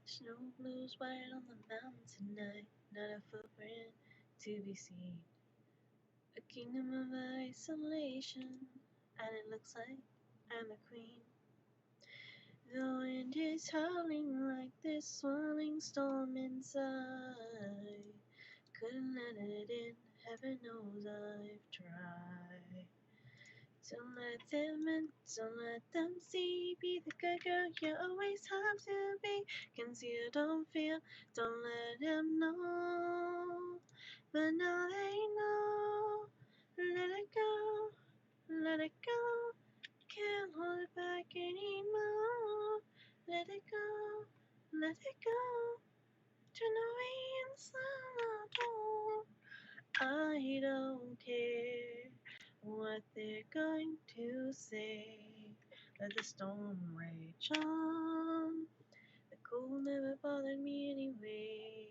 Snow blows white on the mountain tonight, not a footprint to be seen. A kingdom of isolation, and it looks like I'm the queen. The wind is howling like this swirling storm inside. Couldn't let it in, heaven knows I've tried. Don't let them in, don't let them see. Be the good girl you always have to be. Conceal, don't feel, don't let them know. But now they know. Let it go, let it go. Can't hold it back anymore. Let it go, let it go. Turn away and slam the door. I don't care what they're going to say. Let the storm rage on. The cold never bothered me anyway.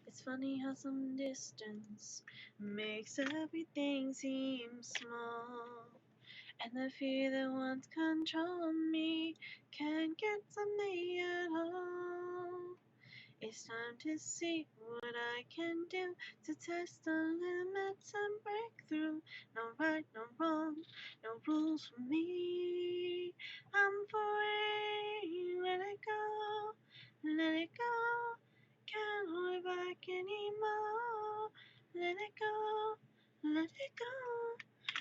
It's funny how some distance makes everything seem small. And the fear that once controlled me can't get to me at all. It's time to see what I can do to test the limits and break through. No right, no wrong, no rules for me. I'm free, let it go, let it go. Can't hold it back anymore. Let it go, let it go.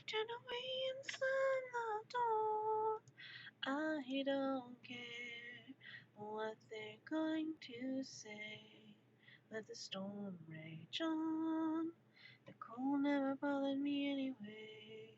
Turn away and slam the door. I don't care what they're going to say. Let the storm rage on. The cold never bothered me anyway.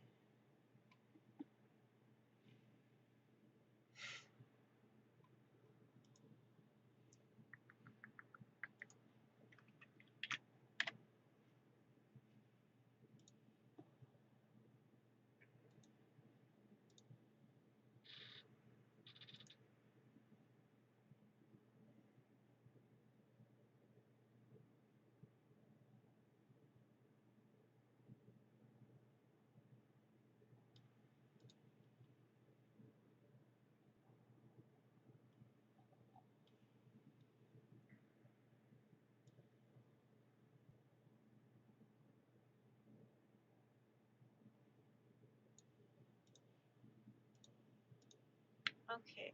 Okay.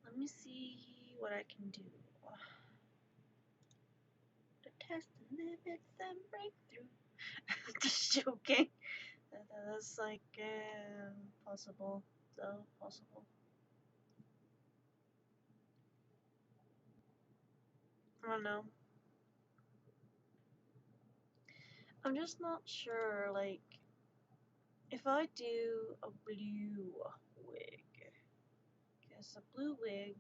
Let me see what I can do. To test the limits and breakthrough. Just joking. That's like possible. So possible. I don't know. I'm just not sure, like, if I do a blue wig, because a blue wig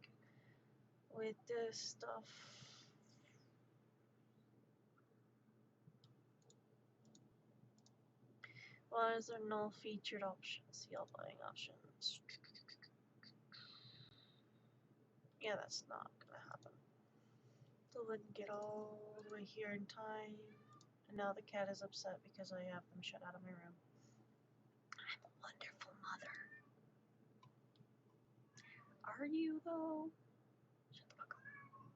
with this stuff, why is there no featured options, the buying options? Yeah, that's not gonna happen. So I wouldn't get all the way here in time, and now the cat is upset because I have them shut out of my room. I'm a wonderful mother. Are you, though? Shut the fuck up.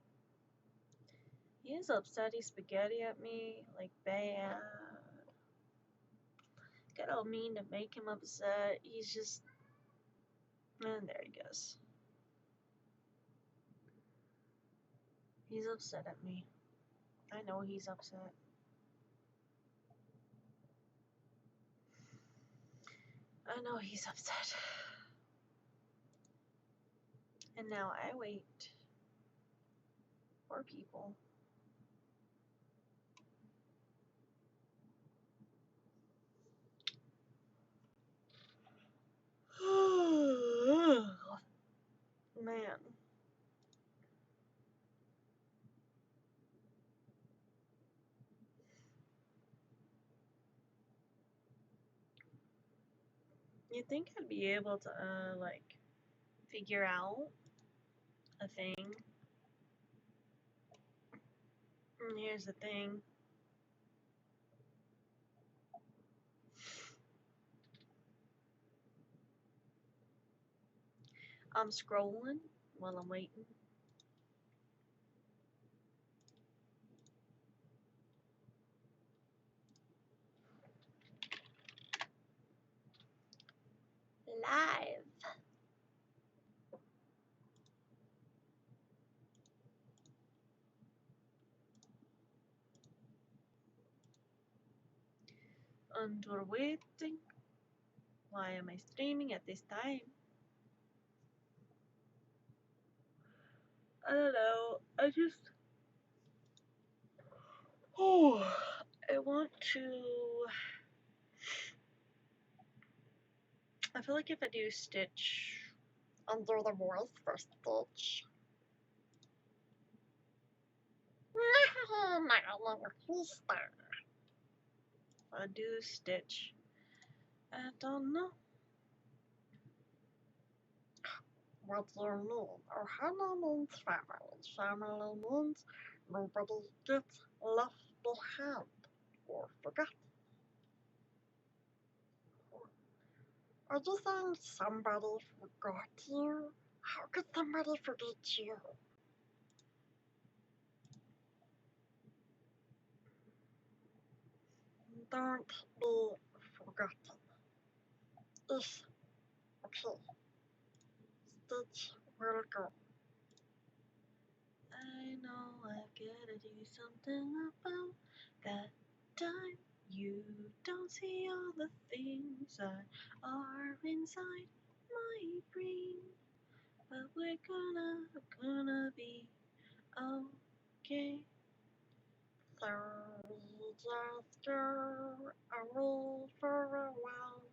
He is upset. He's spaghetti at me, like, bad. I don't mean to make him upset. He's just... And there he goes. He's upset at me. I know he's upset. I know he's upset. And now I wait for people. Man. You'd think I'd be able to, like, figure out a thing. And here's the thing. I'm scrolling while I'm waiting. Live. And we're waiting. Why am I streaming at this time? I don't know. Oh, I want to. I feel like if I do Stitch under the voice for Stitch. I do Stitch. I don't know. What do you mean? Oh, Hannah means family. Family means nobody gets left behind or forgotten. Are you saying somebody forgot you? How could somebody forget you? Don't be forgotten. It's okay. Stitch will go. I know I've gotta do something about that time. You don't see all the things that are inside my brain. But we're gonna be okay. So we just go a roll for a while.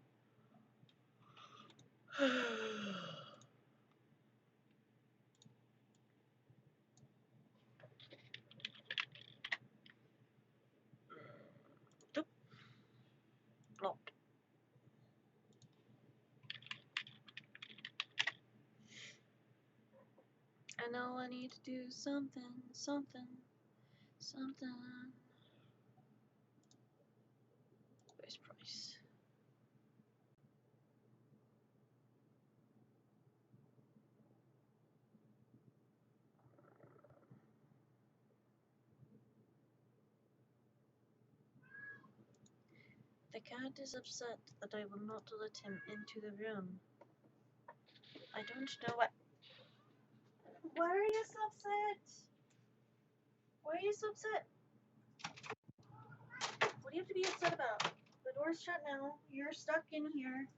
Doop, blop. I know I need to do something. Where's Price? The cat is upset that I will not let him into the room. I don't know what. Why are you so upset? Why are you so upset? What do you have to be upset about? The door's shut now. You're stuck in here.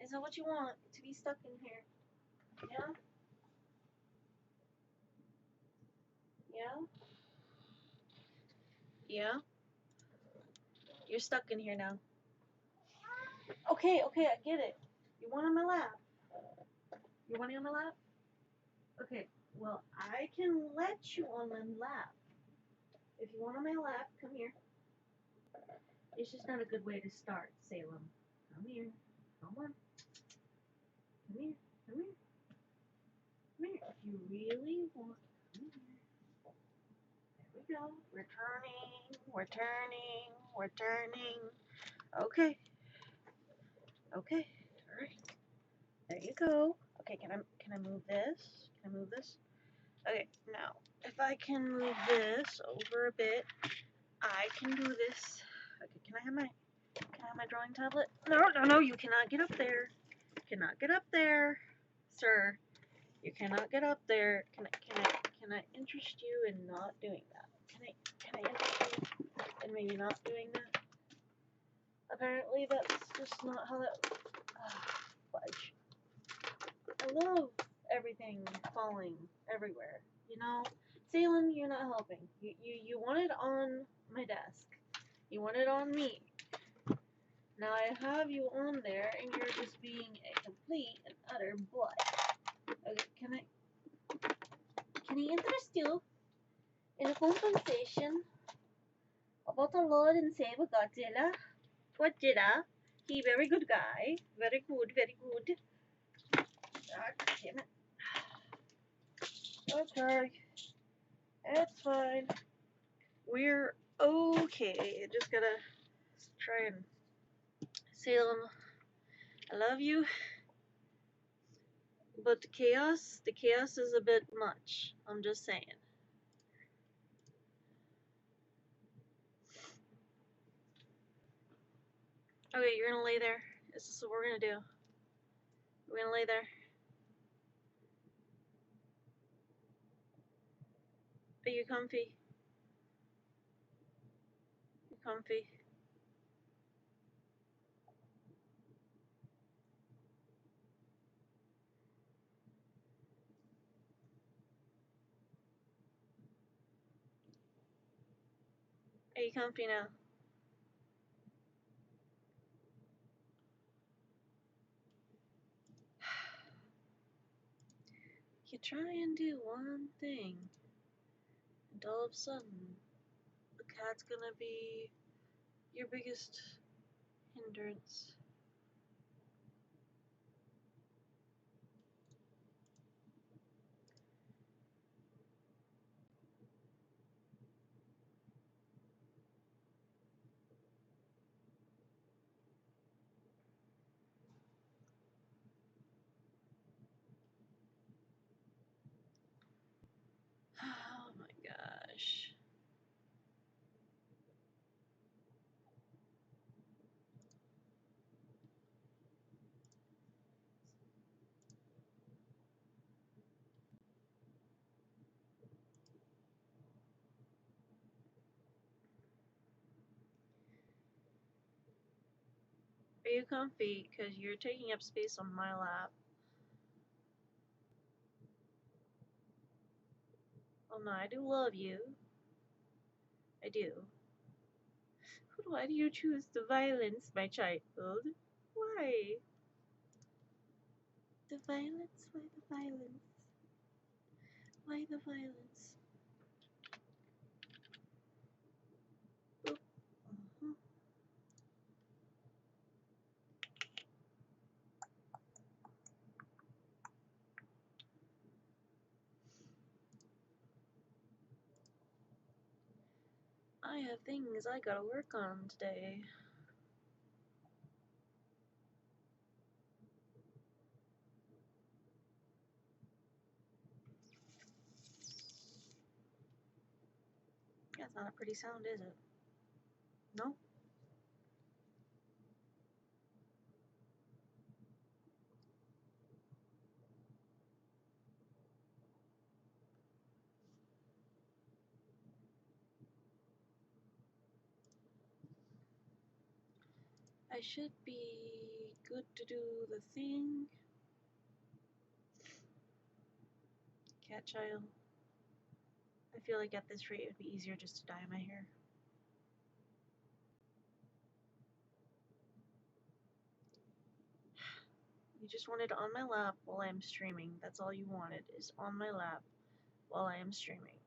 Is that what you want? To be stuck in here? Yeah? Yeah? Yeah? You're stuck in here now. Okay, I get it. You want on my lap? You want it on my lap? Okay, well, I can let you on my lap. If you want on my lap, come here. It's just not a good way to start, Salem. Come here. Come on. Come here. Come here. Come here. If you really want, come here. There we go. We're turning. Okay. Okay. All right. There you go. Okay, can I move this? Can I move this? Okay, now if I can move this over a bit, I can do this. Okay, can I have my drawing tablet? No, you cannot get up there. Cannot get up there, sir. You cannot get up there. Can I interest you in not doing that? Can I interest you in maybe not doing that? Apparently that's just not how that fudge. I love everything falling everywhere. You know? Salem, you're not helping. You want it on my desk. You want it on me. Now I have you on there and you're just being a complete and utter butt. Okay, can I interest you in a conversation about the Lord and Savior Godzilla? Godzilla. He very good guy. Very good. God damn it. Okay. It's fine. We're okay. Just gotta try and Salem. I love you. But the chaos is a bit much. I'm just saying. Okay, you're gonna lay there. Is this what we're gonna do? We're gonna lay there. Are you comfy? You comfy? Are you comfy now? You try and do one thing, and all of a sudden, the cat's gonna be your biggest hindrance. Oh my gosh. Are you comfy? Because you're taking up space on my lap. Oh no, I do love you. I do. Why do you choose the violence, my child? Why? The violence? Why the violence? Why the violence? Oop. I have things I gotta work on today. That's not a pretty sound, is it? No? I should be good to do the thing. Cat child. I feel like at this rate it would be easier just to dye my hair. You just wanted on my lap while I am streaming. That's all you wanted, is on my lap while I am streaming.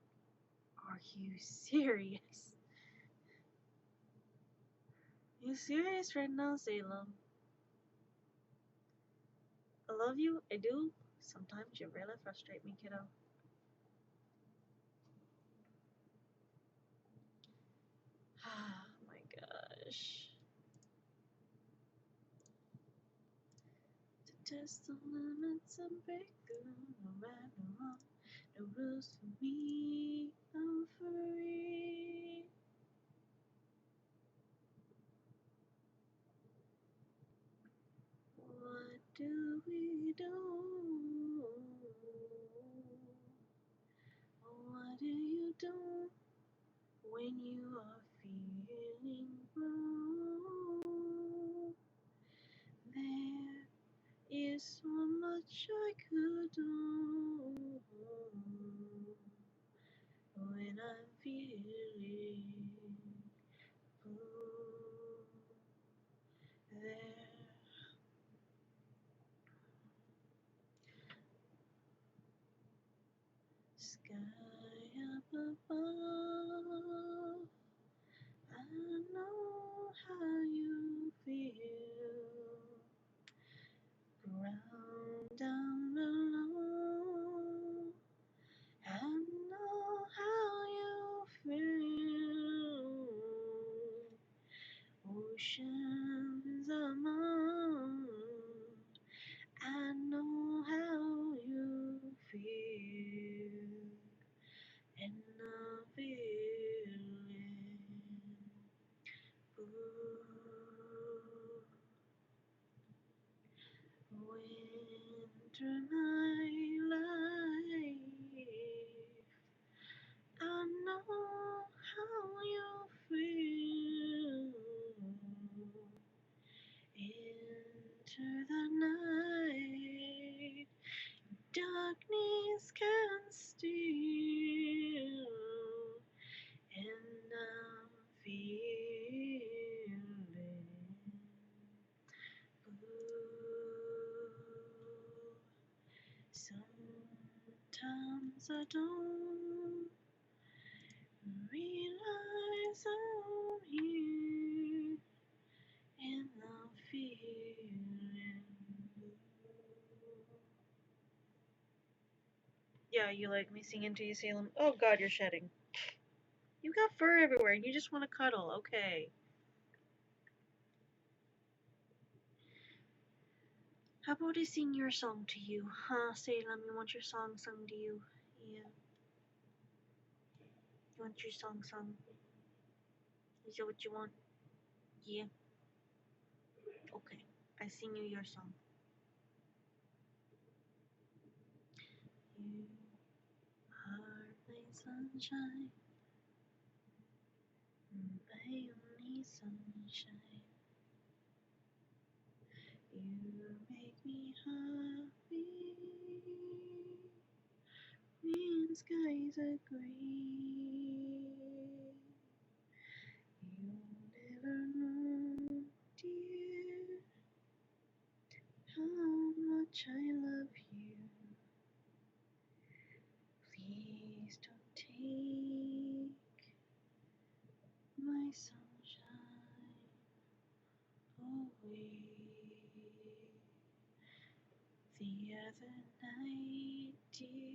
Are you serious? You serious right now, Salem? I love you, I do. Sometimes you really frustrate me, kiddo. Oh my gosh. To test the limits and break through, no right, no wrong, no rules for me, I'm free. What do we do? What do you do when you are feeling blue? There is so much I could do when I'm feeling blue. There, sky up above, I know how you feel. Ground down below, I know how you feel. Oceans among, I know how knees can still, and I'm feeling blue. Sometimes I don't realize I'm here, and I'm feeling blue. Yeah, you like me singing to you, Salem? Oh god, you're shedding. You got fur everywhere and you just want to cuddle. Okay. How about I sing your song to you? Huh, Salem, you want your song sung to you? Yeah. You want your song sung? Is that what you want? Yeah. Okay. I sing you your song. You are my sunshine, my only sunshine. You make me happy when skies are gray. You'll never know, dear, how much I love you. Please don't take my sunshine away. The other night, dear,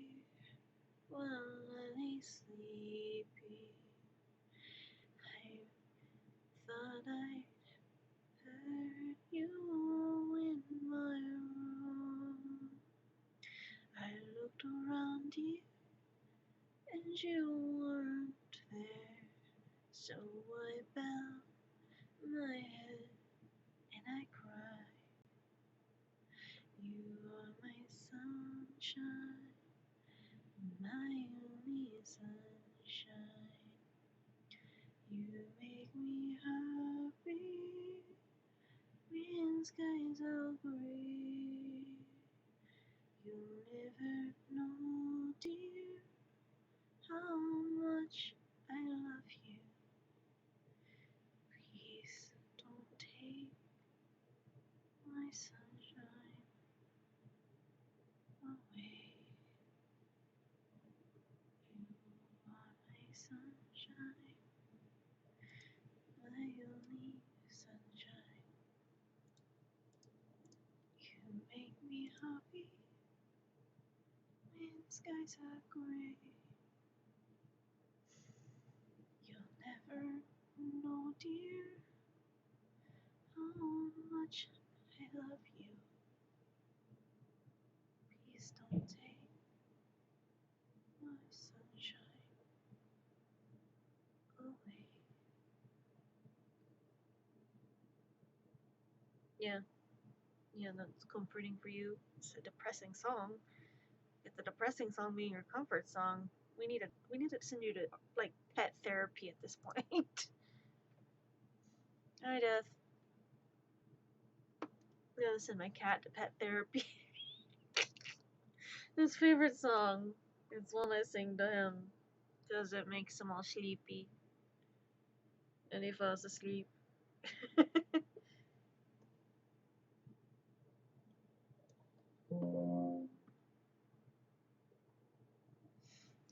while I lay sleeping, I thought I heard you in my room. I looked around you and you weren't there. So I bowed my head and I cried. You are my sunshine, my only sunshine. You make me happy when skies are gray. You'll never know, dear, how much I love you. Please don't take my sunshine away. You are my sunshine, my only sunshine. You make me happy when skies are gray. You'll never know, dear, how much I love you. Please don't take my sunshine away. Yeah, yeah, that's comforting for you. It's a depressing song. It's a depressing song being your comfort song. We need to send you to like pet therapy at this point. Hi, Death. I'm gonna send my cat to pet therapy. His favorite song. It's one I sing to him because it makes him all sleepy and he falls asleep.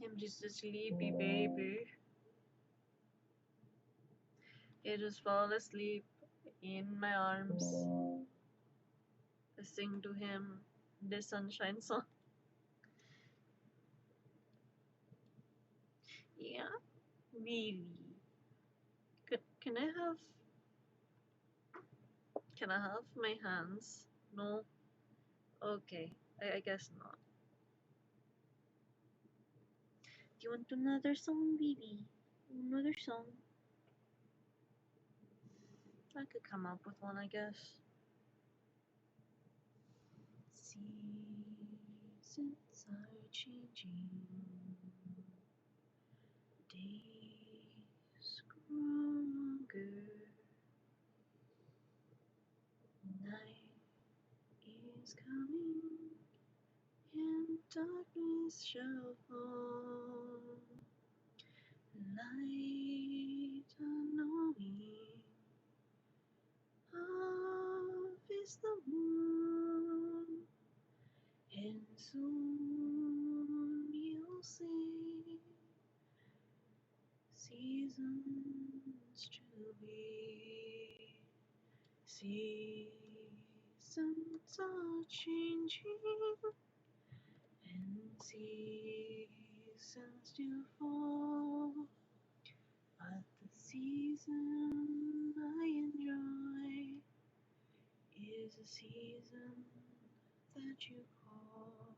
I'm just a sleepy baby. He just fall asleep in my arms. I sing to him the sunshine song. Yeah, really. Can I have? Can I have my hands? No. Okay. I guess not. Do you want another song, baby? Another song? I could come up with one, I guess. Seasons are changing. Days grow longer. Night is coming and darkness shall fall. Light unknowing of is the moon, and soon you'll see seasons to be. Seasons are changing, and seasons do fall. But the season I enjoy is a season that you call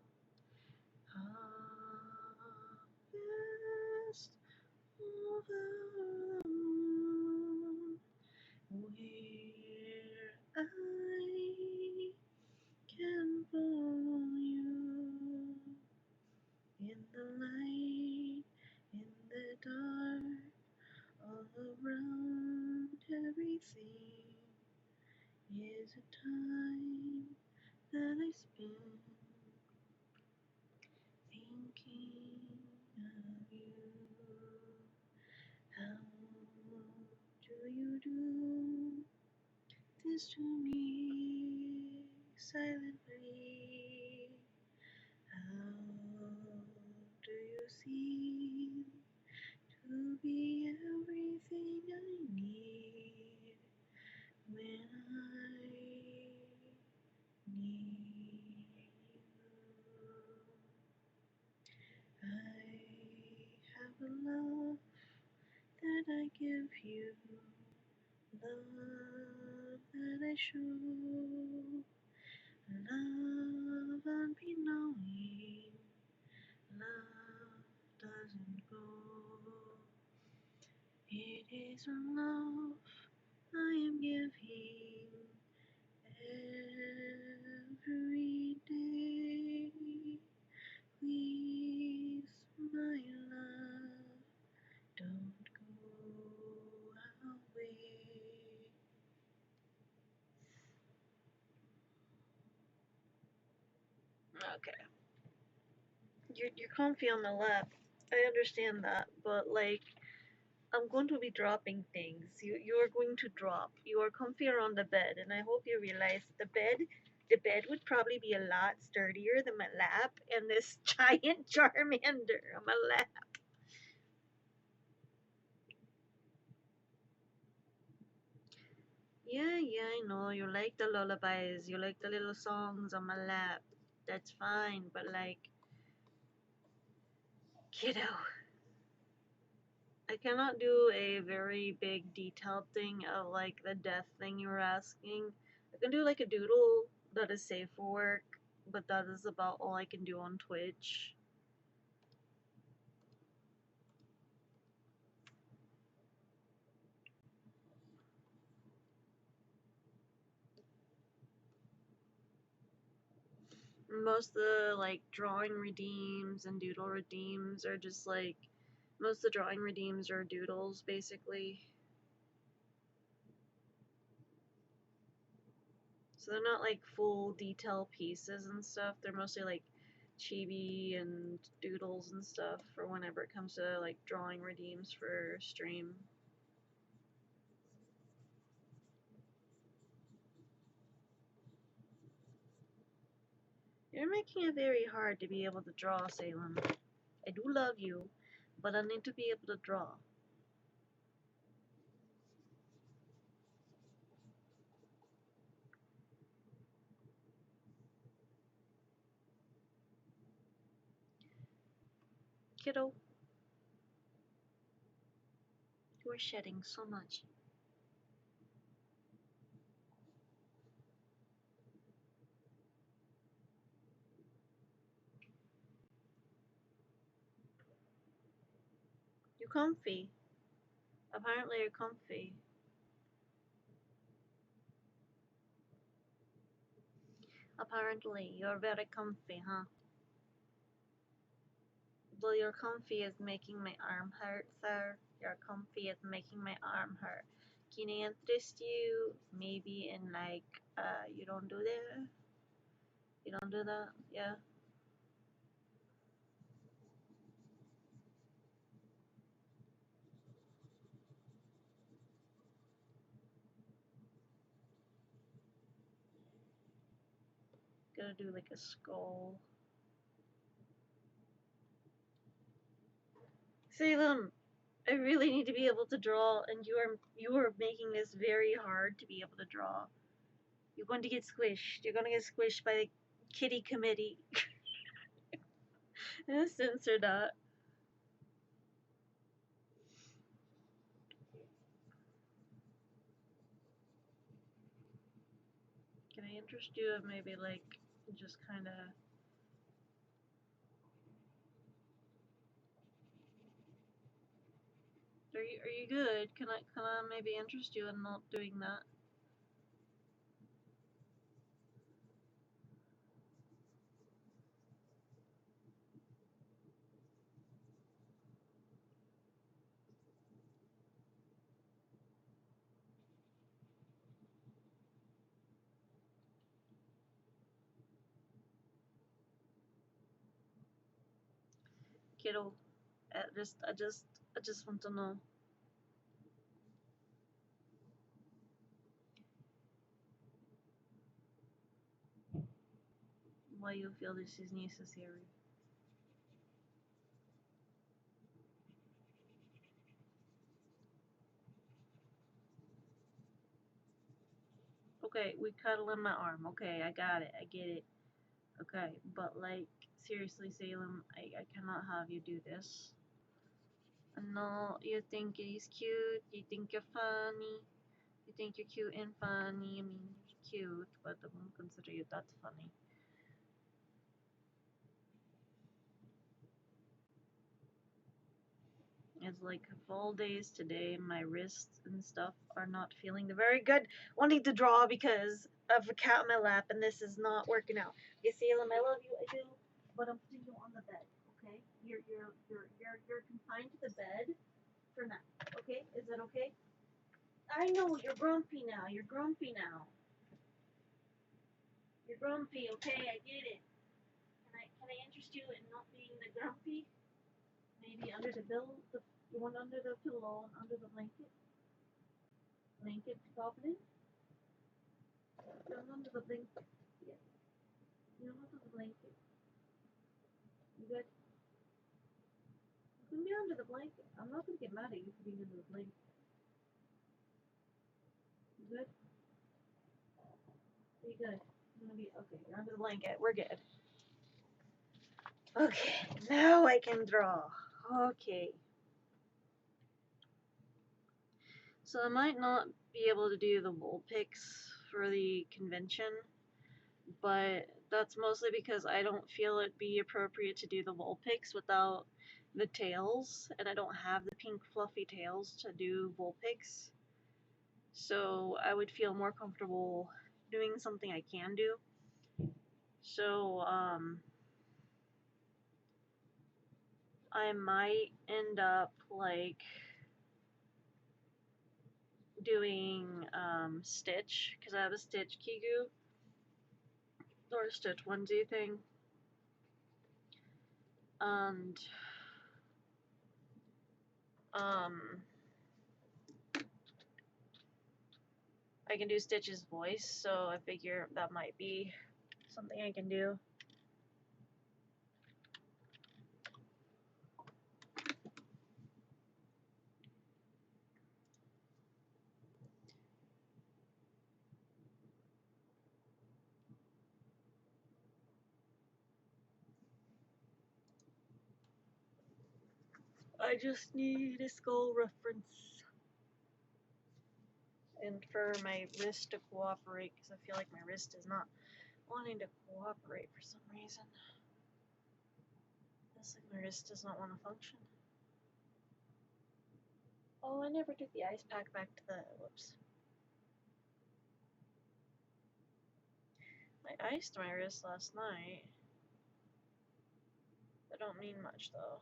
harvest over the moon, where I can follow you in the light, in the dark, all around everything is a time that I spend thinking of you. How do you do this to me silently? How do you seem to be everything I need when I need you? I have a love that I give you, love that I show, love unbeknowing, love doesn't go. It is a love I am giving every day. Please, my love, don't go away. Okay. You're comfy on the left. I understand that, but like I'm going to be dropping things. You are going to drop. You are comfier on the bed, and I hope you realize the bed would probably be a lot sturdier than my lap and this giant Charmander on my lap. Yeah, yeah, I know. You like the lullabies. You like the little songs on my lap. That's fine, but like, kiddo, I cannot do a very big detailed thing of like the death thing you were asking. I can do like a doodle that is safe for work, but that is about all I can do on Twitch. Most of the like drawing redeems and doodle redeems are just like most of the drawing redeems are doodles basically. So they're not like full detail pieces and stuff. They're mostly like chibi and doodles and stuff for whenever it comes to like drawing redeems for stream. You're making it very hard to be able to draw, Salem. I do love you, but I need to be able to draw. Kiddo, you are shedding so much. You're comfy. Apparently you're comfy. Apparently you're very comfy, huh? Though your comfy is making my arm hurt, sir. Your comfy is making my arm hurt. Can I interest you maybe in like, you don't do that? You don't do that? Yeah? Gotta do like a skull. Salem, I really need to be able to draw, and you are making this very hard to be able to draw. You're going to get squished. You're going to get squished by the kitty committee. Censor that. Can I interest you in maybe like just kind of? Are you good? Can I maybe interest you in not doing that? Kiddo, I just want to know. Why you feel this is necessary. Okay, we cuddle in my arm. Okay, I got it. I get it. Okay, but like, seriously, Salem, I cannot have you do this. No, you think he's cute, you think you're funny, you think you're cute and funny. I mean, you're cute, but I won't consider you that funny. It's like fall days today, my wrists and stuff are not feeling very good. Wanting to draw because of a cat in my lap, and this is not working out. Okay, Salem, I love you, I do, but I'm putting you on the bed. Okay, you're confined to the bed for now. Okay, is that okay? I know you're grumpy now. You're grumpy now. You're grumpy. Okay, I get it. Can I interest you in not being the grumpy? Maybe under the you want under the pillow and under the blanket. Blanket goblin. You want under the blanket. Yeah. You want under the blanket. You good? You can be under the blanket. I'm not gonna get mad at you for being under the blanket. You good? Are you good? You wanna be okay? You're under the blanket. We're good. Okay, now I can draw. Okay. So I might not be able to do the Vulpix for the convention, but that's mostly because I don't feel it be appropriate to do the Vulpix without the tails, and I don't have the pink fluffy tails to do Vulpix. So I would feel more comfortable doing something I can do. So I might end up like doing Stitch, because I have a Stitch Kigu or a Stitch onesie thing. And I can do Stitch's voice, so I figure that might be something I can do. I just need a skull reference. And for my wrist to cooperate, because I feel like my wrist is not wanting to cooperate for some reason. It's like my wrist does not want to function. Oh, I never took the ice pack back to the, whoops. I iced my wrist last night. That don't mean much though.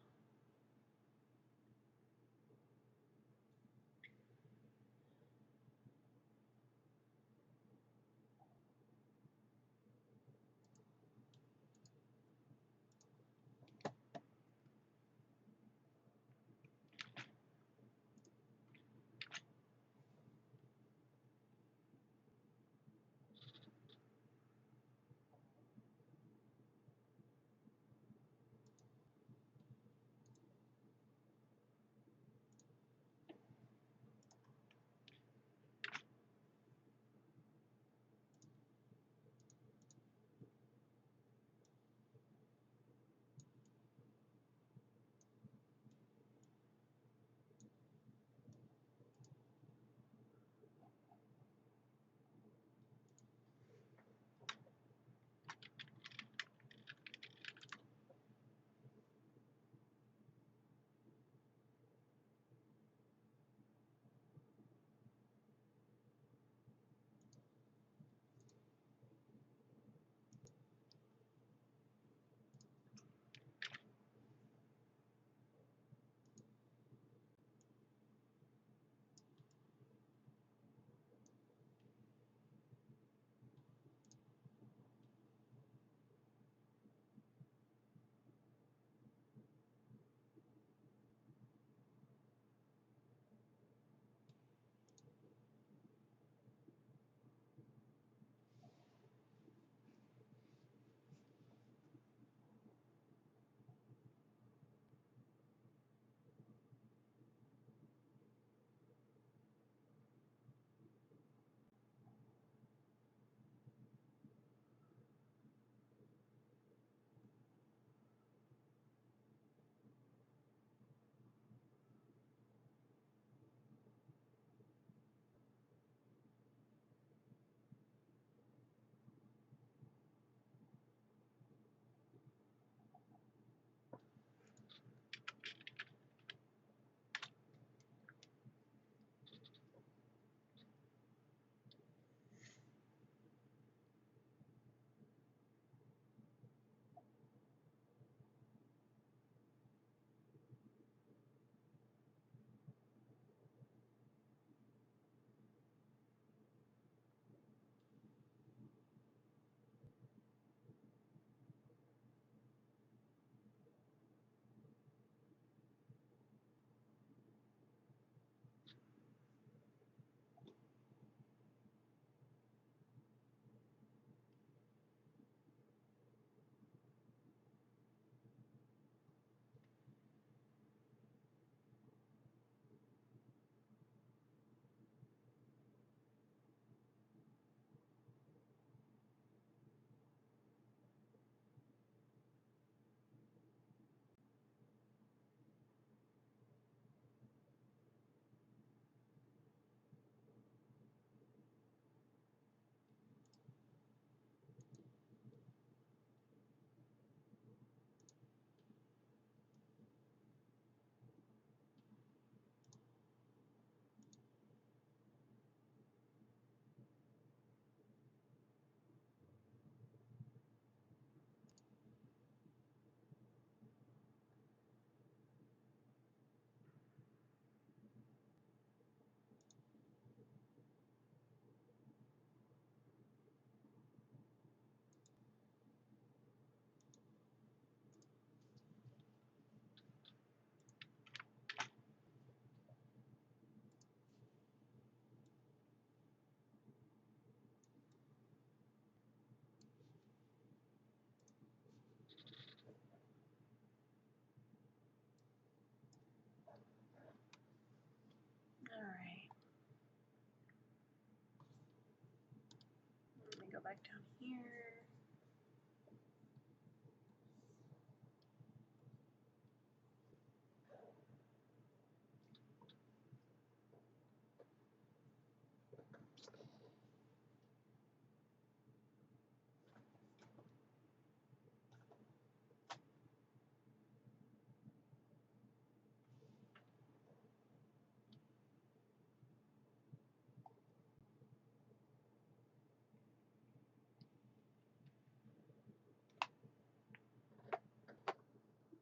here.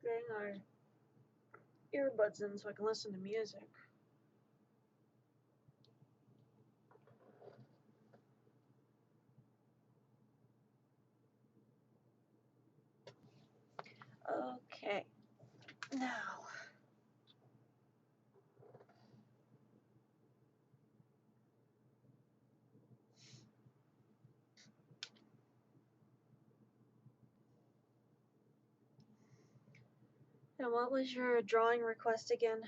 Getting our earbuds in so I can listen to music. Okay, now. And what was your drawing request again?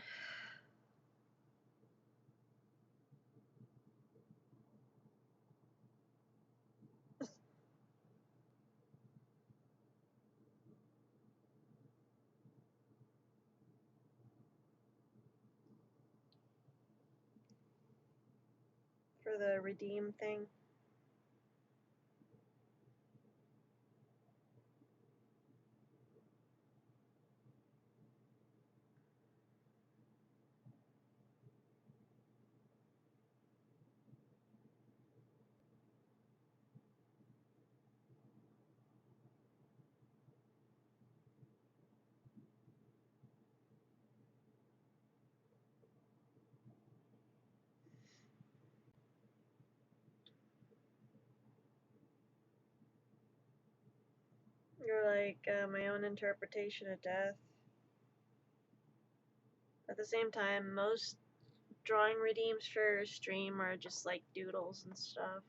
For the redeem thing? You're like my own interpretation of death. At the same time, most drawing redeems for stream are just like doodles and stuff.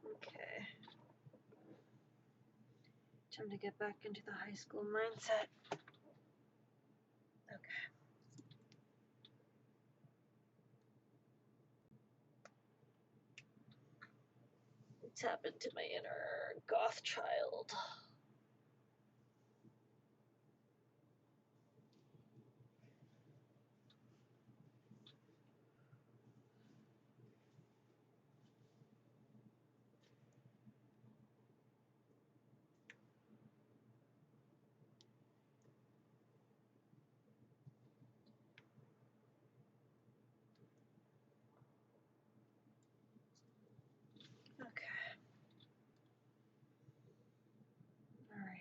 Okay. Time to get back into the high school mindset. Okay. Tap into my inner goth child. Okay. Alright.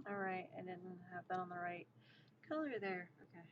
Alright, I didn't have that on the right color there. Okay.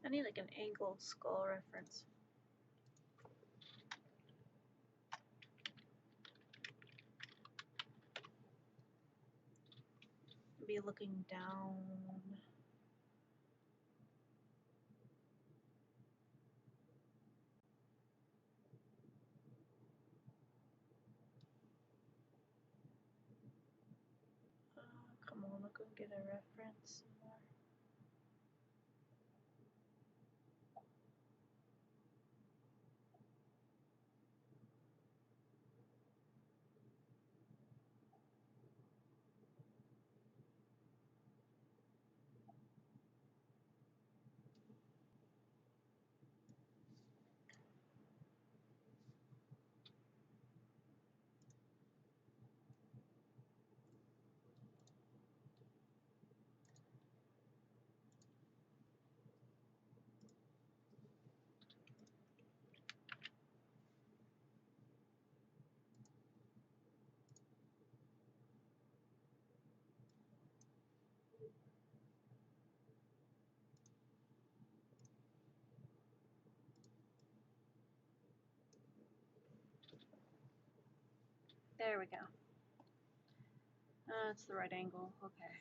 I need like an angled skull reference. Be looking down. Come on, I'll go get a reference somewhere. There we go. That's the right angle. Okay.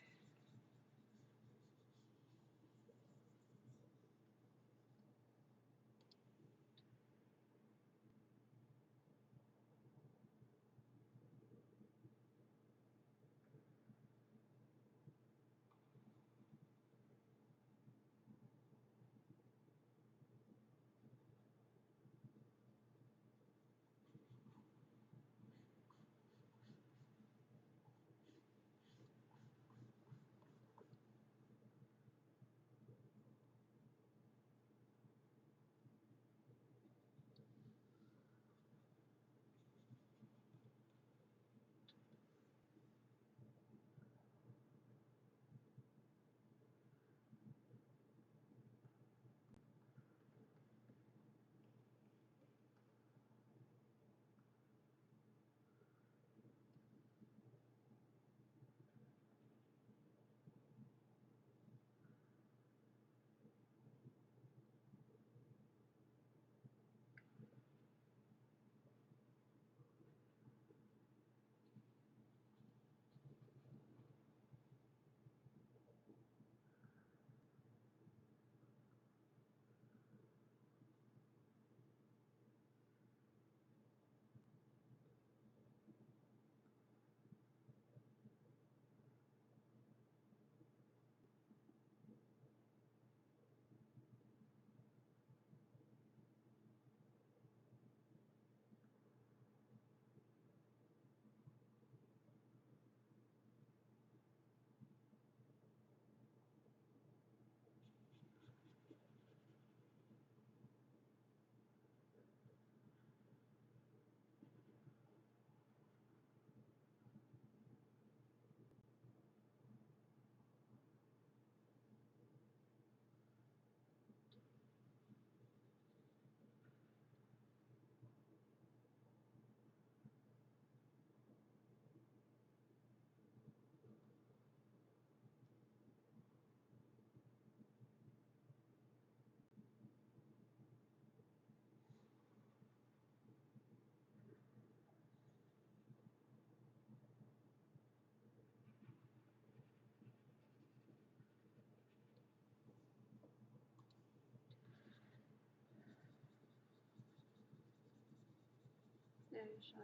There's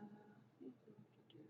anything to do.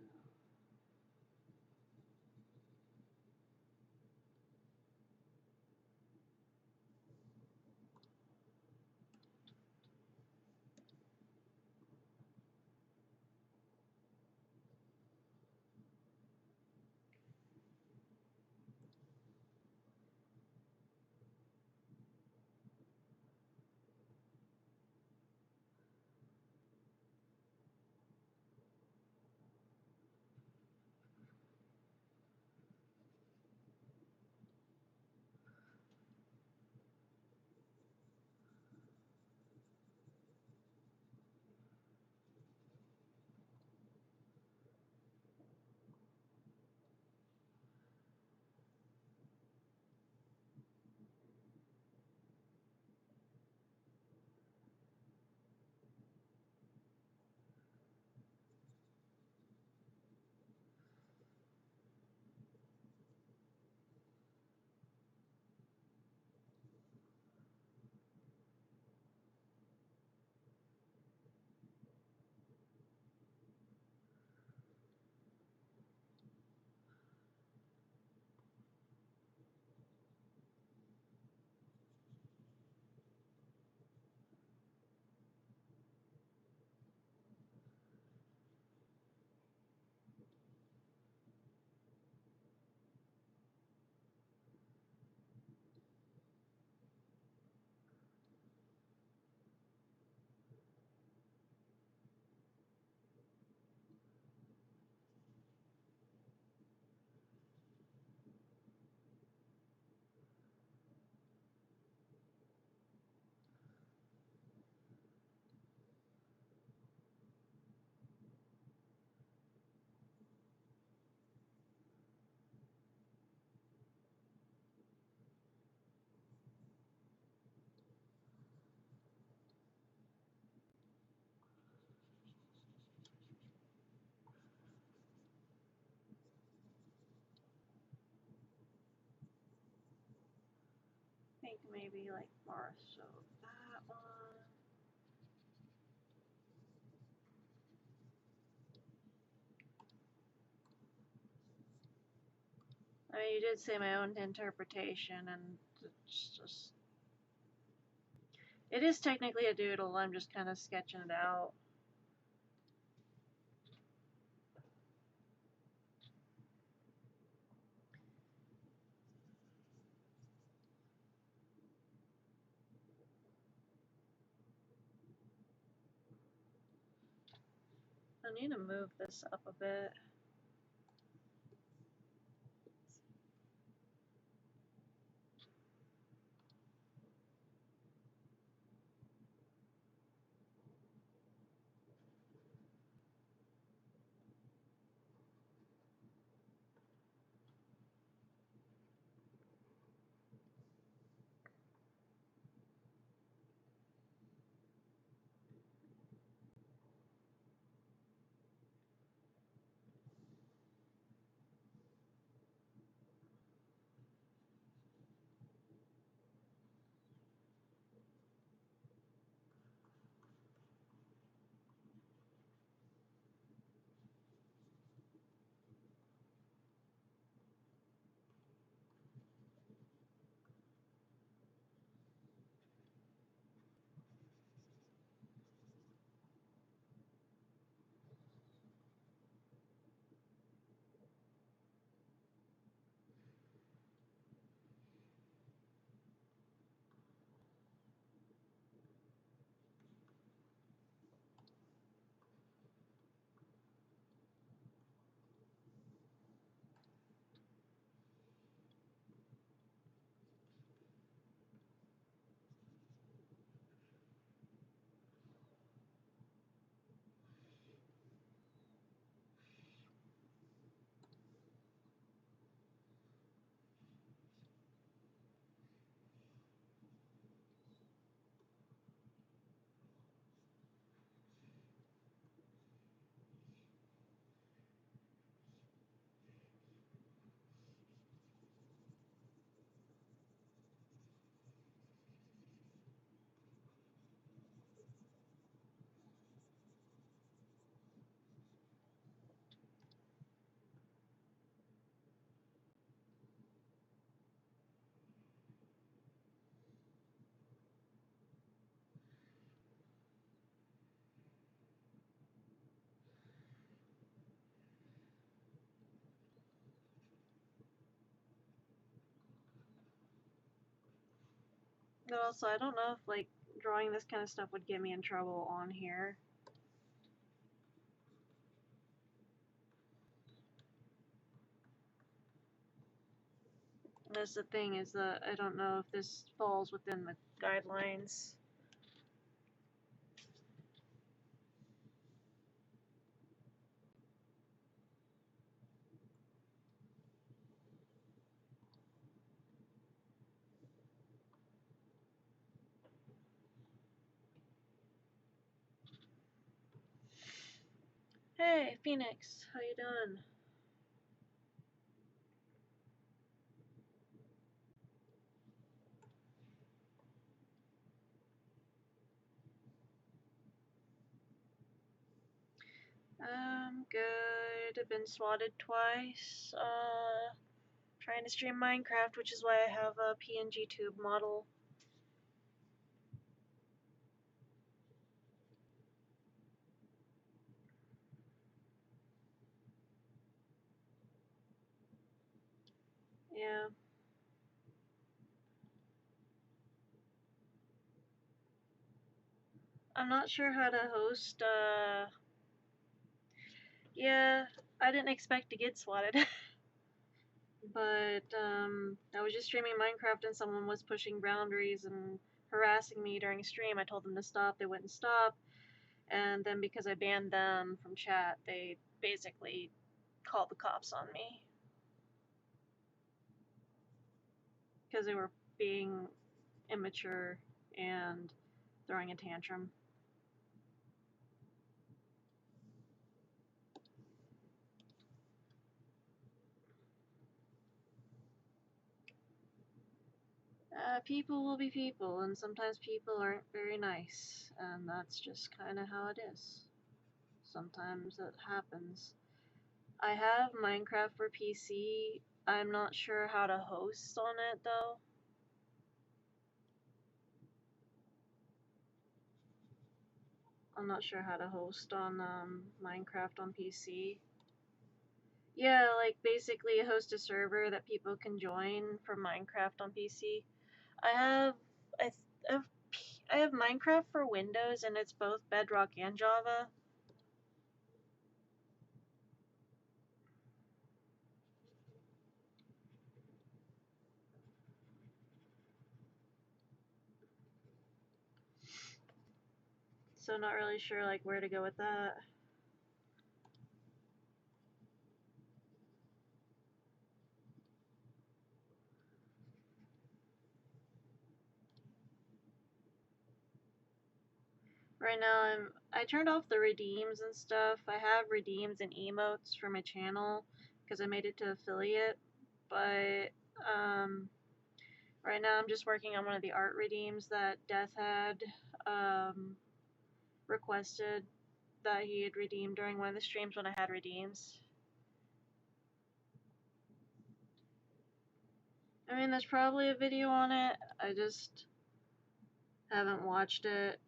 think maybe like more so that one. I mean, you did say my own interpretation, and it's just. It is technically a doodle, I'm just kind of sketching it out. I need to move this up a bit. But also, I don't know if like drawing this kind of stuff would get me in trouble on here. That's the thing, is that I don't know if this falls within the guidelines. Hey, Phoenix, how you doing? Good. I've been swatted twice. Trying to stream Minecraft, which is why I have a PNG tube model. Yeah. I'm not sure how to host, yeah, I didn't expect to get swatted. But, I was just streaming Minecraft and someone was pushing boundaries and harassing me during stream. I told them to stop, they wouldn't stop. And then because I banned them from chat, they basically called the cops on me. Because they were being immature and throwing a tantrum. people will be people, and sometimes people aren't very nice, and that's just kind of how it is. Sometimes it happens. I have Minecraft for PC. I'm not sure how to host on it though. I'm not sure how to host on Minecraft on PC. Yeah, like basically host a server that people can join for Minecraft on PC. I have I, th- I have Minecraft for Windows, and it's both Bedrock and Java. So not really sure like where to go with that. Right now I turned off the redeems and stuff. I have redeems and emotes for my channel because I made it to affiliate, but right now I'm just working on one of the art redeems that Death had requested that he had redeemed during one of the streams when I had redeems. I mean, there's probably a video on it. I just haven't watched it.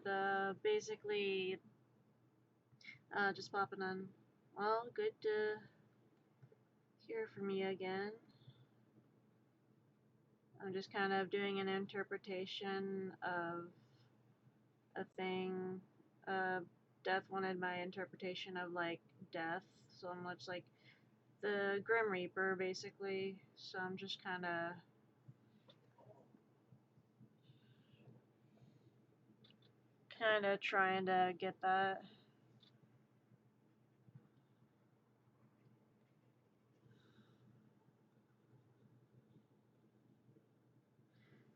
But basically, just popping in. Well, good to hear from you again. I'm just kind of doing an interpretation of a thing. Death wanted my interpretation of like death, so much like the Grim Reaper, basically. So I'm just kind of trying to get that.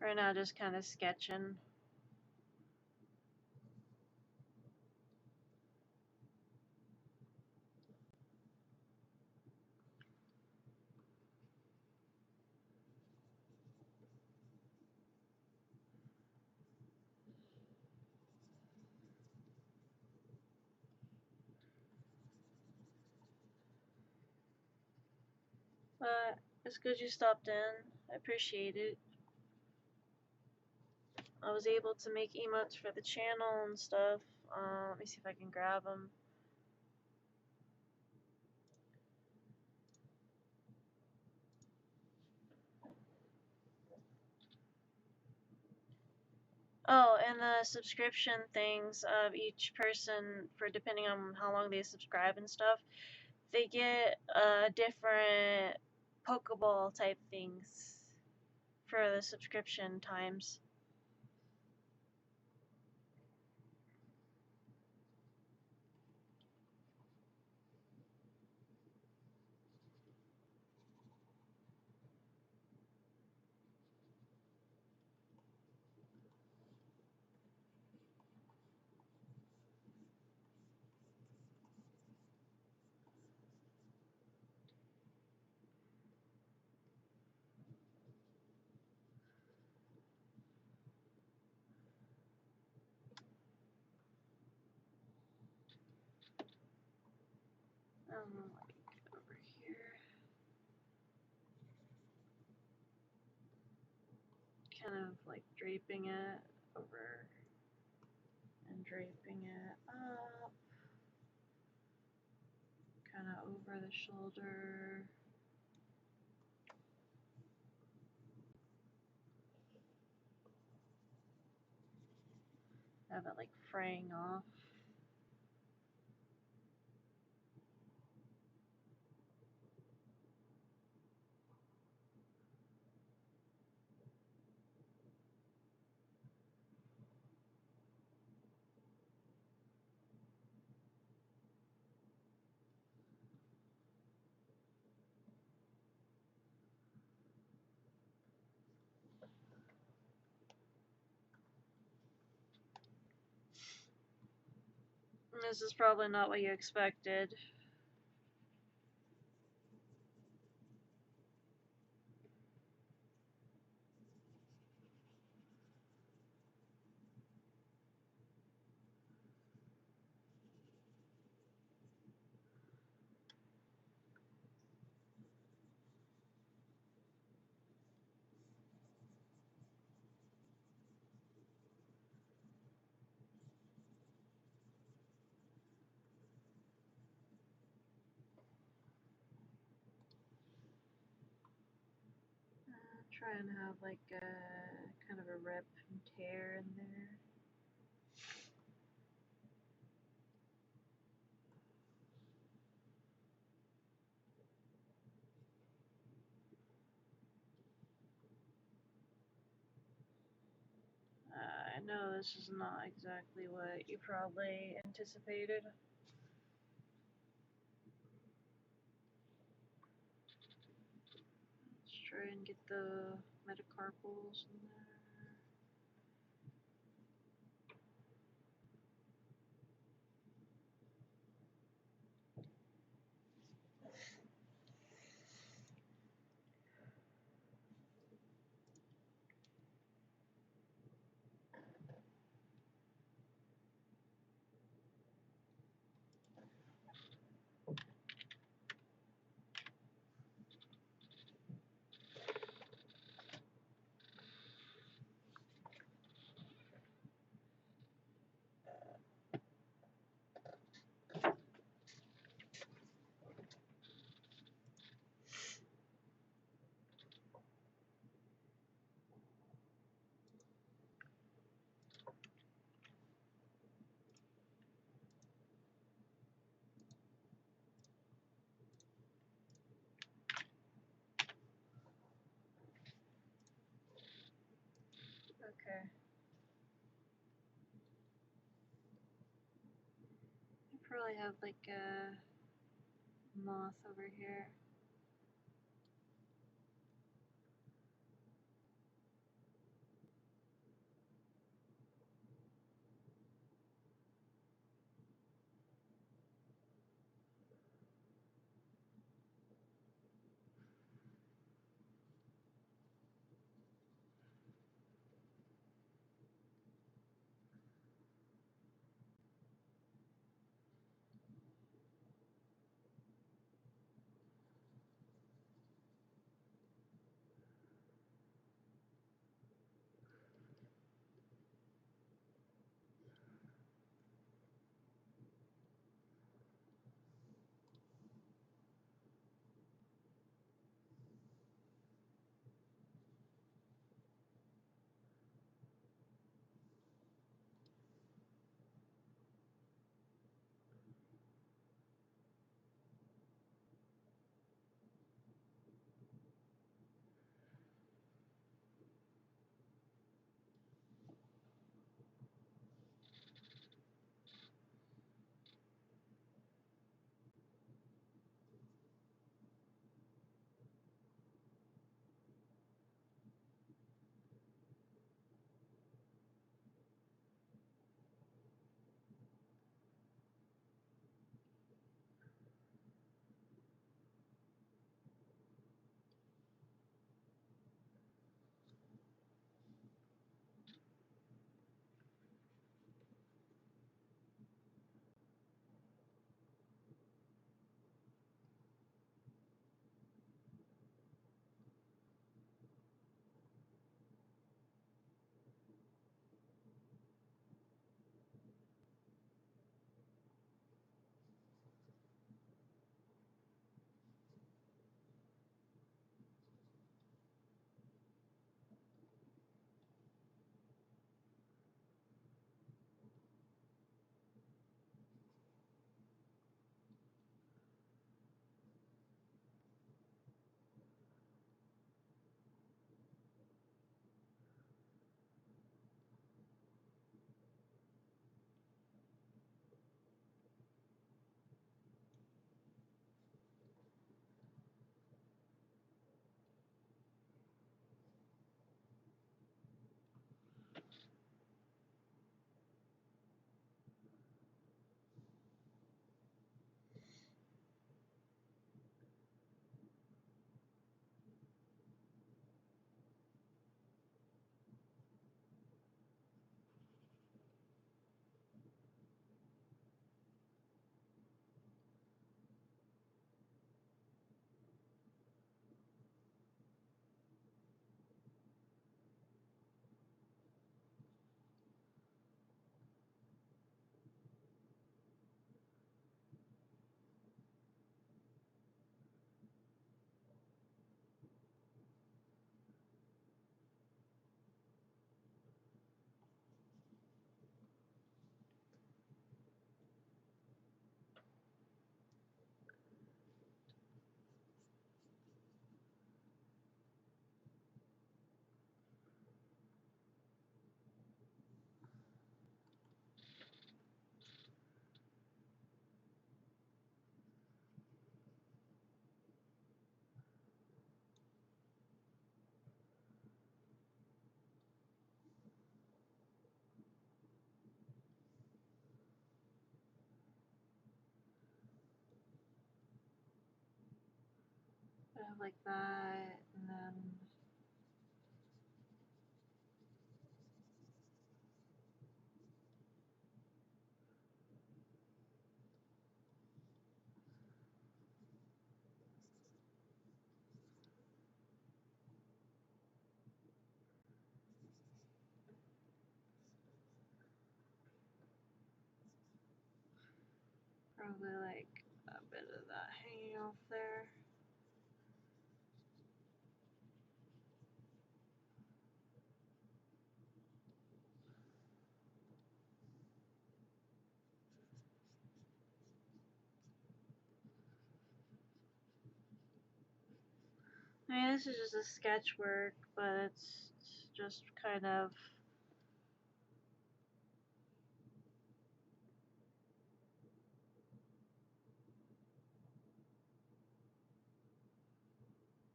Right now, just kind of sketching. But it's good you stopped in. I appreciate it. I was able to make emotes for the channel and stuff. Let me see if I can grab them. Oh, and the subscription things of each person, for depending on how long they subscribe and stuff, they get different Pokeball type things for the subscription times. Let me get over here. Kind of like draping it over and draping it up. Kind of over the shoulder. Have it like fraying off. This is probably not what you expected. Try and have like a kind of a rip and tear in there. I know this is not exactly what you probably anticipated. Let's try and get the metacarpals in there. Okay. I probably have like a moth over here. kind of like that, and then probably like a bit of that hanging off there. I mean, this is just a sketch work, but it's just kind of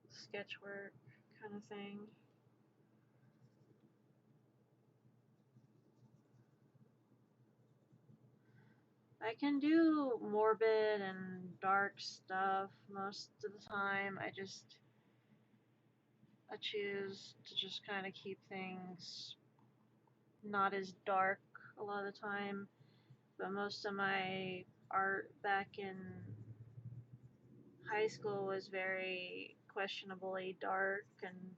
sketch work kind of thing. I can do morbid and dark stuff most of the time. I choose to just kind of keep things not as dark a lot of the time. But most of my art back in high school was very questionably dark and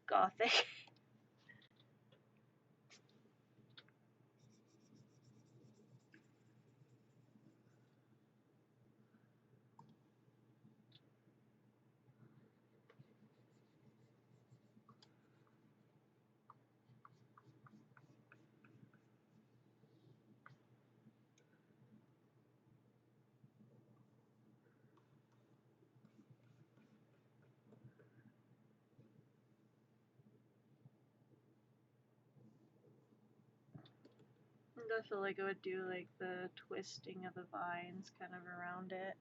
gothic. And I feel like I would do like the twisting of the vines kind of around it.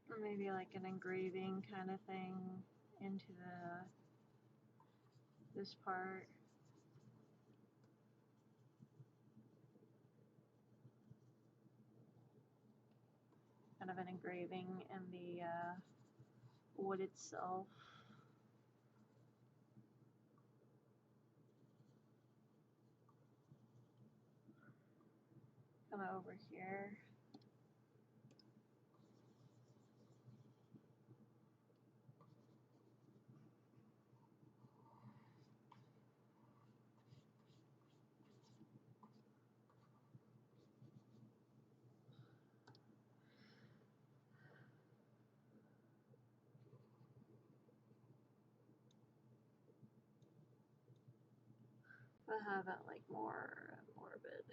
Or maybe like an engraving kind of thing into this part. Kind of an engraving in the wood itself. Kind of over here. But have it like more morbid.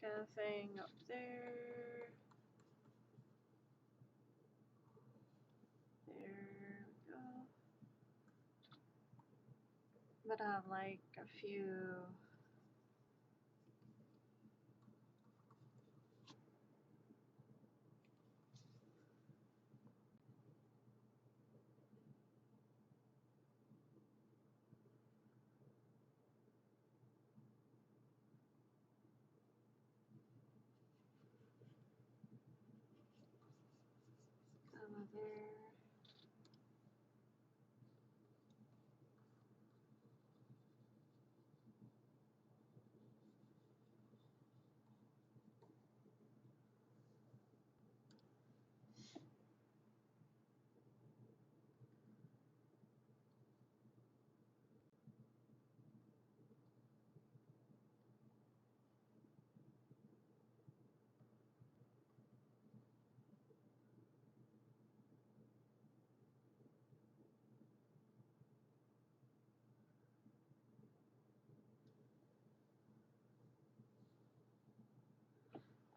Kind of thing up there. There we go. But I have like a few over there.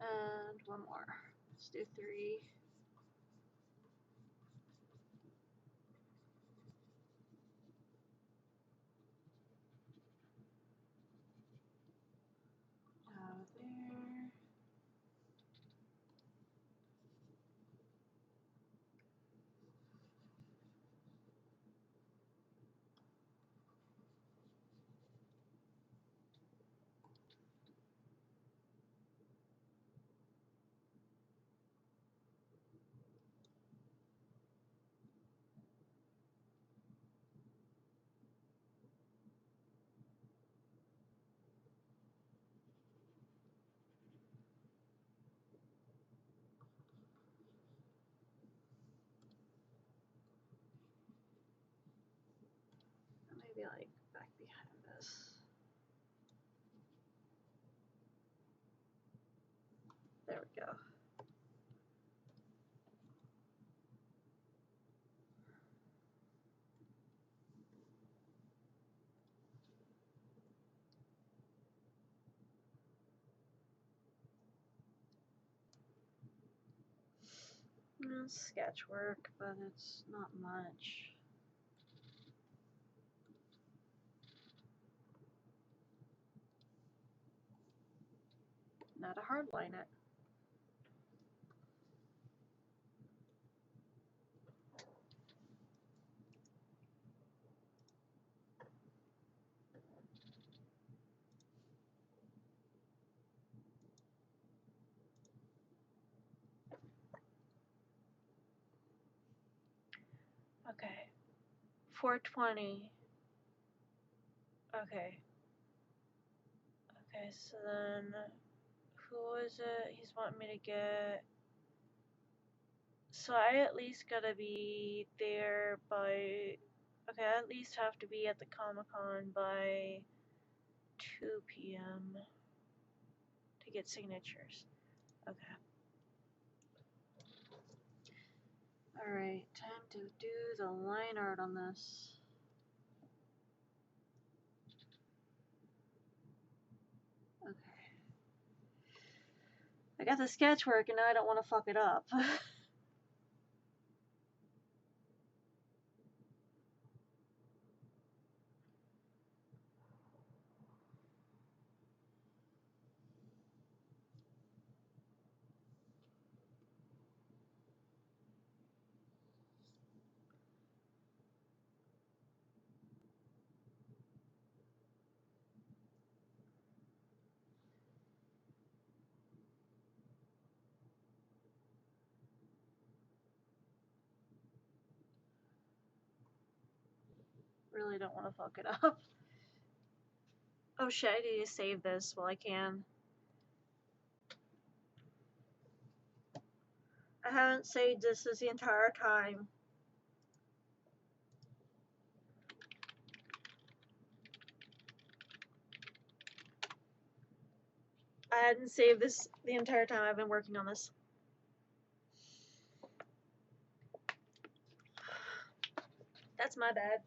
And one more. Let's do 3. There. Maybe like back behind this. There we go. Sketch work, but it's not much. Now to hardline it. Okay. 420. Okay. Okay, so then who is it? He's wanting me to get. So I at least gotta be there by. Okay, I at least have to be at the Comic-Con by 2 p.m. to get signatures. Okay. Alright, time to do the line art on this. Okay. I got the sketch work and now I don't want to fuck it up. Really don't want to fuck it up. Oh shit, I need to save this while I can. I haven't saved this the entire time. I hadn't saved this the entire time I've been working on this. That's my bad.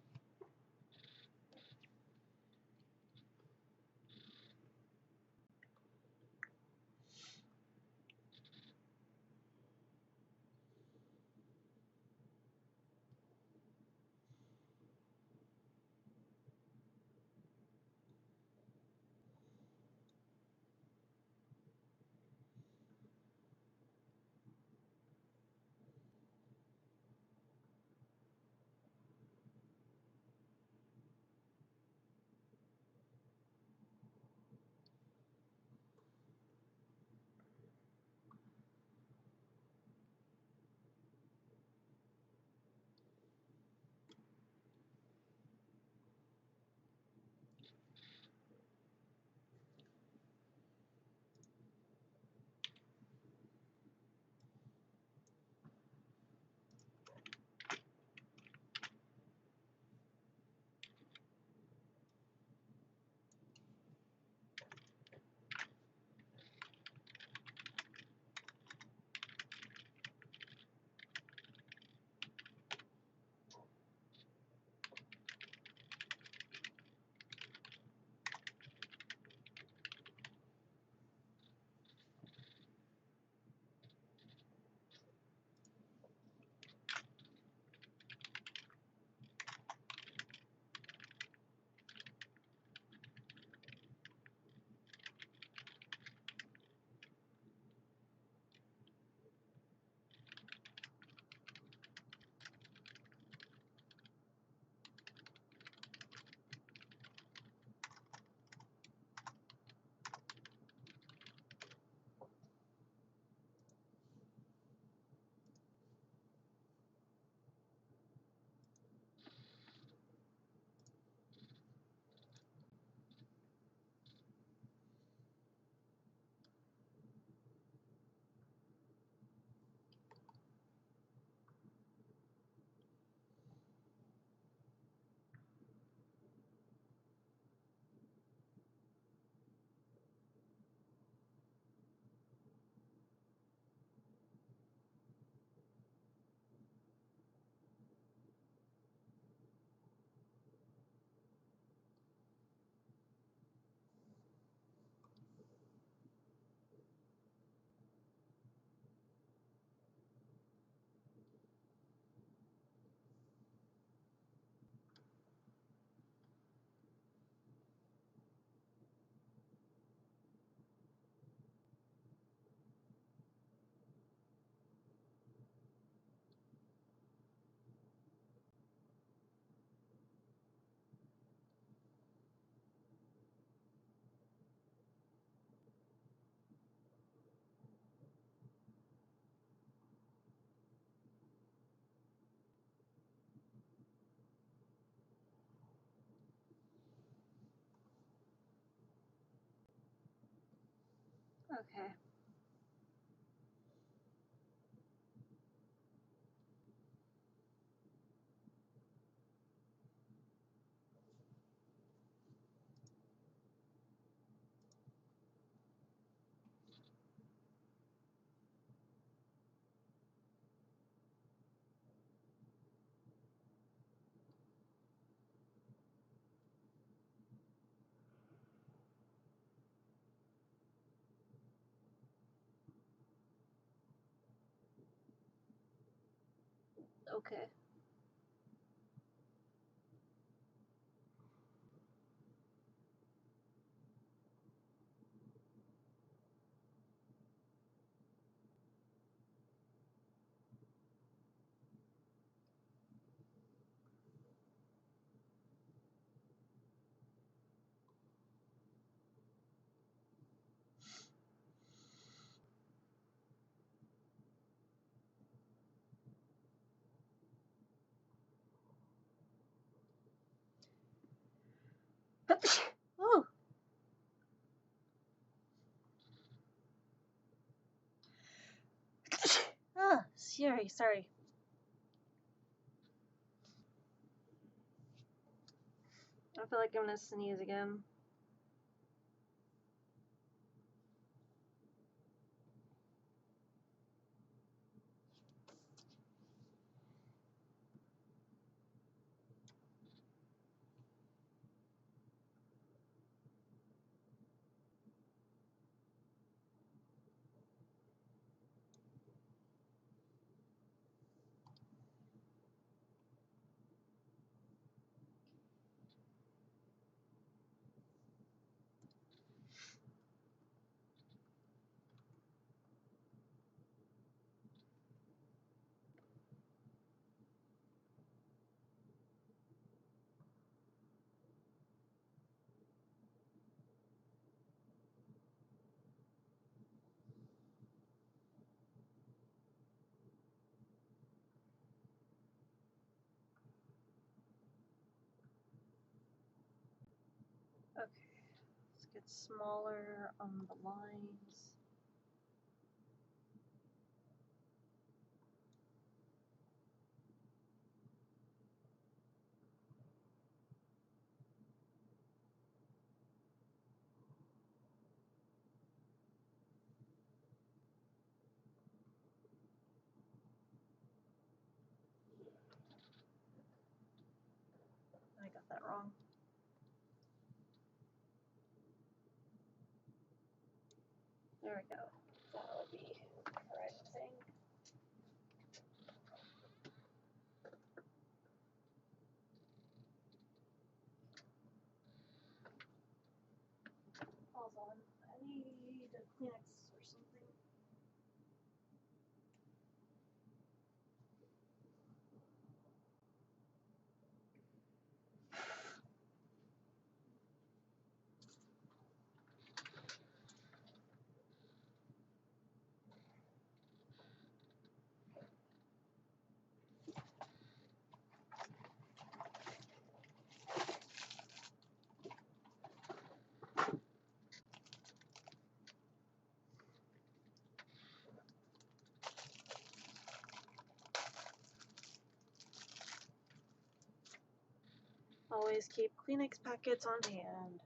Okay. Okay. Oh. Ah, sorry. I feel like I'm gonna sneeze again. Okay. Let's get smaller on the lines. I got that wrong. There we go. That'll be the correct thing. Hold on. I need a Kleenex or something. Always keep Kleenex packets on hand.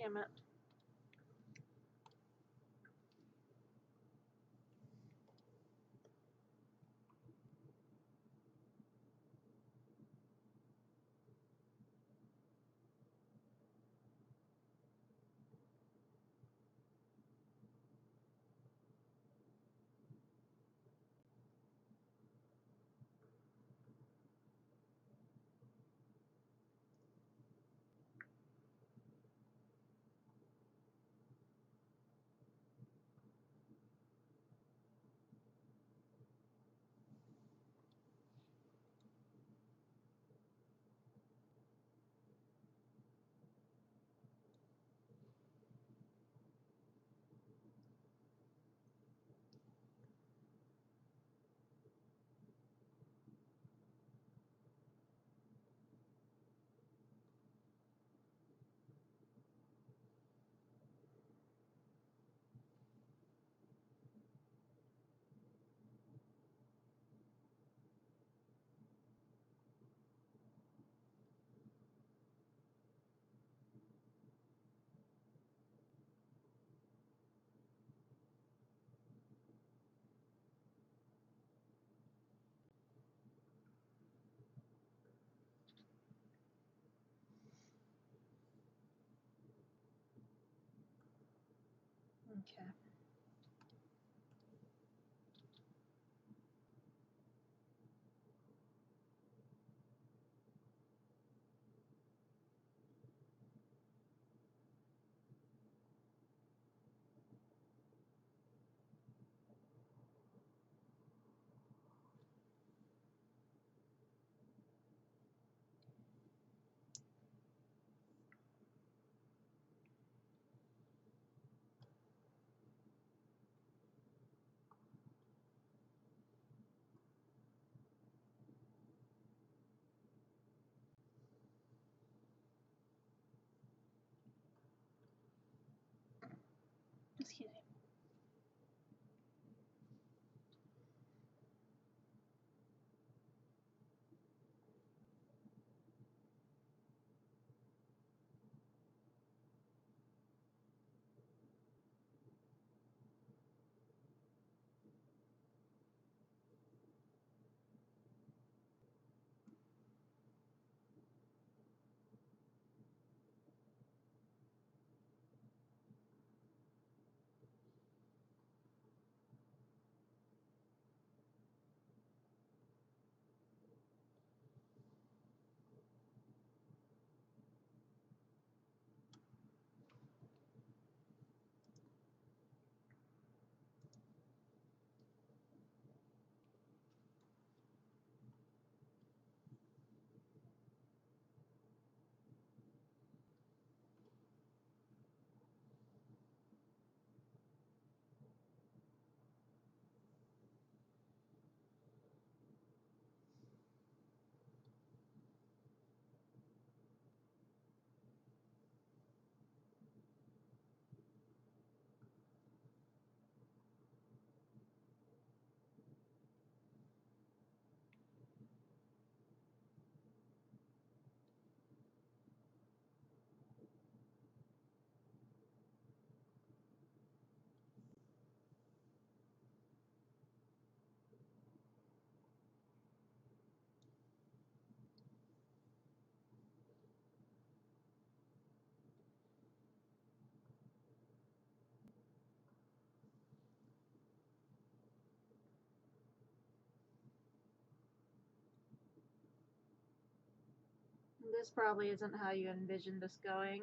Damn it. Okay. Excuse me. This probably isn't how you envisioned this going.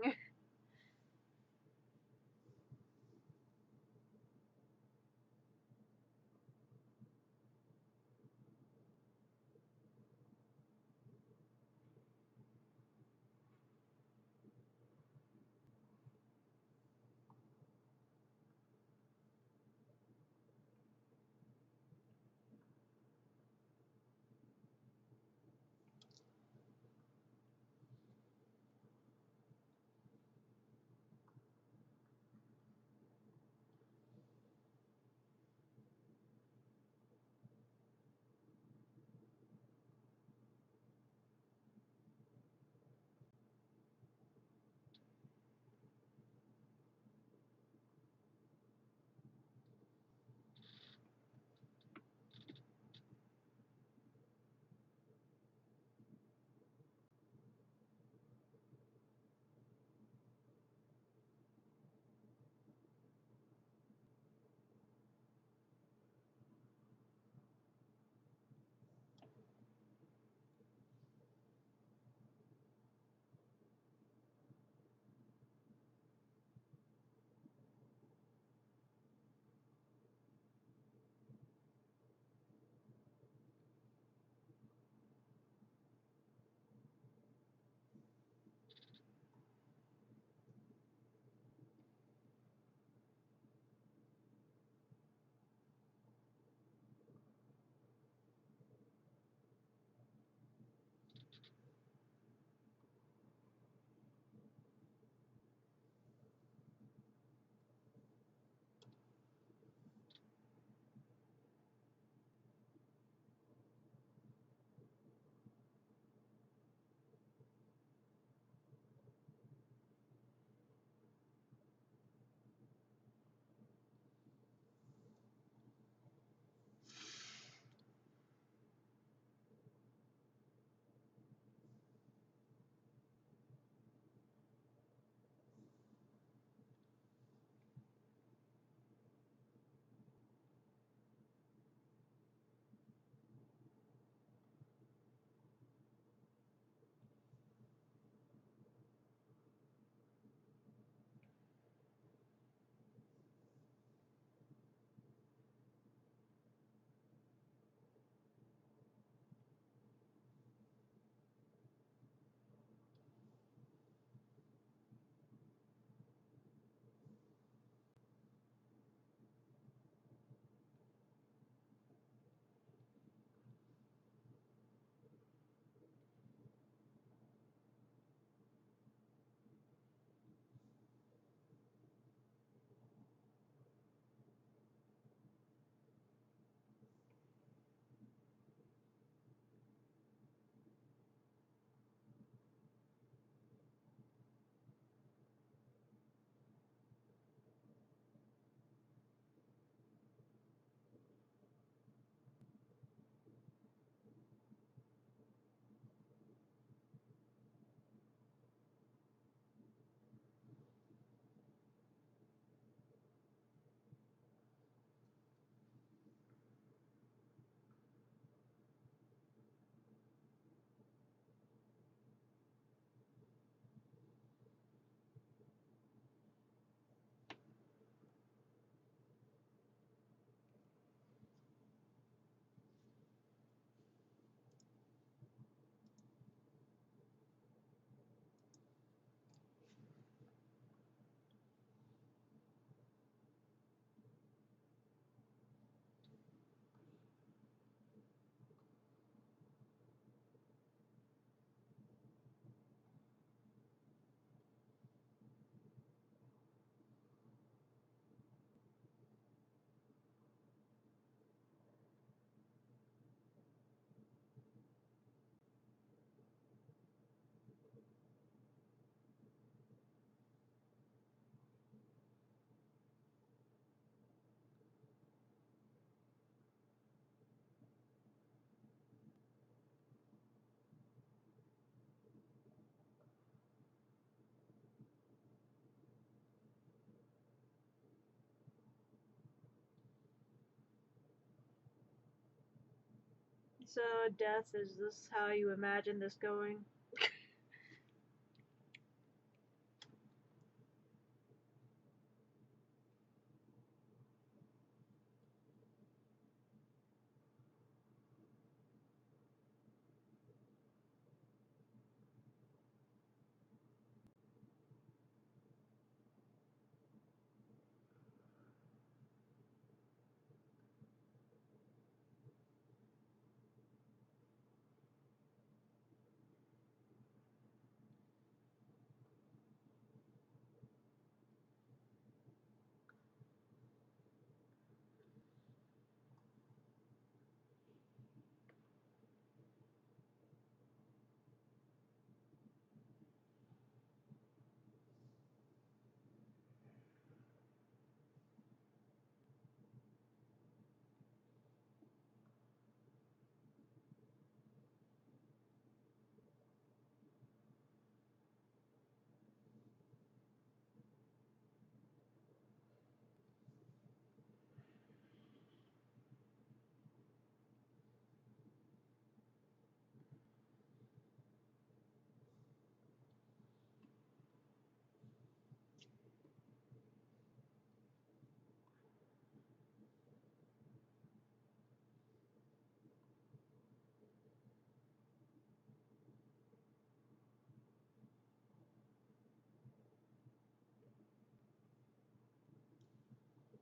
So, Death, is this how you imagine this going?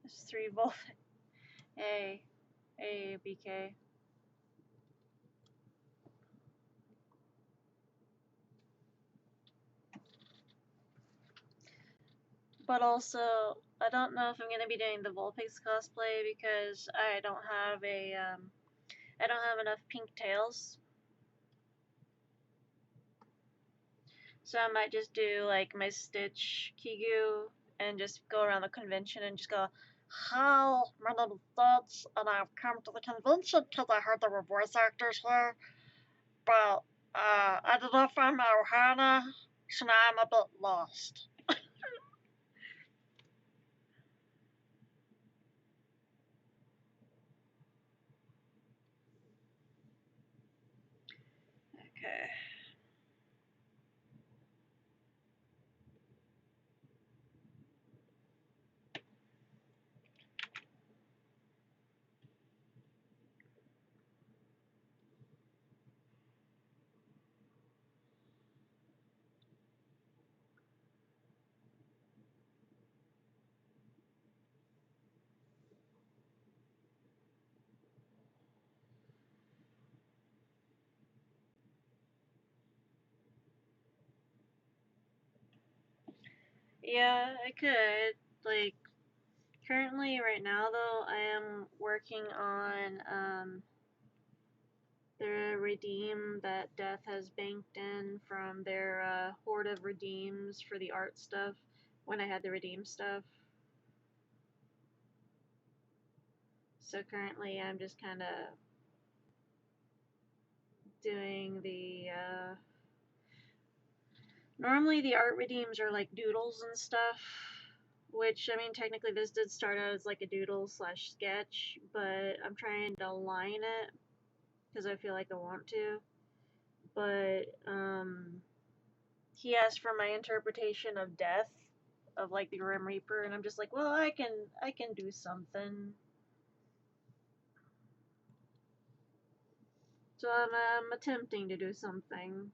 It's 3 volt. BK. But also, I don't know if I'm gonna be doing the Vulpix cosplay because I don't have enough pink tails. So I might just do like my Stitch Kigu and just go around the convention and just go, "Hi, my name is Stitch, and I've come to the convention because I heard there were voice actors here, but I don't know if I'm Ohana, so now I'm a bit lost." Okay. Yeah, I could. Like, currently, right now, though, I am working on the redeem that Death has banked in from their horde of redeems for the art stuff when I had the redeem stuff. So currently, I'm just kind of doing the. Normally, the art redeems are like doodles and stuff. Which, I mean, technically, this did start out as like a doodle slash sketch, but I'm trying to align it because I feel like I want to. But he asked for my interpretation of Death, of like the Grim Reaper, and I'm just like, well, I can do something. So I'm attempting to do something.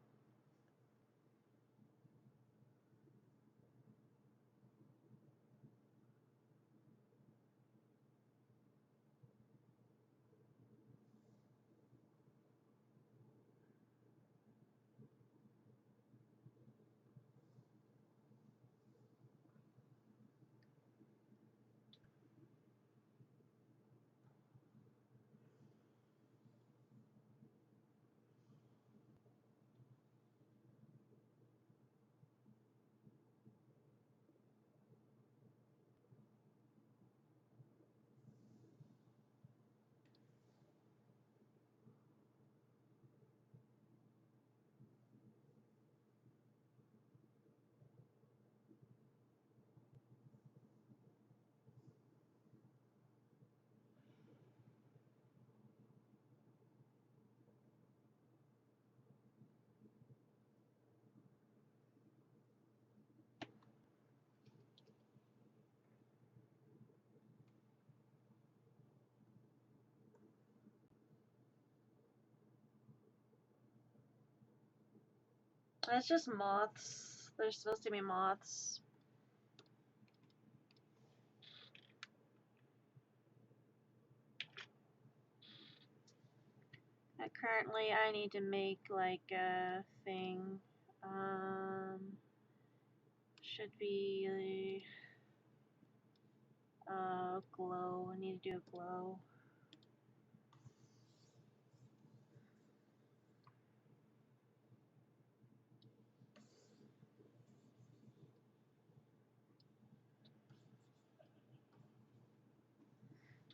That's just moths. They're supposed to be moths. Currently, I need to make like a thing. Should be glow. I need to do a glow.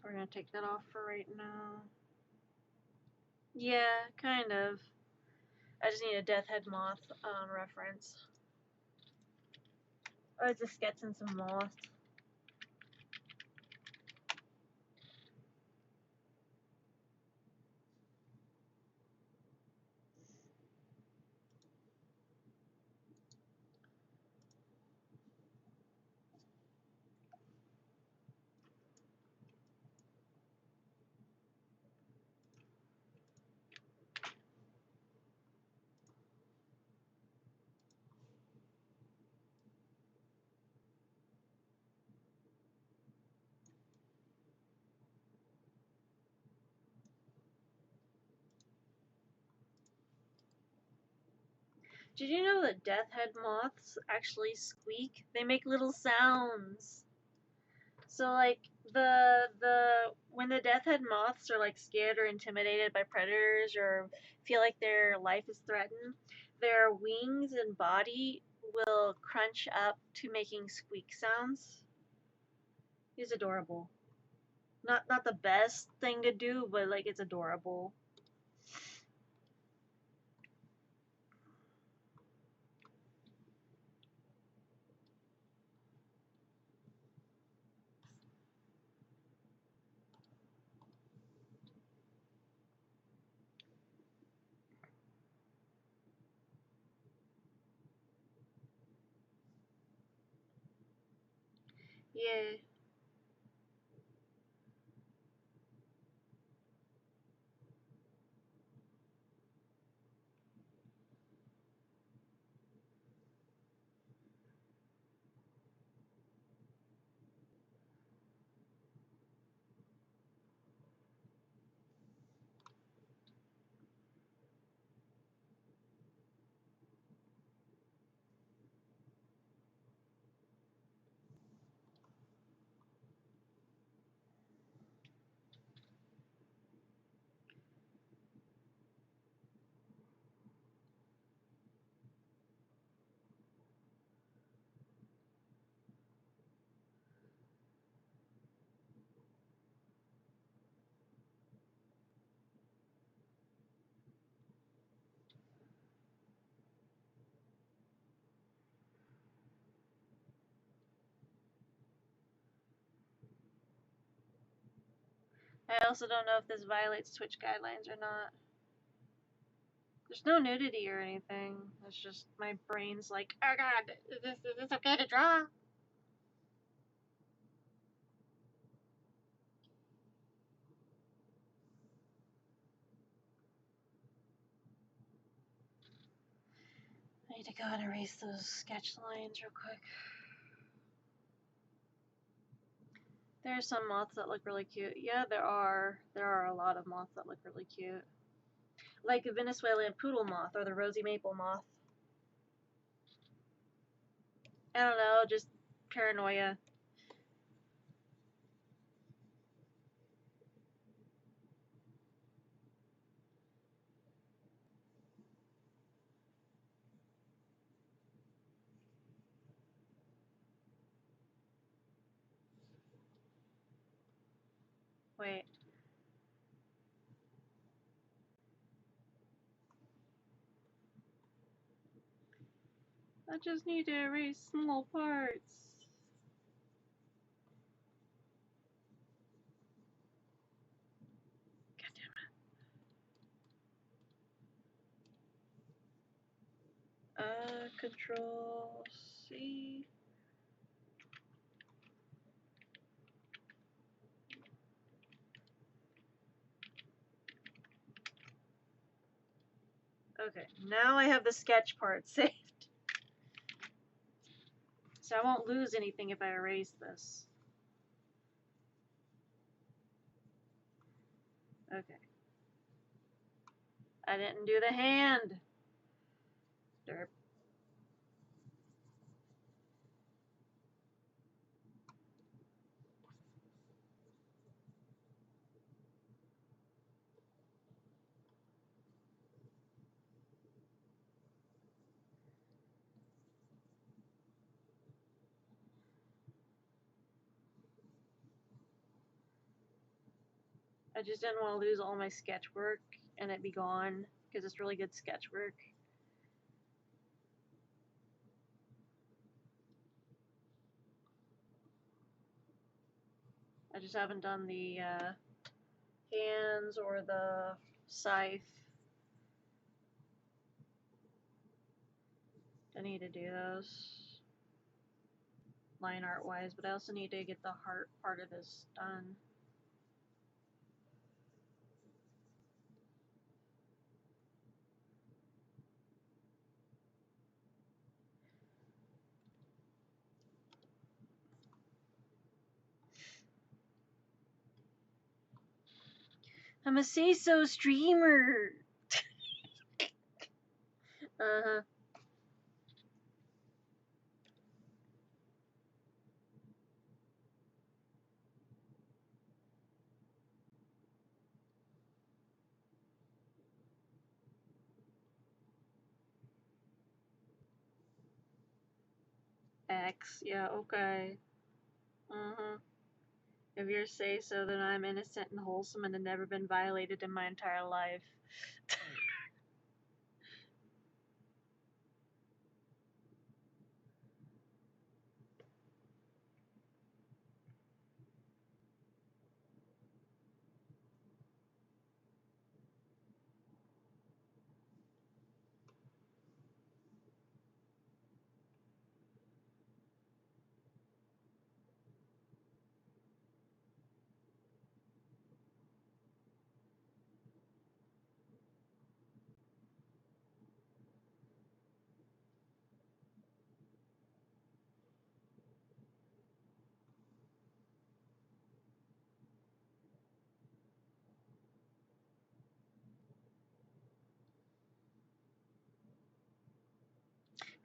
We're gonna take that off for right now. Yeah, kind of. I just need a Death Head Moth reference. I was just sketching some moths. Did you know that Death Head Moths actually squeak? They make little sounds. So like when the Death Head Moths are like scared or intimidated by predators or feel like their life is threatened, their wings and body will crunch up to making squeak sounds. It's adorable. Not the best thing to do, but like it's adorable. Yeah. I also don't know if this violates Twitch guidelines or not. There's no nudity or anything. It's just my brain's like, oh god, is this okay to draw? I need to go and erase those sketch lines real quick. There are some moths that look really cute. Yeah, there are. There are a lot of moths that look really cute. Like the Venezuelan poodle moth or the rosy maple moth. I don't know, just paranoia. Wait. I just need to erase small parts. God damn it. Control C. Okay, now I have the sketch part saved. So I won't lose anything if I erase this. Okay. I didn't do the hand. Derp. I just didn't want to lose all my sketch work and it be gone because it's really good sketch work. I just haven't done the hands or the scythe. I need to do those line art wise, but I also need to get the heart part of this done. I'm a say-so streamer. Uh-huh. X, yeah, okay. Uh-huh. If you're say-so, then I'm innocent and wholesome and have never been violated in my entire life.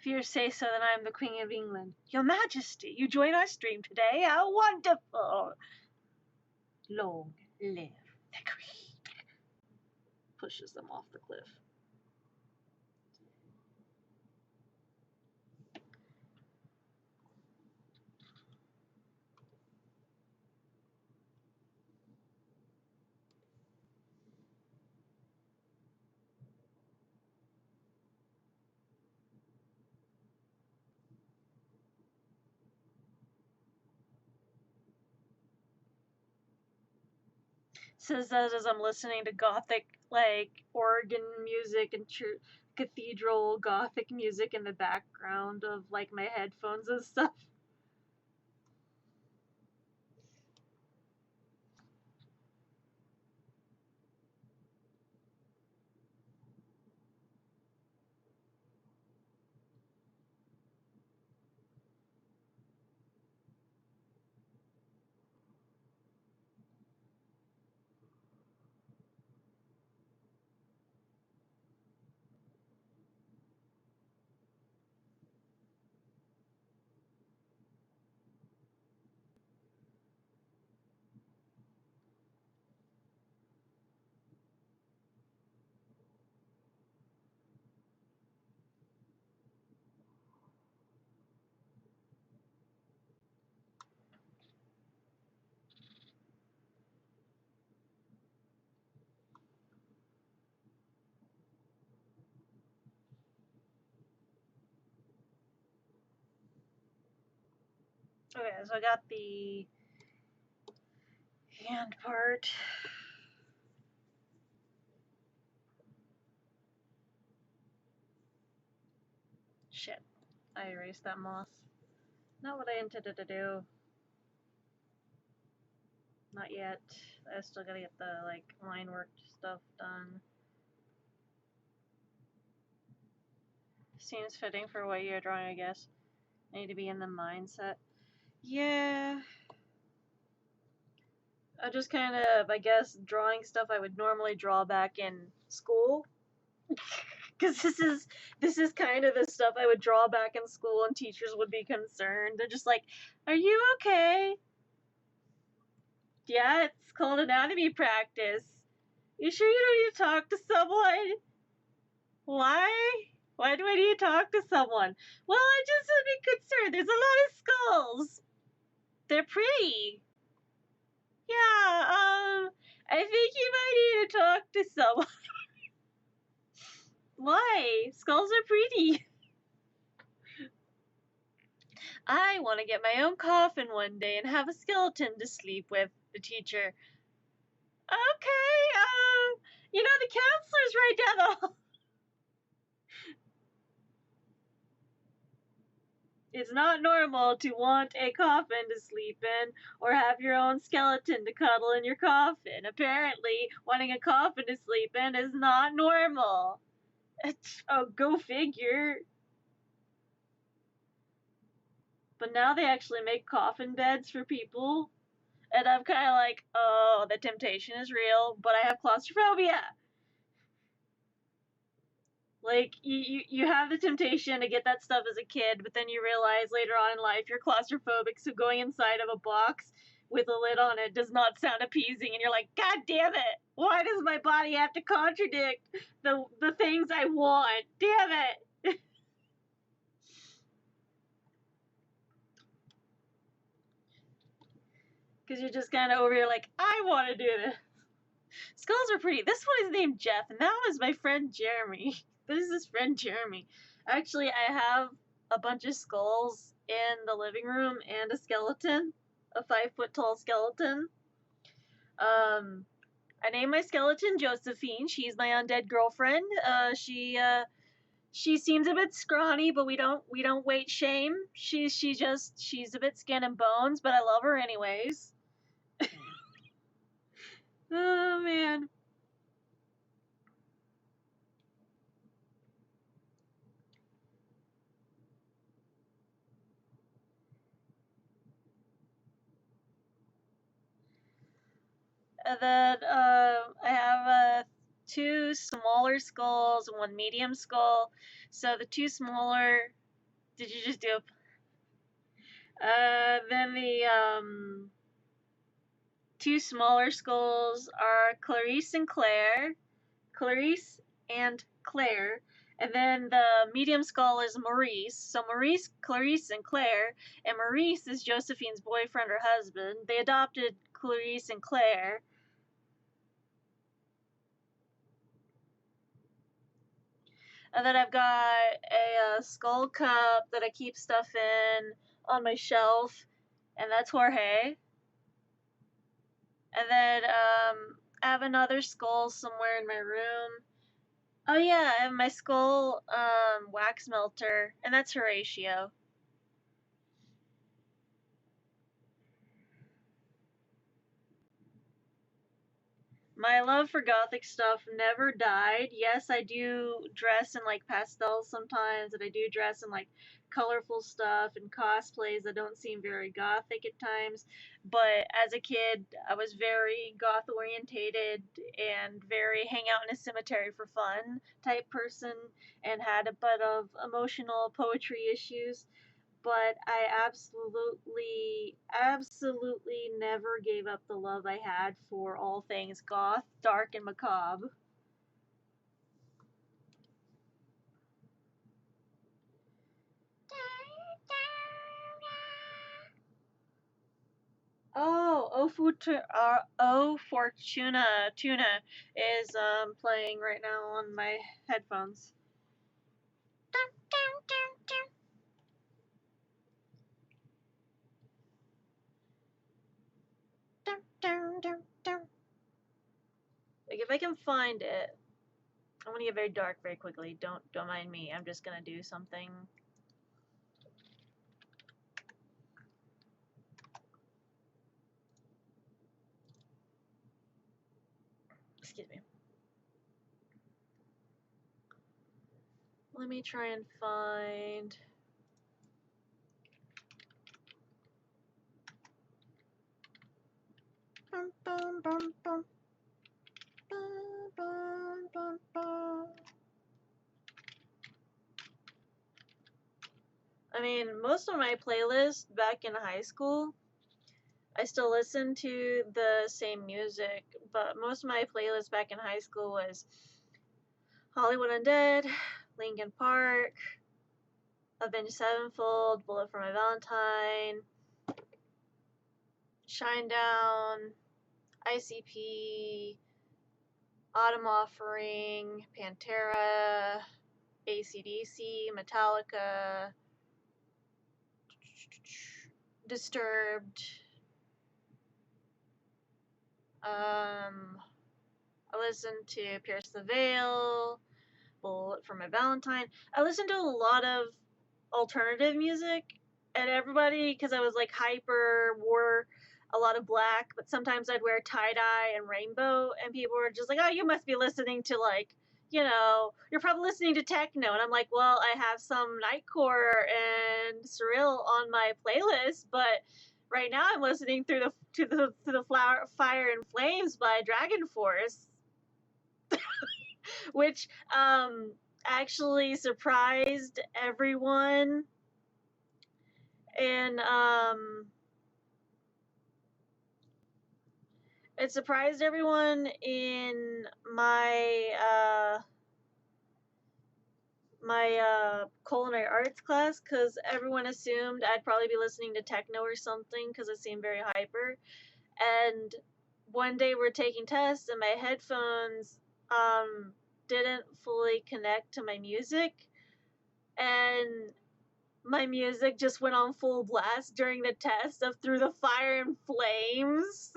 If you say so, then I am the Queen of England. Your Majesty, you join our stream today? How wonderful! Long live the Queen. Pushes them off the cliff. Says that as I'm listening to gothic, like, organ music and cathedral gothic music in the background of, like, my headphones and stuff. Okay, so I got the hand part. Shit. I erased that moth. Not what I intended to do. Not yet. I still gotta get the, like, line work stuff done. Seems fitting for what you're drawing, I guess. I need to be in the mindset. Yeah. I just kind of, I guess, drawing stuff I would normally draw back in school. Because this is kind of the stuff I would draw back in school, and teachers would be concerned. They're just like, "Are you okay?" Yeah, it's called anatomy practice. You sure you don't need to talk to someone? Why? Why do I need to talk to someone? Well, I just would be concerned. There's a lot of skulls. They're pretty. Yeah, I think you might need to talk to someone. Why? Skulls are pretty. I want to get my own coffin one day and have a skeleton to sleep with, the teacher. Okay, you know, the counselor's right down the hall. It's not normal to want a coffin to sleep in or have your own skeleton to cuddle in your coffin. Apparently, wanting a coffin to sleep in is not normal. Oh, go figure. But now they actually make coffin beds for people. And I'm kind of like, oh, the temptation is real, but I have claustrophobia. Like, you have the temptation to get that stuff as a kid, but then you realize later on in life you're claustrophobic, so going inside of a box with a lid on it does not sound appeasing, and you're like, God damn it! Why does my body have to contradict the things I want? Damn it! Because you're just kind of over here like, I want to do this. Skulls are pretty. This one is named Jeff, and that was my friend Jeremy. This is his friend Jeremy. Actually, I have a bunch of skulls in the living room and a skeleton, a 5-foot tall skeleton. I named my skeleton Josephine. She's my undead girlfriend. She seems a bit scrawny, but we don't weight shame. She's a bit skin and bones, but I love her anyways. Oh man. And then I have 2 smaller skulls and 1 medium skull. So the 2 smaller. Did you just do a? Then the 2 smaller skulls are Clarice and Claire. Clarice and Claire. And then the medium skull is Maurice. So Maurice, Clarice, and Claire. And Maurice is Josephine's boyfriend or husband. They adopted Clarice and Claire. And then I've got a skull cup that I keep stuff in on my shelf, and that's Jorge. And then I have another skull somewhere in my room. Oh yeah, I have my skull wax melter, and that's Horatio. My love for gothic stuff never died. Yes, I do dress in like pastels sometimes, and I do dress in like colorful stuff and cosplays that don't seem very gothic at times. But as a kid, I was very goth orientated and very hang out in a cemetery for fun type person, and had a bit of emotional poetry issues. But I absolutely never gave up the love I had for all things goth, dark, and macabre. Oh, O Fortuna Tuna is playing right now on my headphones. Like if I can find it, I'm gonna get very dark very quickly. Don't mind me. I'm just gonna do something. Excuse me. Let me try and find. Bum, bum, bum, bum. Bum, bum, bum, bum. I mean, most of my playlists back in high school, I still listen to the same music, but most of my playlists back in high school was Hollywood Undead, Linkin Park, Avenged Sevenfold, Bullet for My Valentine, Shinedown, ICP, Autumn Offering, Pantera, AC/DC, Metallica, Disturbed. I listened to Pierce the Veil, Bullet for My Valentine. I listened to a lot of alternative music, and everybody, because I was like hyper, wore a lot of black, but sometimes I'd wear tie-dye and rainbow, and people were just like, oh, you must be listening to like, you know, you're probably listening to techno. And I'm like, well, I have some nightcore and surreal on my playlist, but right now I'm listening to the Flower, Fire and Flames by Dragon Force, which actually surprised everyone. And it surprised everyone in my culinary arts class, because everyone assumed I'd probably be listening to techno or something because it seemed very hyper. And one day we're taking tests and my headphones didn't fully connect to my music, and my music just went on full blast during the test of Through the Fire and Flames.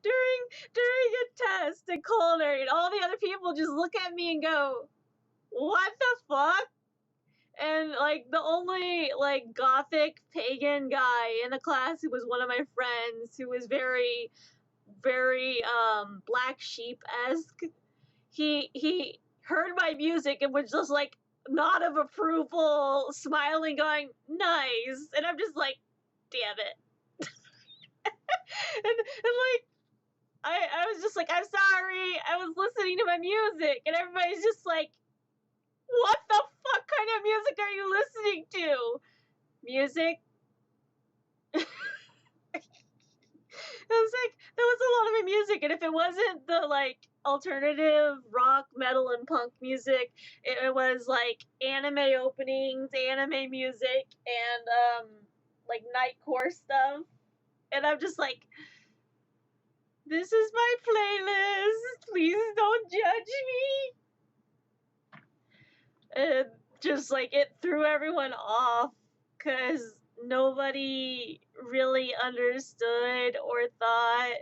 during a test in culinary, and all the other people just look at me and go, what the fuck? And like the only like gothic pagan guy in the class, who was one of my friends, who was very Black Sheep-esque, he heard my music and was just like nod of approval, smiling, going nice. And I'm just like, damn it. and like I was just like, I'm sorry, I was listening to my music. And everybody's just like, what the fuck kind of music are you listening to? Music? It was like, that was a lot of my music. And if it wasn't the like alternative rock, metal, and punk music, it was like anime openings, anime music, and like nightcore stuff. And I'm just like, this is my playlist. Please don't judge me. And just like it threw everyone off, because nobody really understood or thought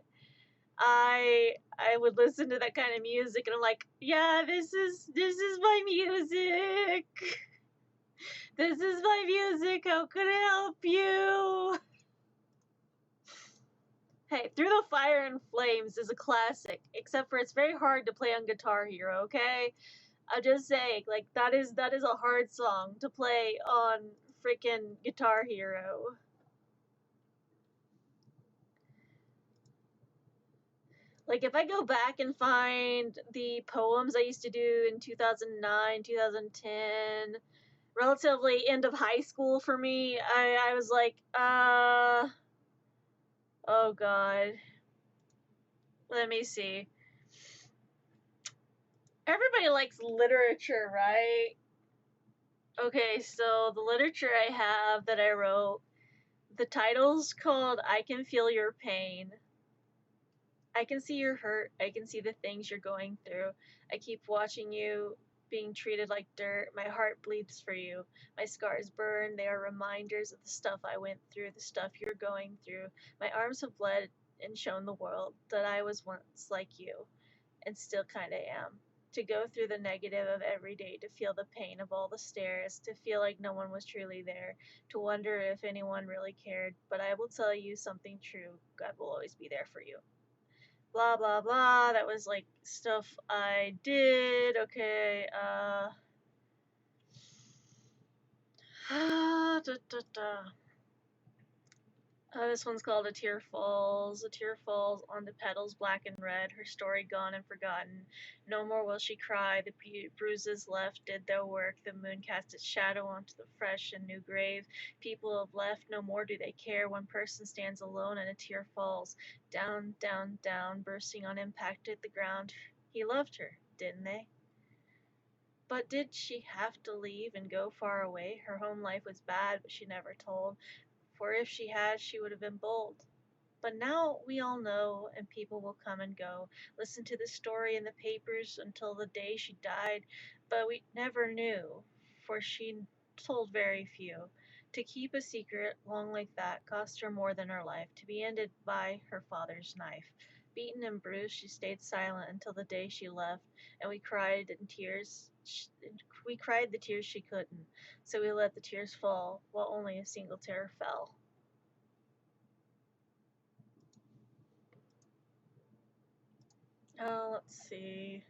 I would listen to that kind of music. And I'm like, yeah, this is my music. This is my music. How could I help you? Hey, Through the Fire and Flames is a classic, except for it's very hard to play on Guitar Hero, okay? I'm just saying, like, that is a hard song to play on freaking Guitar Hero. Like, if I go back and find the poems I used to do in 2009, 2010, relatively end of high school for me, I was like, oh god. Let me see. Everybody likes literature, right? Okay, so the literature I have that I wrote, the title's called I Can Feel Your Pain. I can see your hurt. I can see the things you're going through. I keep watching you being treated like dirt. My heart bleeds for you. My scars burn. They are reminders of the stuff I went through, the stuff you're going through. My arms have bled and shown the world that I was once like you, and still kinda am. To go through the negative of every day, to feel the pain of all the stares, to feel like no one was truly there, to wonder if anyone really cared. But I will tell you something true. God will always be there for you. blah blah blah. That was like stuff I did. Okay, da, da, da. This one's called A Tear Falls. A tear falls on the petals black and red, her story gone and forgotten. No more will she cry, the bruises left did their work, the moon cast its shadow onto the fresh and new grave. People have left, no more do they care. One person stands alone and a tear falls. Down, down, down, bursting on impact at the ground. He loved her, didn't they? But did she have to leave and go far away? Her home life was bad, but she never told. For if she had, she would have been bold. But now we all know, and people will come and go, listen to the story in the papers until the day she died, but we never knew, for she told very few. To keep a secret long like that cost her more than her life, to be ended by her father's knife. Beaten and bruised, she stayed silent until the day she left, and we cried in tears. We cried the tears she couldn't, so we let the tears fall, while only a single tear fell. Let's see.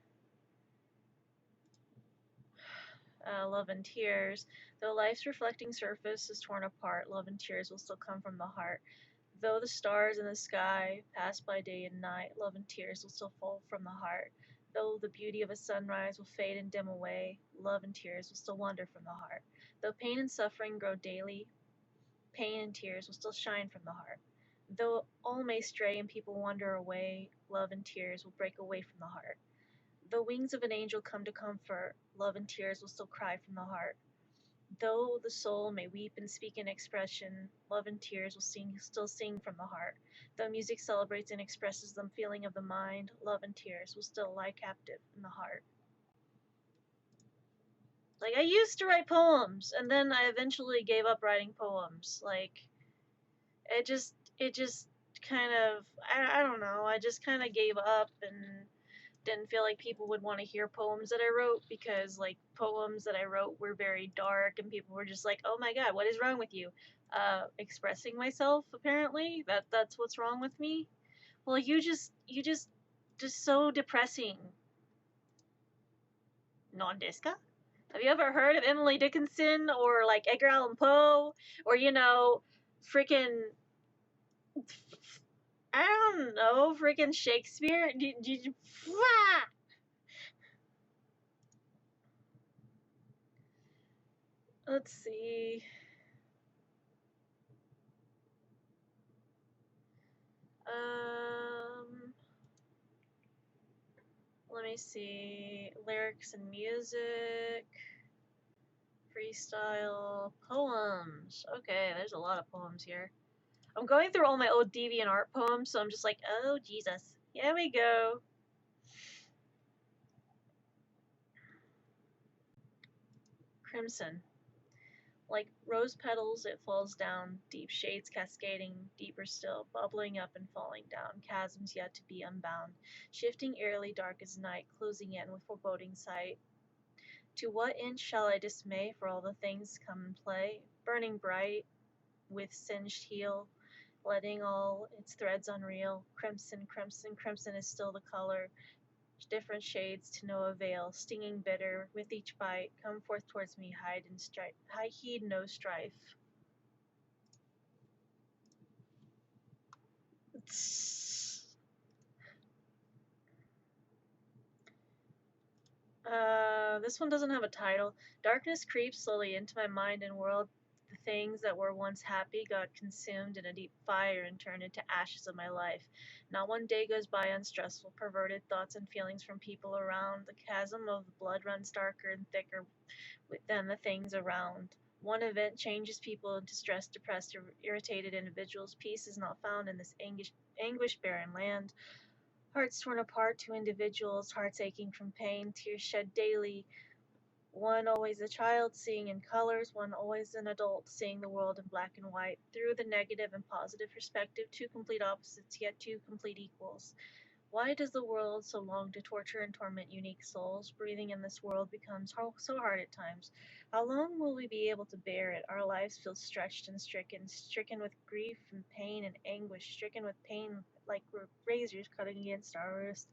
Love and tears. Though life's reflecting surface is torn apart, love and tears will still come from the heart. Though the stars in the sky pass by day and night, love and tears will still fall from the heart. Though the beauty of a sunrise will fade and dim away, love and tears will still wander from the heart. Though pain and suffering grow daily, pain and tears will still shine from the heart. Though all may stray and people wander away, love and tears will break away from the heart. The wings of an angel come to comfort, love and tears will still cry from the heart. Though the soul may weep and speak in expression, love and tears will still sing from the heart. Though music celebrates and expresses the feeling of the mind, love and tears will still lie captive in the heart. Like, I used to write poems, and then I eventually gave up writing poems. Like, it just kind of, I don't know, I just kind of gave up and didn't feel like people would want to hear poems that I wrote because like poems that I wrote were very dark and people were just like, "Oh my god, what is wrong with you?" Expressing myself apparently. That's what's wrong with me. Well, you just so depressing. Non-disca? Have you ever heard of Emily Dickinson or like Edgar Allan Poe or freaking I don't know, freaking Shakespeare? Let's see. Um, Let me see. Lyrics and music, freestyle, poems. Okay, there's a lot of poems here. I'm going through all my old DeviantArt poems, so I'm just like, oh Jesus. Here we go. Crimson. Like rose petals, it falls down, deep shades cascading, deeper still, bubbling up and falling down, chasms yet to be unbound, shifting eerily dark as night, closing in with foreboding sight. To what end shall I dismay for all the things come and play, burning bright with singed heel, letting all its threads unreal, crimson, crimson, crimson is still the color, different shades to no avail, stinging bitter with each bite, come forth towards me, hide and strife, I heed no strife. This one doesn't have a title. Darkness creeps slowly into my mind and world. The things that were once happy got consumed in a deep fire and turned into ashes of my life. Not one day goes by unstressful, perverted thoughts and feelings from people around. The chasm of the blood runs darker and thicker than the things around. One event changes people into stressed, depressed, irritated individuals. Peace is not found in this anguish-barren land. Hearts torn apart to individuals, hearts aching from pain, tears shed daily. One always a child seeing in colors, one always an adult seeing the world in black and white. Through the negative and positive perspective, two complete opposites, yet two complete equals. Why does the world so long to torture and torment unique souls? Breathing in this world becomes so hard at times. How long will we be able to bear it? Our lives feel stretched and stricken with grief and pain and anguish, stricken with pain like razors cutting against our wrist.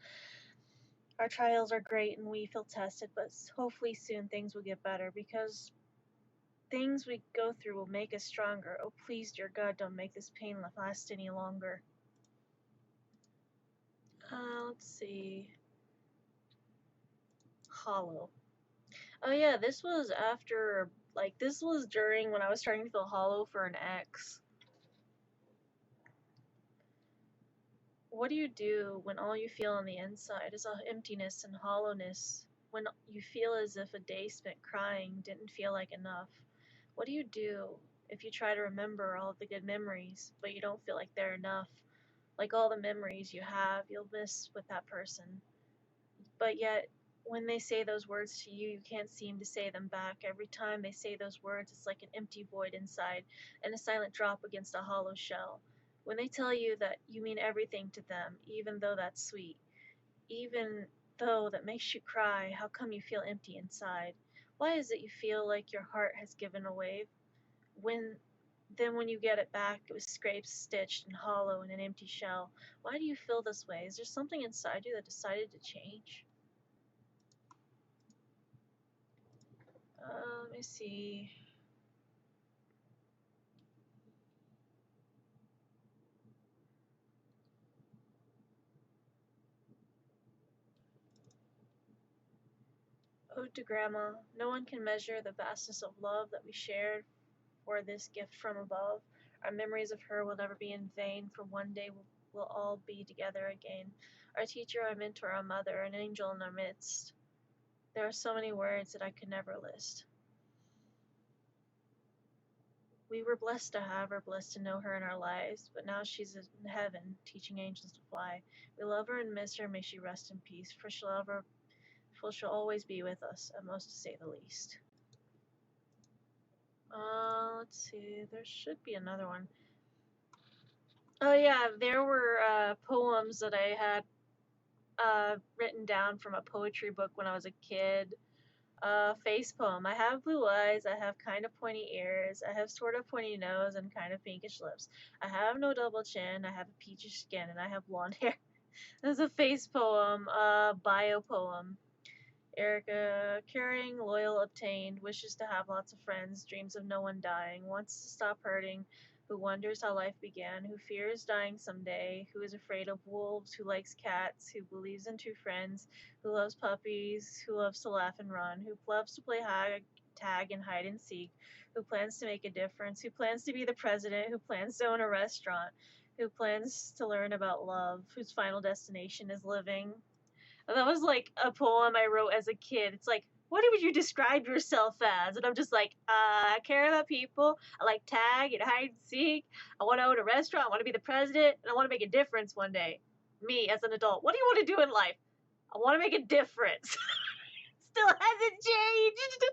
Our trials are great and we feel tested, but hopefully soon things will get better because things we go through will make us stronger. Oh, please, dear God, don't make this pain last any longer. Let's see. Hollow. Oh yeah, this was after, like, this was during when I was starting to feel hollow for an ex. What do you do when all you feel on the inside is emptiness and hollowness? When you feel as if a day spent crying didn't feel like enough? What do you do if you try to remember all of the good memories, but you don't feel like they're enough? Like all the memories you have, you'll miss with that person. But yet, when they say those words to you, you can't seem to say them back. Every time they say those words, it's like an empty void inside and a silent drop against a hollow shell. When they tell you that you mean everything to them, even though that's sweet, even though that makes you cry, how come you feel empty inside? Why is it you feel like your heart has given away? When when you get it back, it was scraped, stitched, and hollow in an empty shell. Why do you feel this way? Is there something inside you that decided to change? Let me see. Ode to Grandma. No one can measure the vastness of love that we shared for this gift from above. Our memories of her will never be in vain, for one day we'll all be together again. Our teacher, our mentor, our mother, an angel in our midst. There are so many words that I could never list. We were blessed to have her, blessed to know her in our lives, but now she's in heaven, teaching angels to fly. We love her and miss her, may she rest in peace, for she'll always be with us, at most to say the least. Let's see, there should be another one. Oh yeah, there were poems that I had written down from a poetry book when I was a kid. Face poem. I have blue eyes, I have kind of pointy ears, I have sort of pointy nose and kind of pinkish lips. I have no double chin, I have a peachish skin, and I have blonde hair. That's a face poem. Bio poem. Erica, caring, loyal, obtained, wishes to have lots of friends, dreams of no one dying, wants to stop hurting, who wonders how life began, who fears dying someday, who is afraid of wolves, who likes cats, who believes in true friends, who loves puppies, who loves to laugh and run, who loves to play tag and hide and seek, who plans to make a difference, who plans to be the president, who plans to own a restaurant, who plans to learn about love, whose final destination is living. And that was like a poem I wrote as a kid. It's like, what would you describe yourself as? And I'm just like, I care about people. I like tag and hide and seek. I want to own a restaurant. I want to be the president. And I want to make a difference one day. Me as an adult. What do you want to do in life? I want to make a difference. Still hasn't changed.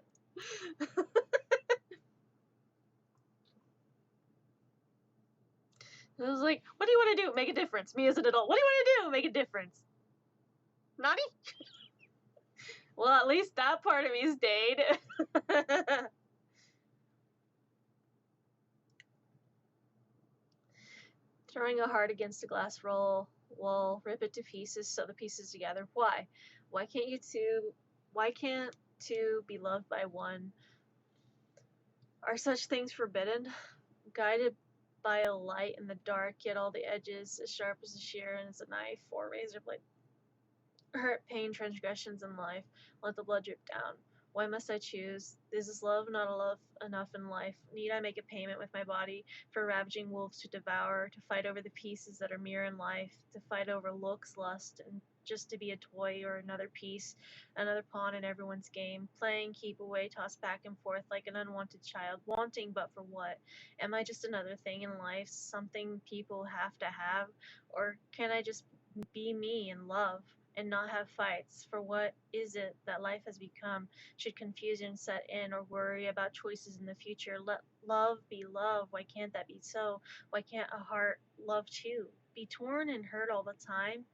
I was like, what do you want to do? Make a difference. Me as an adult. What do you want to do? Make a difference. Nani? Well, at least that part of me stayed. Throwing a heart against a glass wall, rip it to pieces, sew the pieces together. Why? Why can't you two? Why can't two be loved by one? Are such things forbidden? Guided by a light in the dark, yet all the edges as sharp as a shear and as a knife or razor blade. Hurt, pain, transgressions in life. Let the blood drip down. Why must I choose? Is love not love enough in life? Need I make a payment with my body for ravaging wolves to devour, to fight over the pieces that are mere in life, to fight over looks, lust, and just to be a toy or another piece, another pawn in everyone's game, playing keep away, tossed back and forth like an unwanted child, wanting but for what? Am I just another thing in life, something people have to have, or can I just be me and love? and not have fights for what is it that life has become. Should confusion set in or worry about choices in the future, let love be love. Why can't that be so? Why can't a heart love too? Be torn and hurt all the time?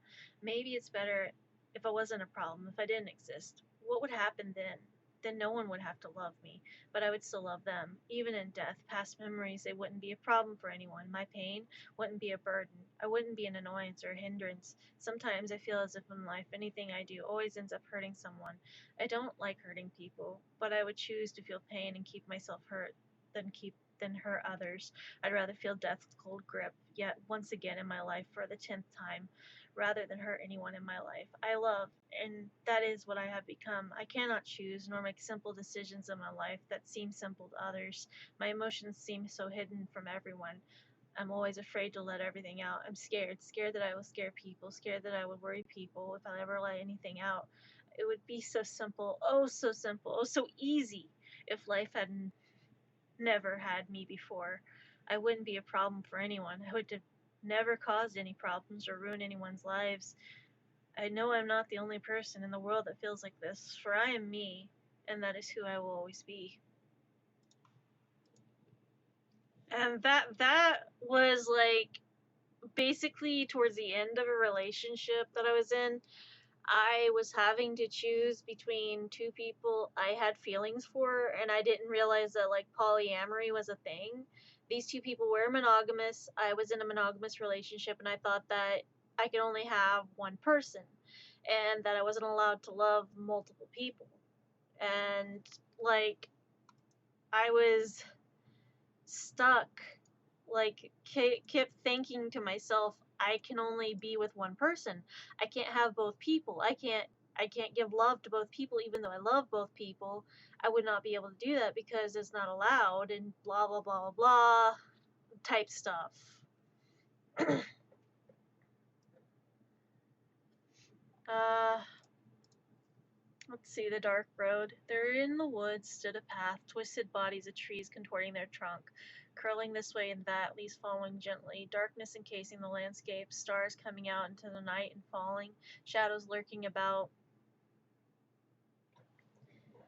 Maybe it's better if I wasn't a problem, if I didn't exist. What would happen then? Then no one would have to love me, but I would still love them. Even in death, past memories, they wouldn't be a problem for anyone. My pain wouldn't be a burden. I wouldn't be an annoyance or a hindrance. Sometimes I feel as if in life anything I do always ends up hurting someone. I don't like hurting people, but I would choose to feel pain and keep myself hurt than hurt others. I'd rather feel death's cold grip yet once again in my life for the 10th time rather than hurt anyone in my life. I love, and that is what I have become. I cannot choose nor make simple decisions in my life that seem simple to others. My emotions seem so hidden from everyone. I'm always afraid to let everything out. I'm scared that I will scare people, scared that I would worry people if I ever let anything out. It would be so simple, oh so easy if life had never had me before. I wouldn't be a problem for anyone. I would have never caused any problems or ruined anyone's lives. I know I'm not the only person in the world that feels like this, for I am me, and that is who I will always be. And that was like basically towards the end of a relationship that I was in. I was having to choose between two people I had feelings for, and I didn't realize that like polyamory was a thing. These two people were monogamous. I was in a monogamous relationship, and I thought that I could only have one person, and that I wasn't allowed to love multiple people. And like, I was stuck, like, kept thinking to myself, I can only be with one person. I can't have both people. I can't give love to both people even though I love both people. I would not be able to do that because it's not allowed and blah blah blah blah blah type stuff. uh Let's see, the dark road. There in the woods stood a path, twisted bodies of trees contorting their trunk, curling this way and that, leaves falling gently, darkness encasing the landscape, stars coming out into the night and falling, shadows lurking about,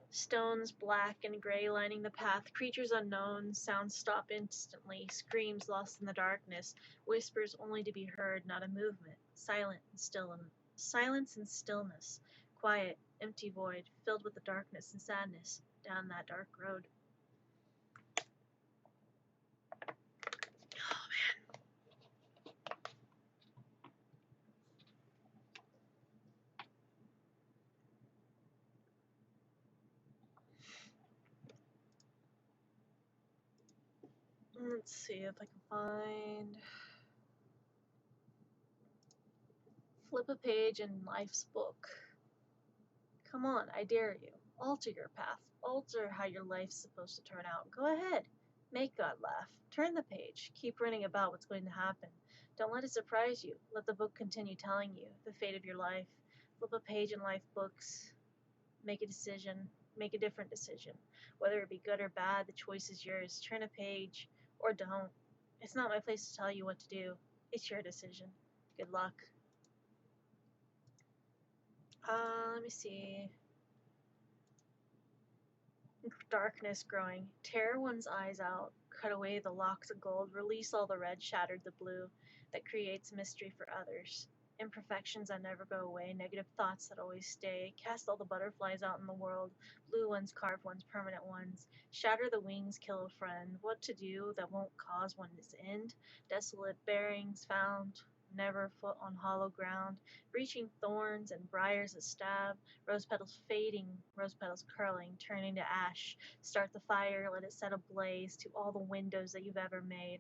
stones black and gray lining the path, creatures unknown, sounds stop instantly, screams lost in the darkness, whispers only to be heard, not a movement, silence and stillness, quiet, empty void, filled with the darkness and sadness, down that dark road. Let's see if I can find. Flip a page in life's book. Come on, I dare you. Alter your path. Alter how your life's supposed to turn out. Go ahead. Make God laugh. Turn the page. Keep reading about what's going to happen. Don't let it surprise you. Let the book continue telling you the fate of your life. Flip a page in life books. Make a decision. Make a different decision. Whether it be good or bad, the choice is yours. Turn a page or don't. It's not my place to tell you what to do. It's your decision. Good luck. Let me see. Darkness growing. Tear one's eyes out. Cut away the locks of gold. Release all the red, shattered the blue that creates mystery for others. Imperfections that never go away. Negative thoughts that always stay. Cast all the butterflies out in the world. Blue ones, carved ones, permanent ones. Shatter the wings, kill a friend. What to do that won't cause one's end. Desolate bearings found. Never foot on hollow ground. Reaching thorns and briars that stab. Rose petals fading, rose petals curling, turning to ash. Start the fire, let it set ablaze to all the windows that you've ever made.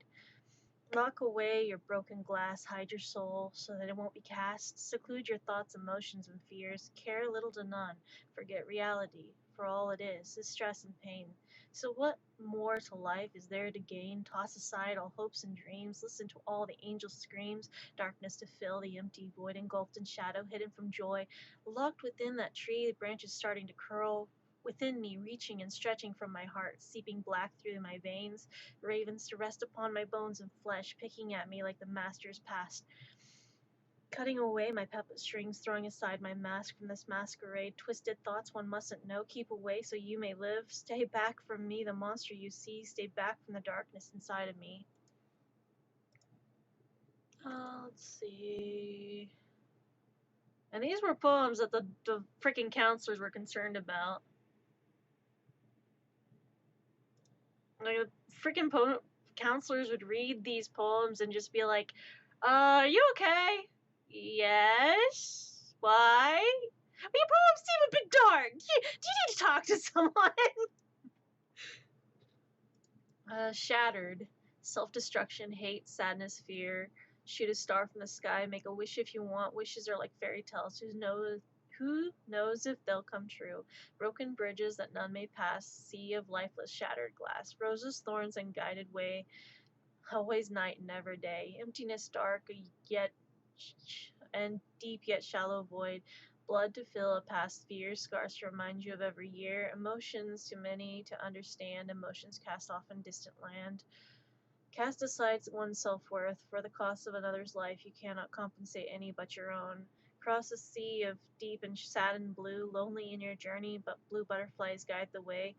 Lock away your broken glass, hide your soul so that it won't be cast. Seclude your thoughts, emotions, and fears. Care little to none. Forget reality for all it is stress and pain. So, what more to life is there to gain? Toss aside all hopes and dreams. Listen to all the angel screams. Darkness to fill the empty void, engulfed in shadow, hidden from joy. Locked within that tree, the branches starting to curl. Within me, reaching and stretching from my heart, seeping black through my veins, ravens to rest upon my bones and flesh, picking at me like the masters past. Cutting away my puppet strings, throwing aside my mask from this masquerade. Twisted thoughts one mustn't know. Keep away so you may live. Stay back from me, the monster you see. Stay back from the darkness inside of me. Let's see. And these were poems that the freaking counselors were concerned about. Like, freaking counselors would read these poems and just be like, are you okay? Yes? Why? Well, your poems seem a bit dark. Do you need to talk to someone? Shattered. Self-destruction, hate, sadness, fear. Shoot a star from the sky. Make a wish if you want. Wishes are like fairy tales. Who knows if they'll come true? Broken bridges that none may pass. Sea of lifeless, shattered glass. Roses, thorns, and guided way. Always night, never day. Emptiness, dark, yet and deep yet shallow void. Blood to fill a past fear, scars to remind you of every year. Emotions too many to understand. Emotions cast off in distant land. Cast aside one's self-worth for the cost of another's life. You cannot compensate any but your own. Cross a sea of deep and saddened blue, lonely in your journey, but blue butterflies guide the way.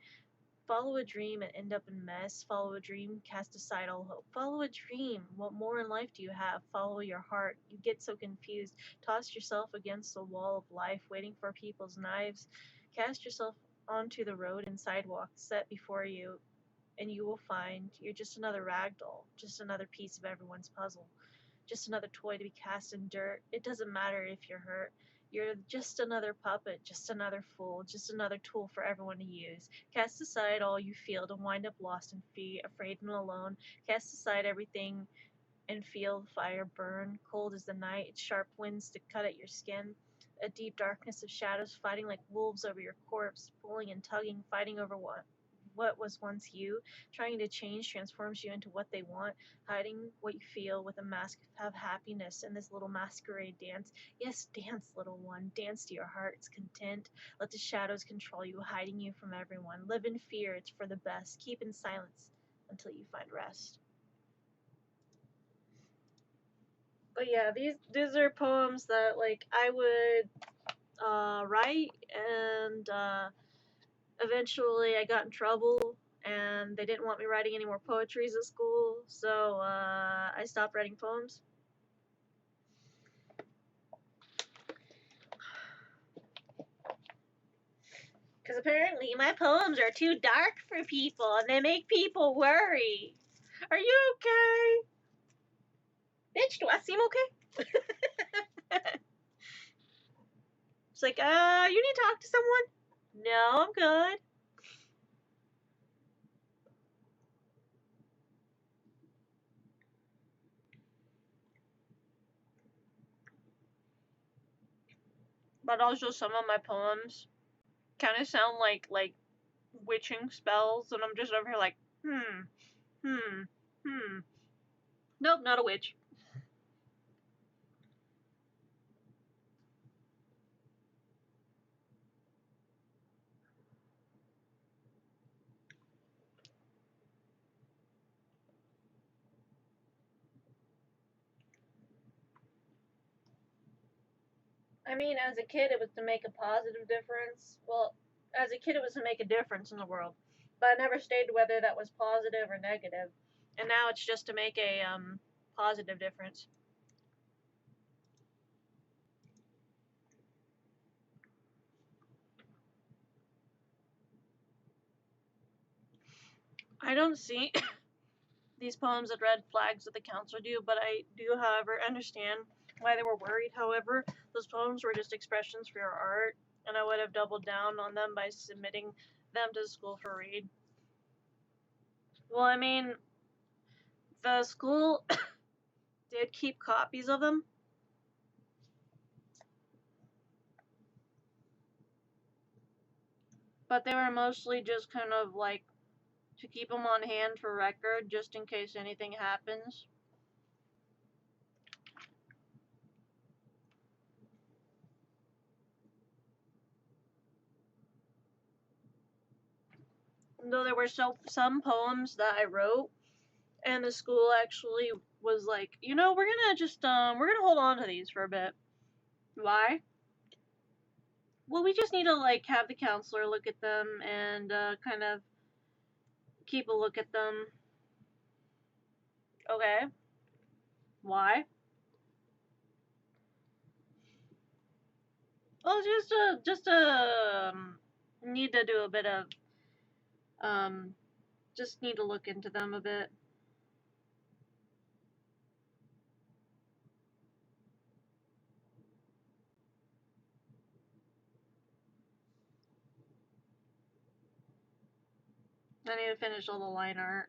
Follow a dream and end up in mess. Follow a dream, cast aside all hope. Follow a dream. What more in life do you have? Follow your heart. You get so confused. Toss yourself against the wall of life, waiting for people's knives. Cast yourself onto the road and sidewalk set before you, and you will find you're just another rag doll, just another piece of everyone's puzzle, just another toy to be cast in dirt. It doesn't matter if you're hurt. You're just another puppet, just another fool, just another tool for everyone to use. Cast aside all you feel to wind up lost in fear, afraid and alone. Cast aside everything and feel the fire burn. Cold as the night, its sharp winds to cut at your skin. A deep darkness of shadows fighting like wolves over your corpse, pulling and tugging, fighting over what was once you, trying to change transforms you into what they want, hiding what you feel with a mask of happiness in this little masquerade dance. Yes, dance, little one, dance to your heart's content. Let the shadows control you, hiding you from everyone. Live in fear, it's for the best. Keep in silence until you find rest. But yeah, these are poems that like I would write, and eventually I got in trouble and they didn't want me writing any more poetries at school, so I stopped writing poems. Because apparently my poems are too dark for people and they make people worry. Are you okay? Bitch, do I seem okay? It's like, you need to talk to someone? No, I'm good. But also some of my poems kind of sound like witching spells, and I'm just over here like, Nope, not a witch. I mean, as a kid, it was to make a positive difference. Well, as a kid, it was to make a difference in the world. But I never stated whether that was positive or negative. And now it's just to make a positive difference. I don't see these poems as red flags that the counselor do, but I do, however, understand why they were worried. However, those poems were just expressions for your art, and I would have doubled down on them by submitting them to the school for read. Well, I mean, the school did keep copies of them. But they were mostly just kind of like to keep them on hand for record, just in case anything happens. Though there were some poems that I wrote, and the school actually was like, you know, we're gonna just we're gonna hold on to these for a bit. Why? Well, we just need to like have the counselor look at them and kind of keep a look at them. Okay. Why? Well, need to do a bit of um just need to look into them a bit. I need to finish all the line art.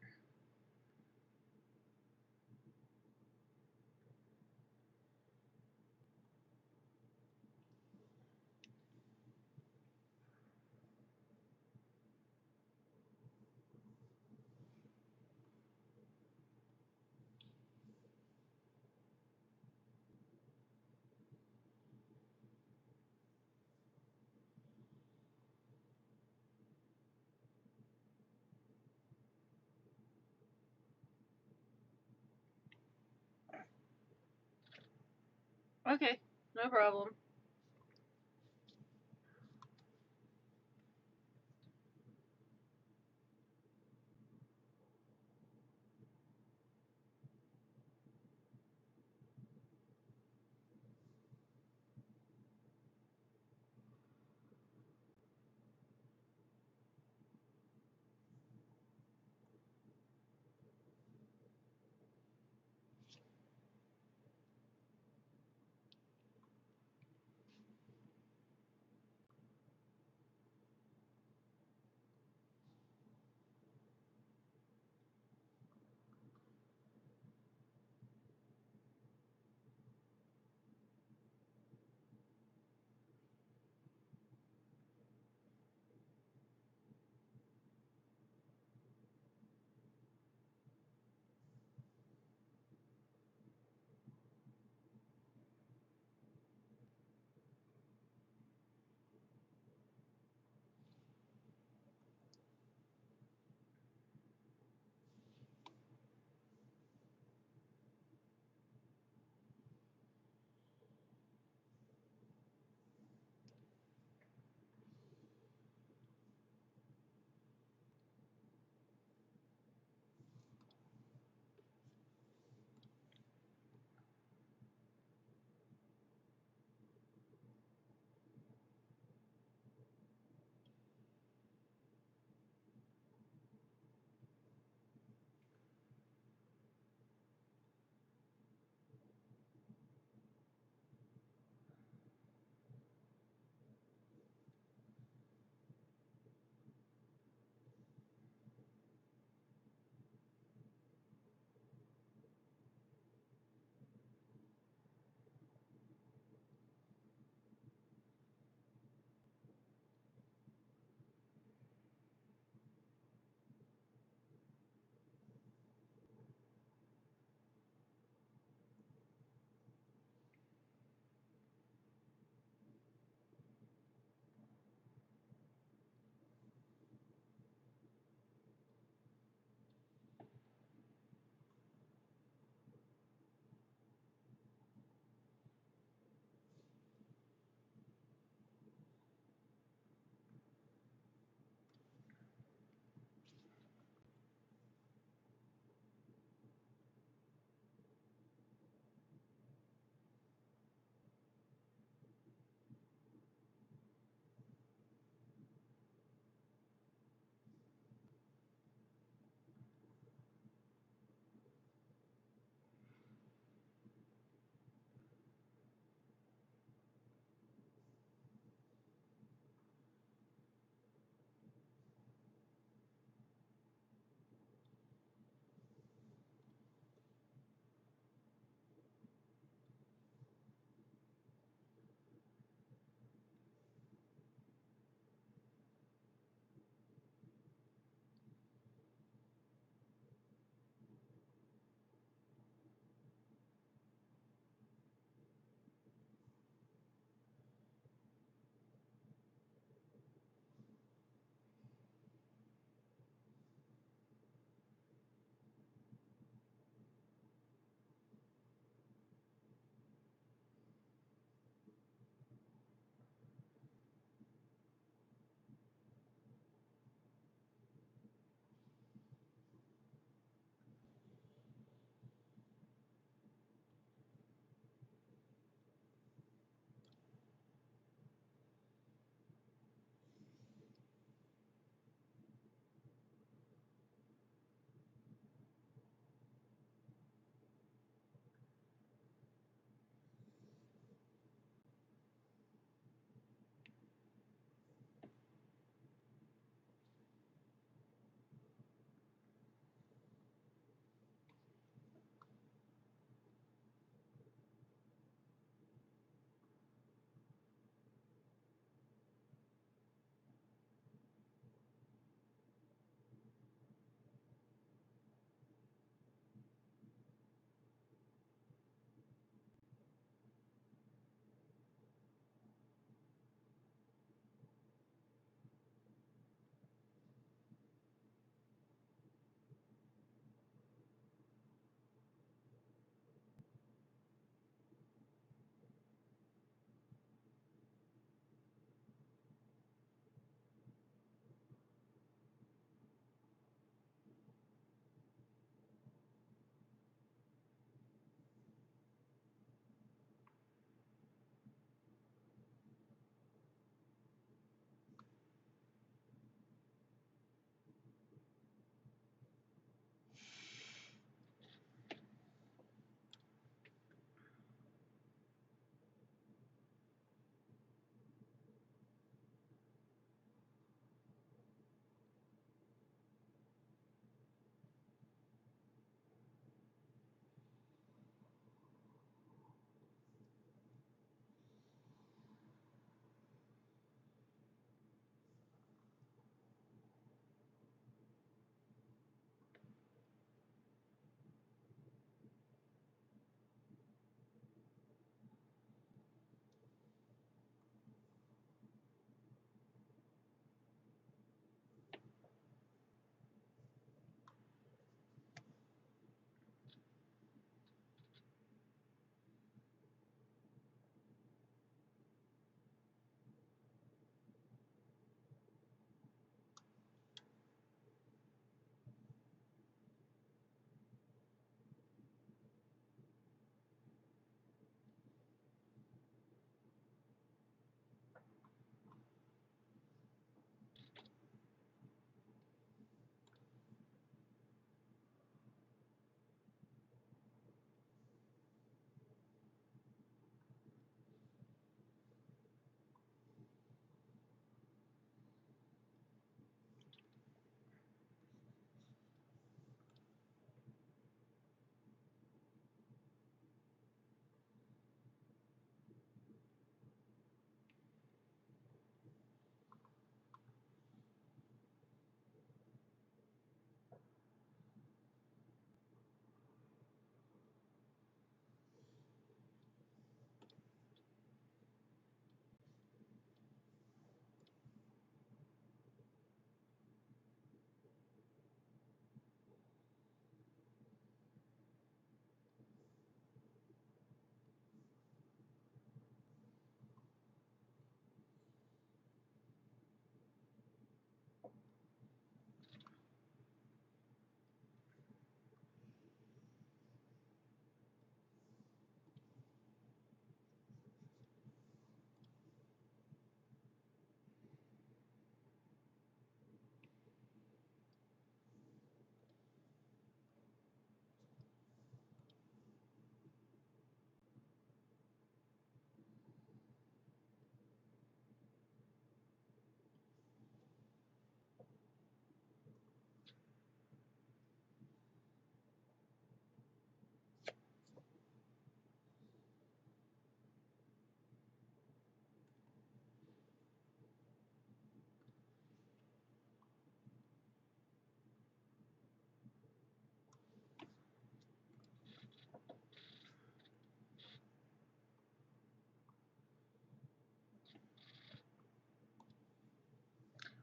Okay, no problem.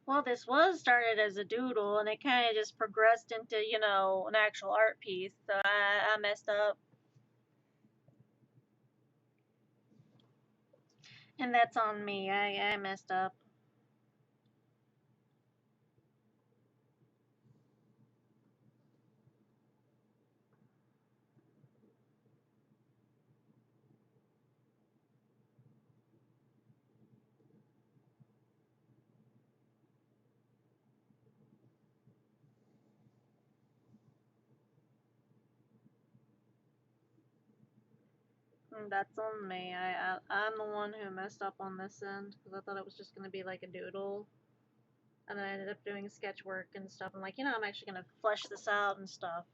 Well, this was started as a doodle, and it kind of just progressed into, you know, an actual art piece. So I messed up. And that's on me. I messed up. That's on me. I'm the one who messed up on this end because I thought it was just gonna be like a doodle, and then I ended up doing sketch work and stuff. I'm like, you know, I'm actually gonna flesh this out and stuff.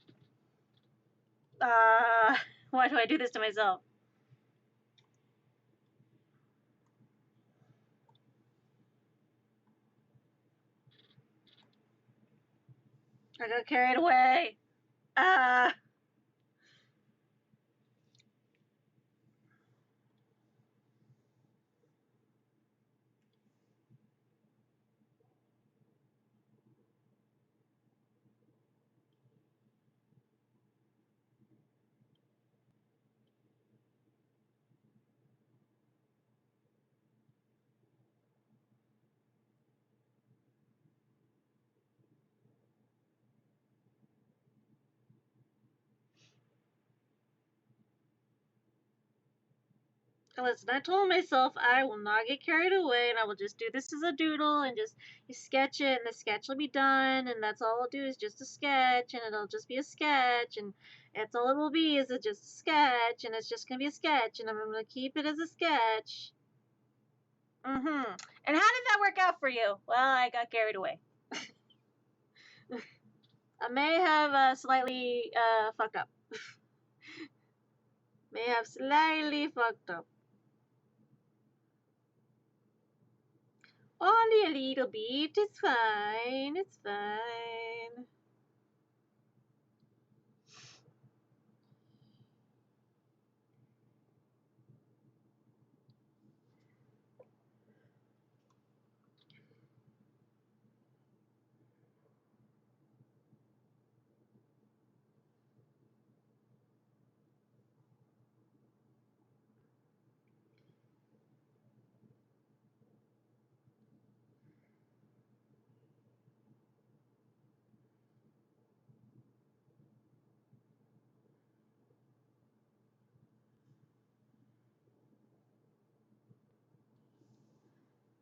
Why do I do this to myself? I got carried away. Ah. Listen, I told myself I will not get carried away and I will just do this as a doodle and just you sketch it and the sketch will be done and that's all I'll do is just a sketch and it'll just be a sketch and that's all it will be is just a sketch and it's just gonna be a sketch and I'm gonna keep it as a sketch. And how did that work out for you? Well, I got carried away. I may have slightly fucked up. May have slightly fucked up. Only a little bit. It's fine. It's fine.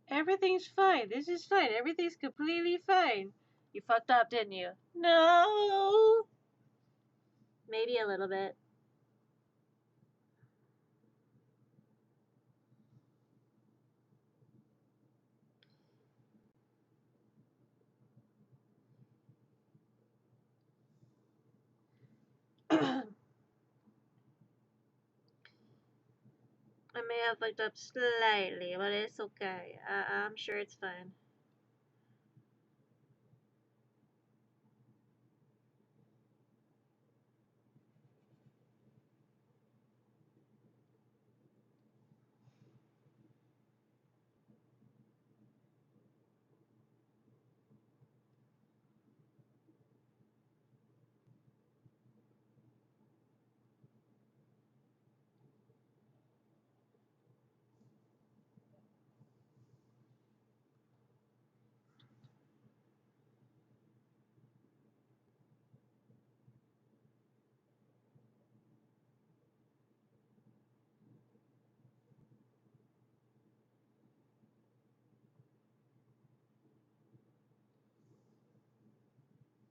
Everything's fine. This is fine. Everything's completely fine. You fucked up, didn't you? No. Maybe a little bit. I may have fucked up slightly, but it's okay. I'm sure it's fine.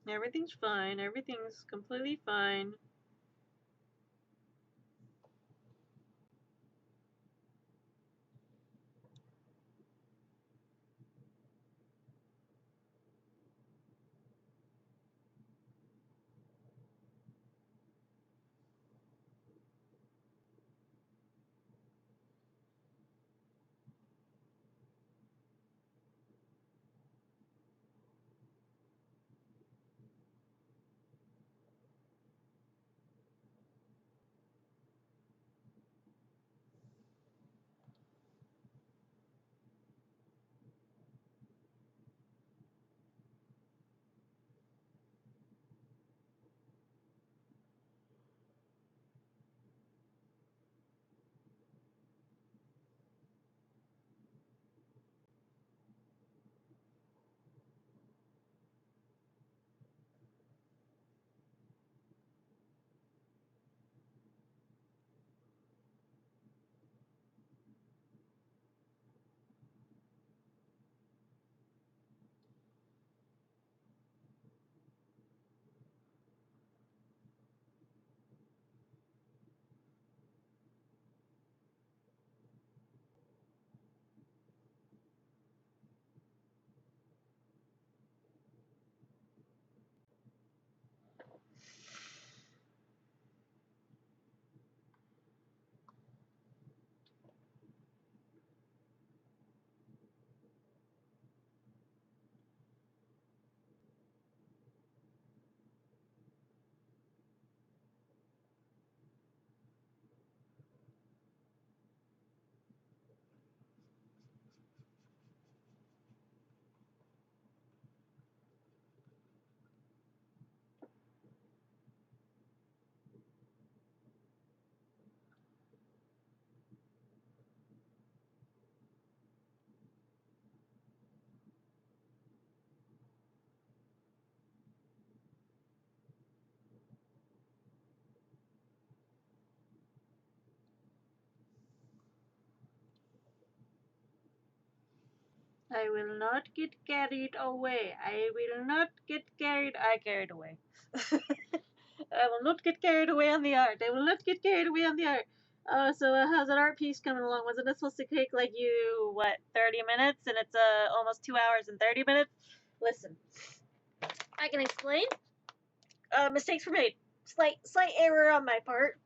Everything's fine. Everything's completely fine. I will not get carried away. I will not get carried. I carried away. I will not get carried away on the art. I will not get carried away on the art. Oh, so how's that art piece coming along? Wasn't it supposed to take like you, what, 30 minutes? And it's almost 2 hours and 30 minutes? Listen, I can explain. Mistakes were made. Slight error on my part.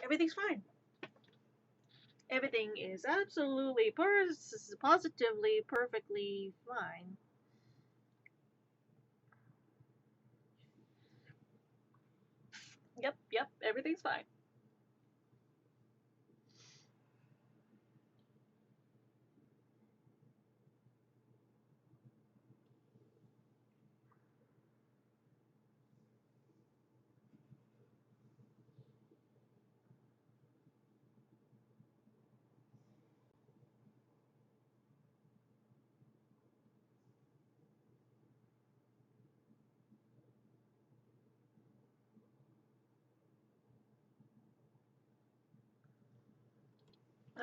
Everything's fine. Everything is absolutely positively, perfectly fine. Yep, everything's fine.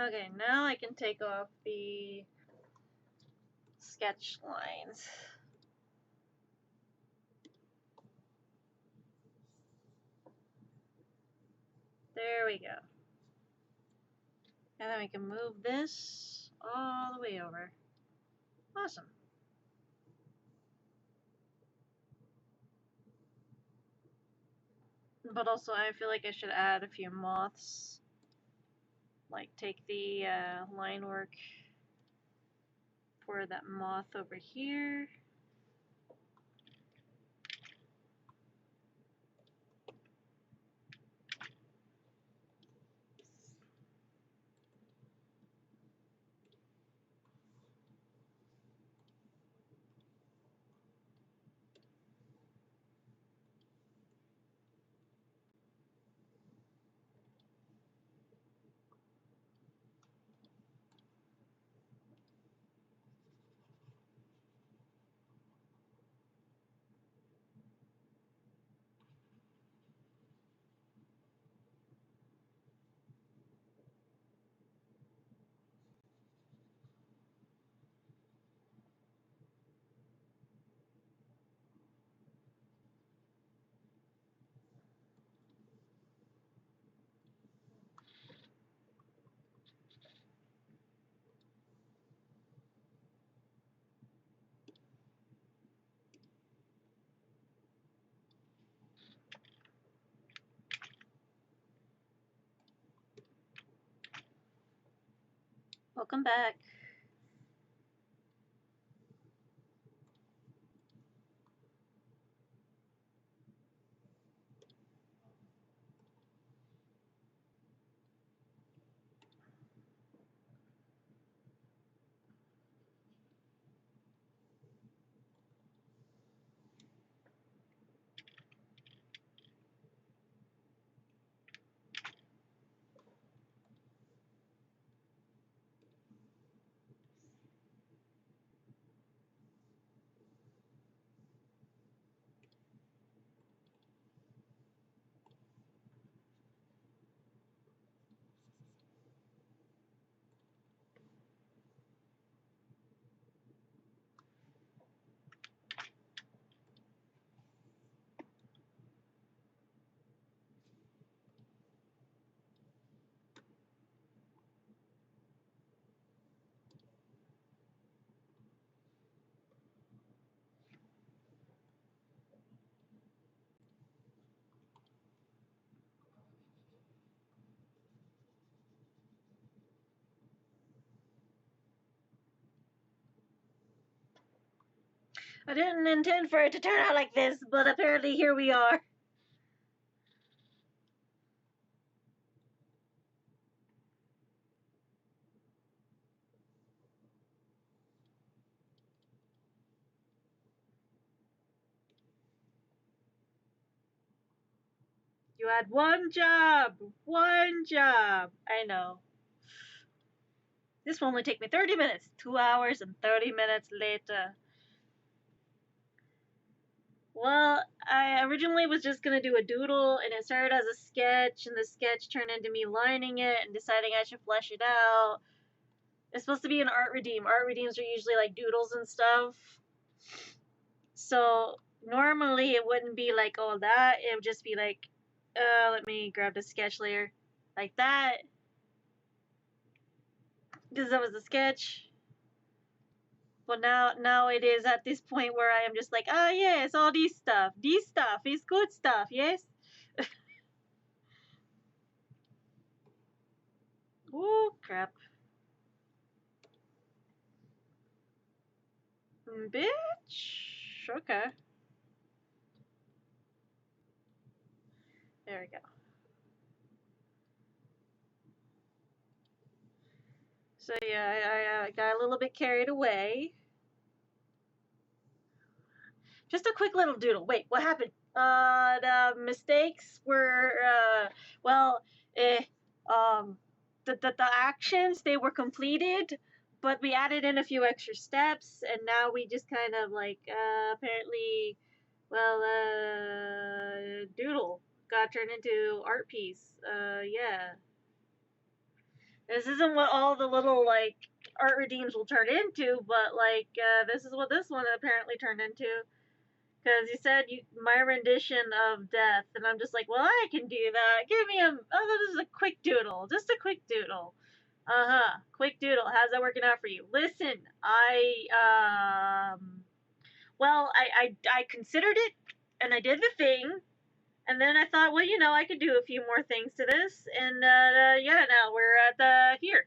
Okay, now I can take off the sketch lines. There we go. And then we can move this all the way over. Awesome. But also I feel like I should add a few moths. Like take the line work for that moth over here. Welcome back. I didn't intend for it to turn out like this, but apparently here we are. You had one job! One job! I know. This will only take me 30 minutes. 2 hours and 30 minutes later. Well, I originally was just gonna do a doodle, and it started as a sketch, and the sketch turned into me lining it and deciding I should flesh it out. It's supposed to be an art redeem. Art redeems are usually like doodles and stuff. So normally it wouldn't be like all that. It would just be like, let me grab the sketch layer, like that, because that was the sketch. But now it is at this point where I am just like, ah, yes, all these stuff. This stuff is good stuff, yes? Oh, crap. Bitch. Okay. There we go. So yeah, I got a little bit carried away. Just a quick little doodle. Wait, what happened? The mistakes were, well, eh, the actions, they were completed, but we added in a few extra steps, and now we just kind of like, apparently, well, doodle got turned into art piece. Yeah. This isn't what all the little, like, art redeems will turn into, but, like, this is what this one apparently turned into. Because you said my rendition of death, and I'm just like, well, I can do that. Give me this is a quick doodle. Just a quick doodle. Quick doodle. How's that working out for you? Listen, well, I considered it, and I did the thing, and then I thought, well, I could do a few more things to this, and, yeah, now we're at here.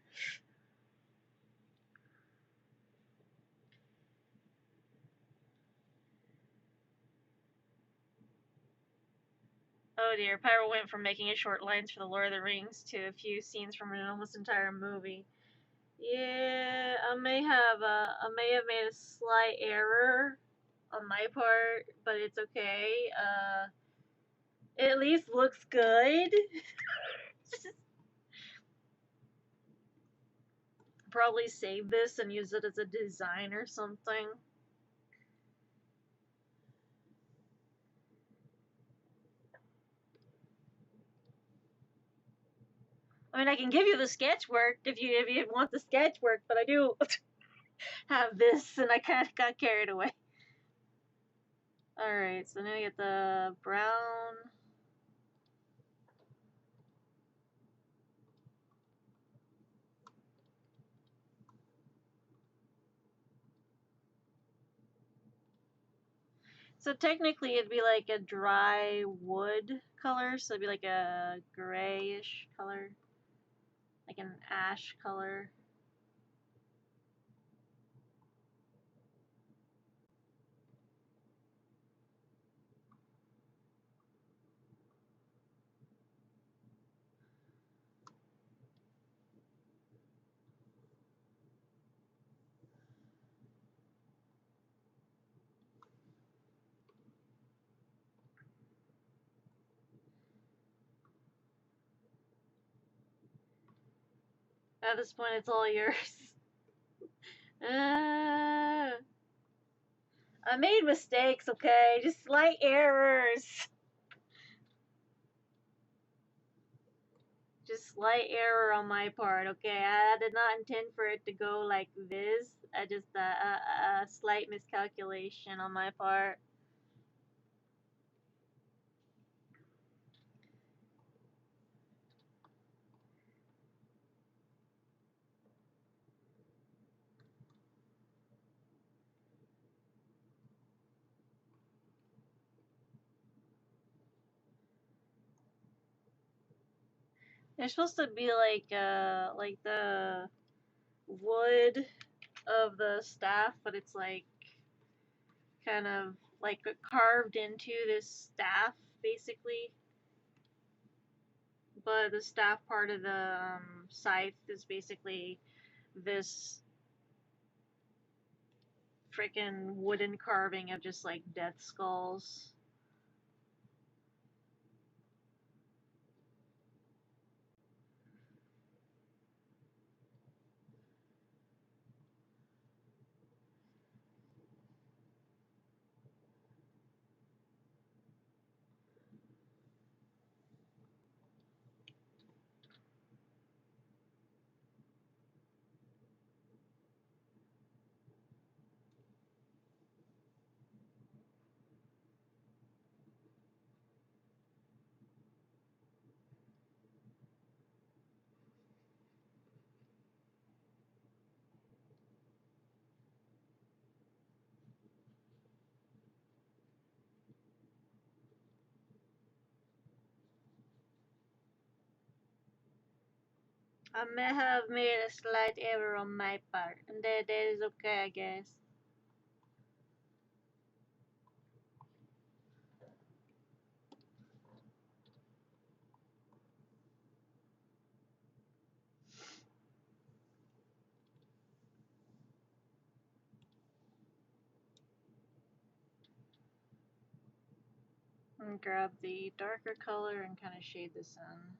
Oh dear, Pyro went from making it short lines for the Lord of the Rings to a few scenes from an almost entire movie. Yeah, I may have made a slight error on my part, but it's okay. It at least looks good. Probably save this and use it as a design or something. I mean, I can give you the sketch work if you want the sketch work, but I do have this, and I kind of got carried away. All right, so now I get the brown. So technically, it'd be like a dry wood color, so it'd be like a grayish color, like an ash color. At this point, it's all yours. I made mistakes, okay? Just slight errors. Just slight error on my part, okay? I did not intend for it to go like this. I just, a slight miscalculation on my part. They're supposed to be like the wood of the staff, but it's like kind of like carved into this staff, basically. But the staff part of the scythe is basically this freaking wooden carving of just like death skulls. I may have made a slight error on my part, and that is okay, I guess. And grab the darker color and kind of shade this in.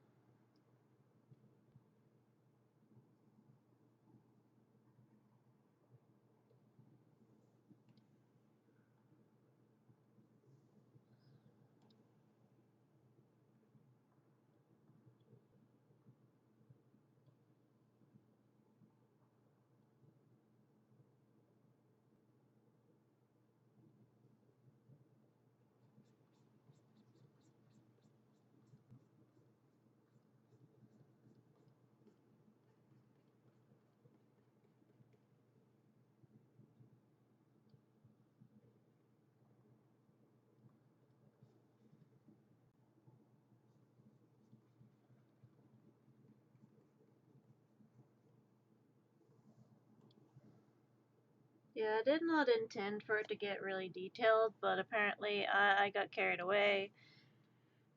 Yeah, I did not intend for it to get really detailed, but apparently I got carried away.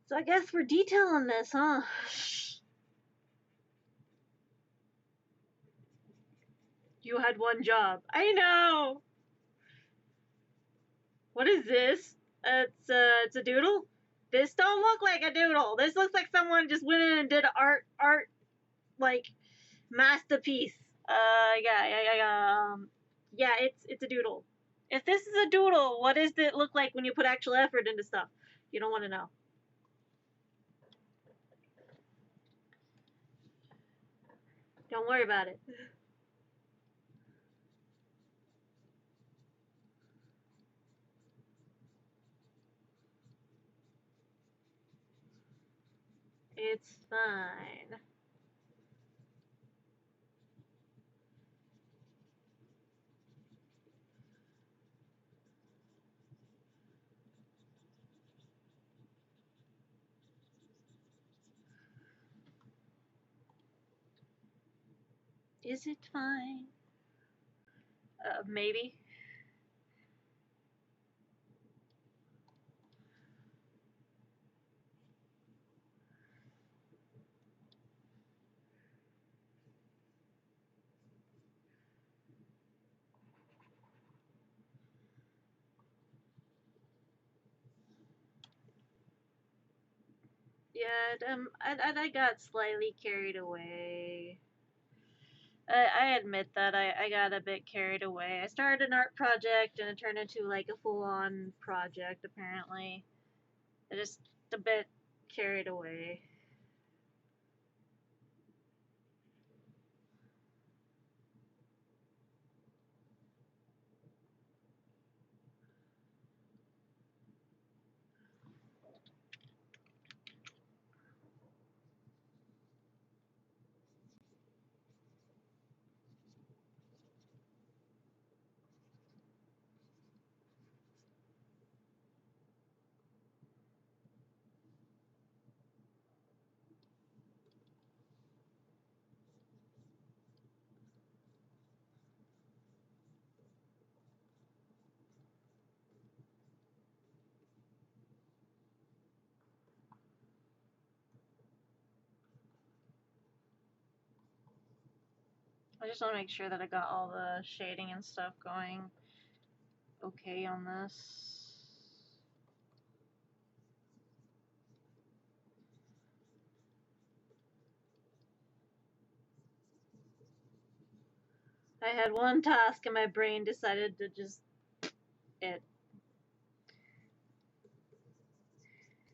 So I guess we're detailing this, huh? You had one job. I know! What is this? It's a doodle? This don't look like a doodle. This looks like someone just went in and did art, like, masterpiece. Yeah, it's a doodle. If this is a doodle, what does it look like when you put actual effort into stuff? You don't want to know. Don't worry about it. It's fine. Is it fine? Maybe. Yeah, I got slightly carried away. I admit that I got a bit carried away. I started an art project and it turned into like a full-on project. Apparently, I just a bit carried away. I just want to make sure that I got all the shading and stuff going okay on this. I had one task and my brain decided to just it.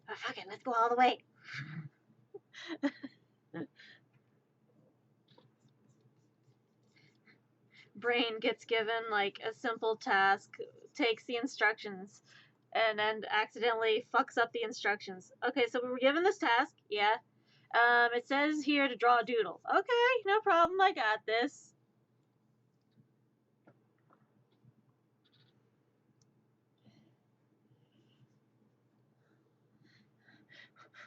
Oh, fuck it, let's go all the way. Brain gets given like a simple task, takes the instructions, and then accidentally fucks up the instructions. Okay, so we were given this task, yeah. It says here to draw a doodle. Okay, no problem, I got this.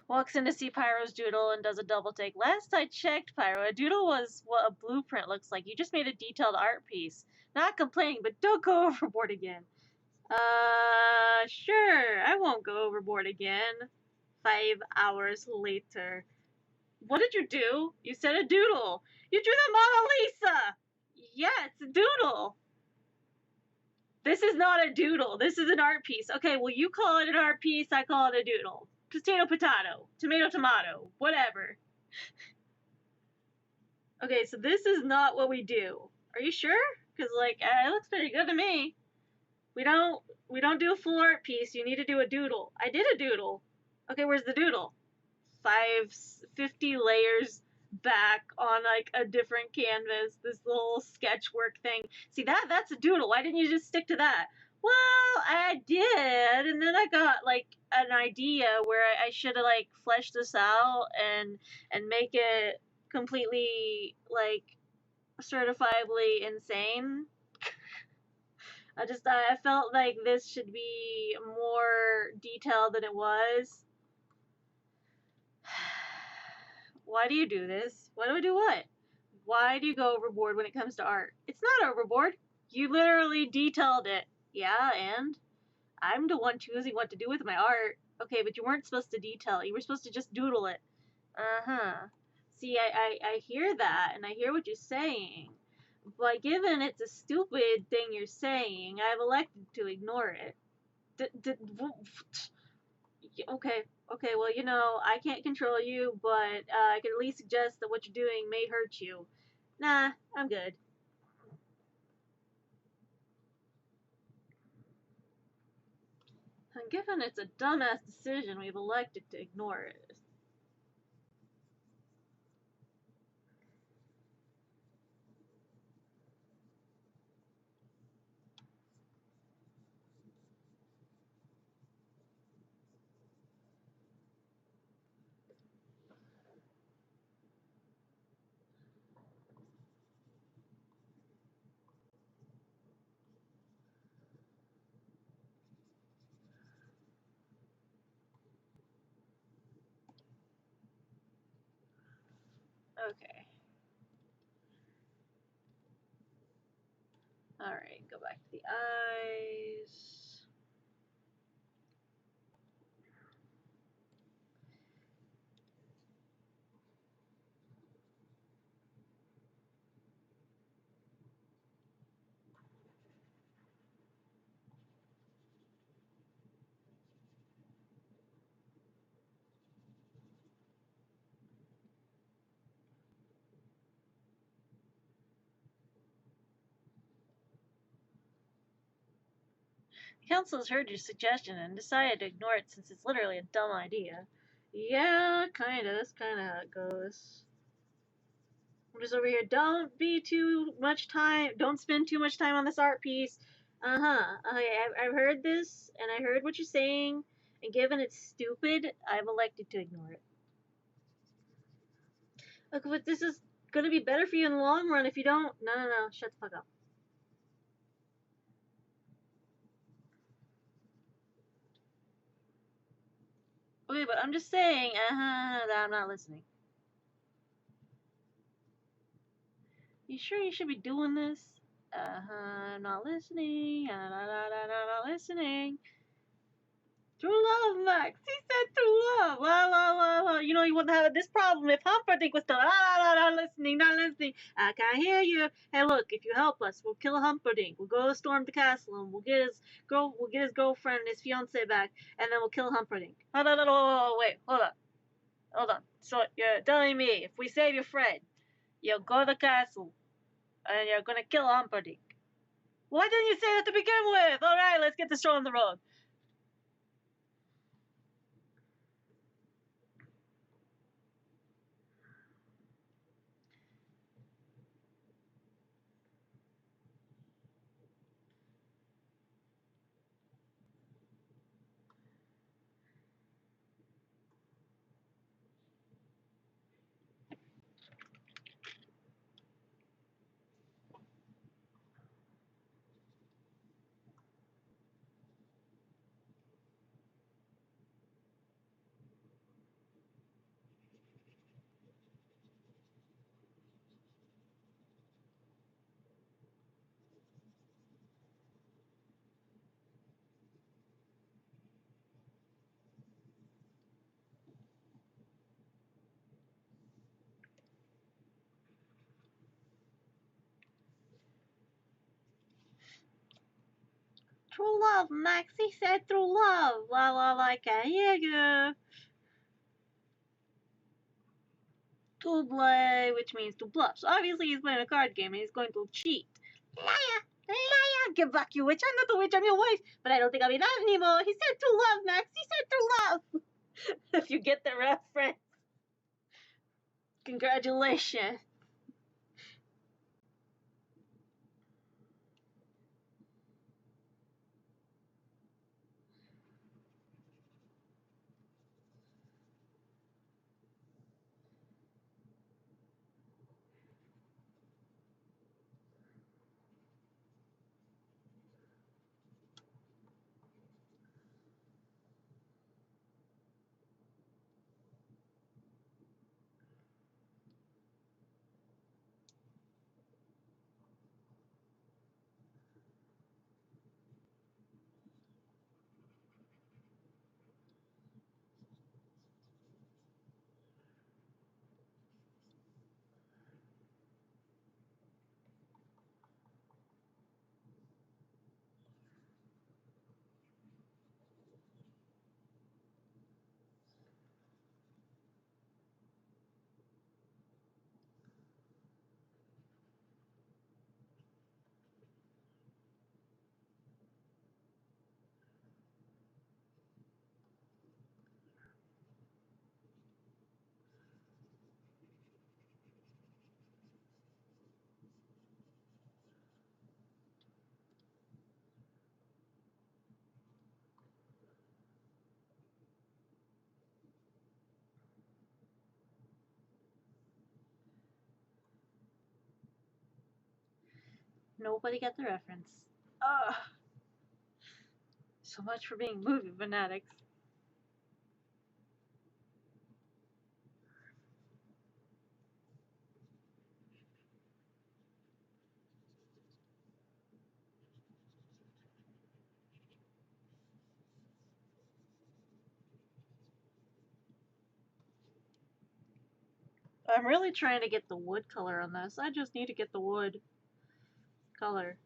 Walks in to see Pyro's doodle and does a double take. Last I checked, Pyro, a doodle was what a blueprint looks like. You just made a detailed art piece. Not complaining, but don't go overboard again. Sure, I won't go overboard again. 5 hours later. What did you do? You said a doodle. You drew the Mona Lisa! Yeah, it's a doodle. This is not a doodle. This is an art piece. Okay, well, you call it an art piece, I call it a doodle. Potato, potato. Tomato, tomato. Whatever. Okay, so this is not what we do. Are you sure? Because, like, it looks pretty good to me. We don't do a full art piece. You need to do a doodle. I did a doodle. Okay, where's the doodle? 50 layers back on like a different canvas, this little sketchwork thing. See, that's a doodle. Why didn't you just stick to that? Well, I did, and then I got like an idea where I should have like fleshed this out and make it completely like certifiably insane. I felt like this should be more detailed than it was. Why do you do this? Why do I do what? Why do you go overboard when it comes to art? It's not overboard. You literally detailed it. Yeah, and? I'm the one choosing what to do with my art. Okay, but you weren't supposed to detail it. You were supposed to just doodle it. Uh-huh. See, I hear that, and I hear what you're saying. But given it's a stupid thing you're saying, I've elected to ignore it. Okay, well, you know, I can't control you, but I can at least suggest that what you're doing may hurt you. Nah, I'm good. And given it's a dumbass decision, we've elected to ignore it. Okay. Alright, go back to the eyes. The council has heard your suggestion and decided to ignore it since it's literally a dumb idea. Yeah, kinda. That's kinda how it goes. I'm just over here. Don't spend too much time on this art piece. Okay, I've heard this, and I heard what you're saying, and given it's stupid, I've elected to ignore it. Look, but this is gonna be better for you in the long run if you don't. No. Shut the fuck up. Okay, but I'm just saying, that I'm not listening. You sure you should be doing this? I'm not listening. Not listening. True love, Max. He said true love. La la la la. You know you wouldn't have this problem if Humperdinck was still not listening, not listening. I can't hear you. Hey, look, if you help us, we'll kill Humperdinck. We'll go storm the castle and we'll get his girlfriend and his fiance back, and then we'll kill Humperdinck. Hold on, wait, hold on. So you're telling me if we save your friend, you'll go to the castle and you're gonna kill Humperdinck? Why didn't you say that to begin with? All right, let's get this show on the road. True love, Maxie said true love. La la la, I can hear you. To play, which means to bluff. So obviously he's playing a card game and he's going to cheat. Liar! Liar! Get back, you witch. I'm not the witch, I'm your wife. But I don't think I'll be that anymore. He said true love, Max. He said true love. If you get the reference. Congratulations. Nobody got the reference. Ugh. So much for being movie fanatics. I'm really trying to get the wood color on this. I just need to get the wood color.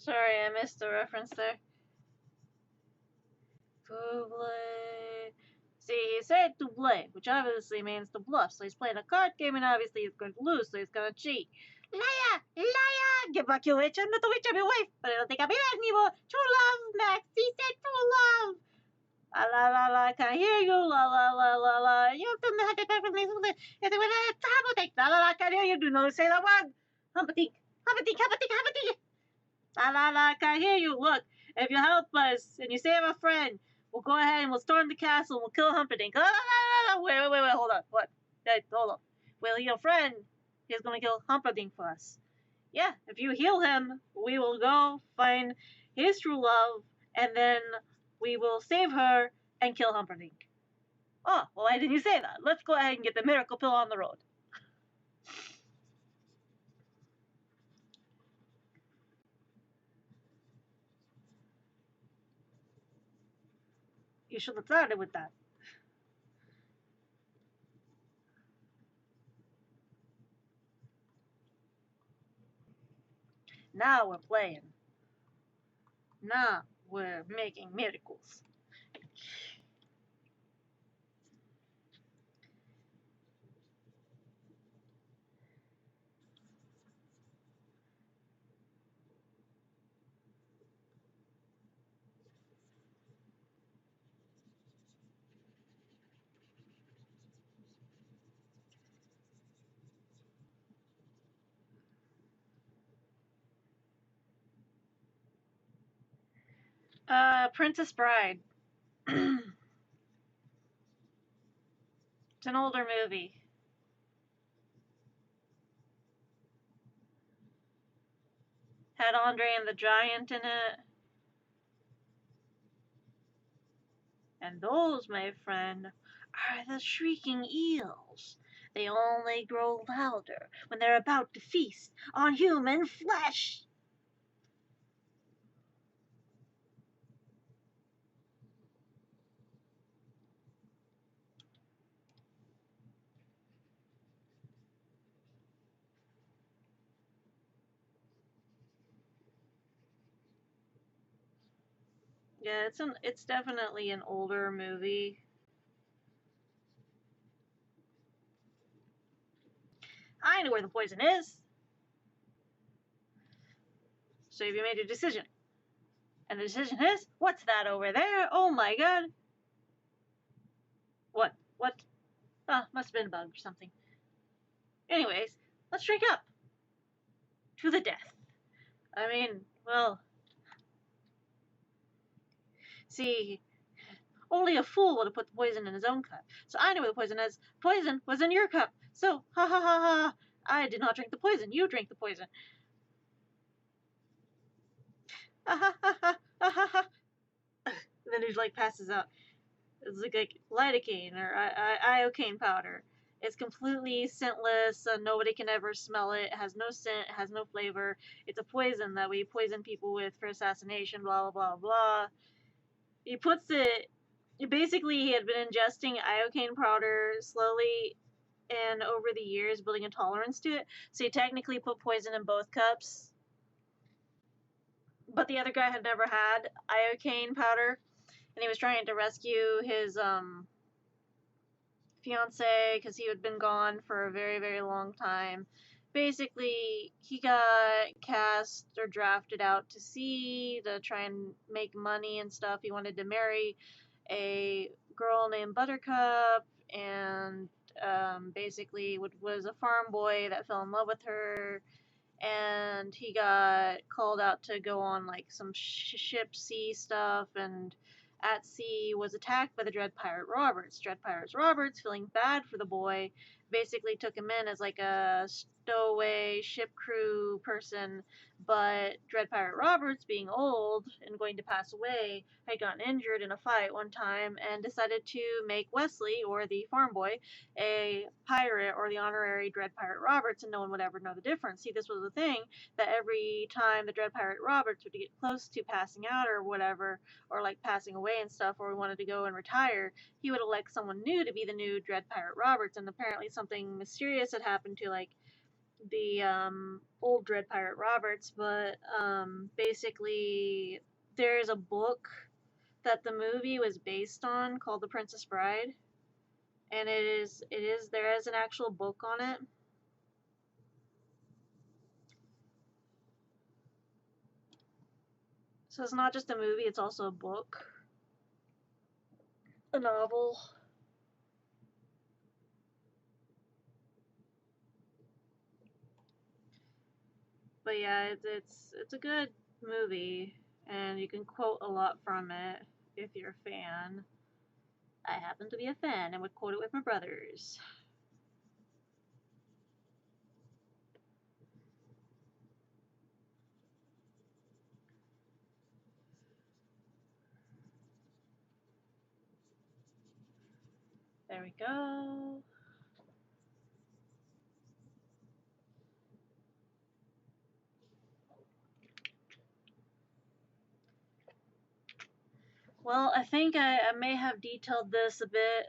Sorry, I missed the reference there. Double. See, he said double, which obviously means to bluff. So he's playing a card game and obviously he's going to lose, so he's going to cheat. Liar! Liar! Get back, you witch. I'm not the witch, I'm your wife. But I don't think I'll be that anymore. True love, Max. He said true love. La la la la, can I hear you? La la la la la. You don't know how to talk from this. It's when I trouble take. La la la, can I hear you? Do not say that word. Humpatink. Humpatink, humpatink, humpatink. La la la, can I hear you? Look, if you help us and you save a friend, we'll go ahead and we'll storm the castle and we'll kill Humperdinck. La la la la. Wait, hold on. What? Hey, hold on. Well, your friend is gonna kill Humperdinck for us. Yeah, if you heal him, we will go find his true love, and then we will save her and kill Humperdinck. Oh, well, why didn't you say that? Let's go ahead and get the miracle pill on the road. You should have started with that. Now we're playing. Now we're making miracles. Princess Bride. an older movie. Had Andre and the Giant in it. And those, my friend, are the shrieking eels. They only grow louder when they're about to feast on human flesh. Yeah, it's definitely an older movie. I know where the poison is. So have you made a decision? And the decision is, what's that over there? Oh my god. What? What? Oh, must have been a bug or something. Anyways, let's drink up. To the death. I mean, well, see, only a fool would have put the poison in his own cup. So I know where the poison is. Poison was in your cup. So, ha ha ha ha. I did not drink the poison. You drank the poison. Ha ha ha ha ha ha ha. Then he like passes out. It's like lidocaine or iocane powder. It's completely scentless. Nobody can ever smell it. It has no scent. It has no flavor. It's a poison that we poison people with for assassination. Blah blah blah blah. He puts it. Basically, he had been ingesting iocane powder slowly and over the years, building a tolerance to it. So he technically put poison in both cups. But the other guy had never had iocane powder, and he was trying to rescue his fiance because he had been gone for a very, very long time. Basically, he got cast or drafted out to sea to try and make money and stuff. He wanted to marry a girl named Buttercup, and basically was a farm boy that fell in love with her. And he got called out to go on like some ship sea stuff, and at sea was attacked by the Dread Pirate Roberts. Dread Pirate Roberts, feeling bad for the boy, basically took him in as like a stowaway ship crew person. But Dread Pirate Roberts, being old and going to pass away, had gotten injured in a fight one time and decided to make Wesley, or the farm boy, a pirate, or the honorary Dread Pirate Roberts, and no one would ever know the difference. See, this was the thing, that every time the Dread Pirate Roberts would get close to passing out or whatever, or like passing away and stuff, or we wanted to go and retire, he would elect someone new to be the new Dread Pirate Roberts. And apparently something mysterious had happened to like the old Dread Pirate Roberts. But basically there's a book that the movie was based on called The Princess Bride, and there is an actual book on it. So it's not just a movie, it's also a book, a novel. But yeah, it's a good movie, and you can quote a lot from it if you're a fan. I happen to be a fan and would quote it with my brothers. There we go. Well, I think I may have detailed this a bit,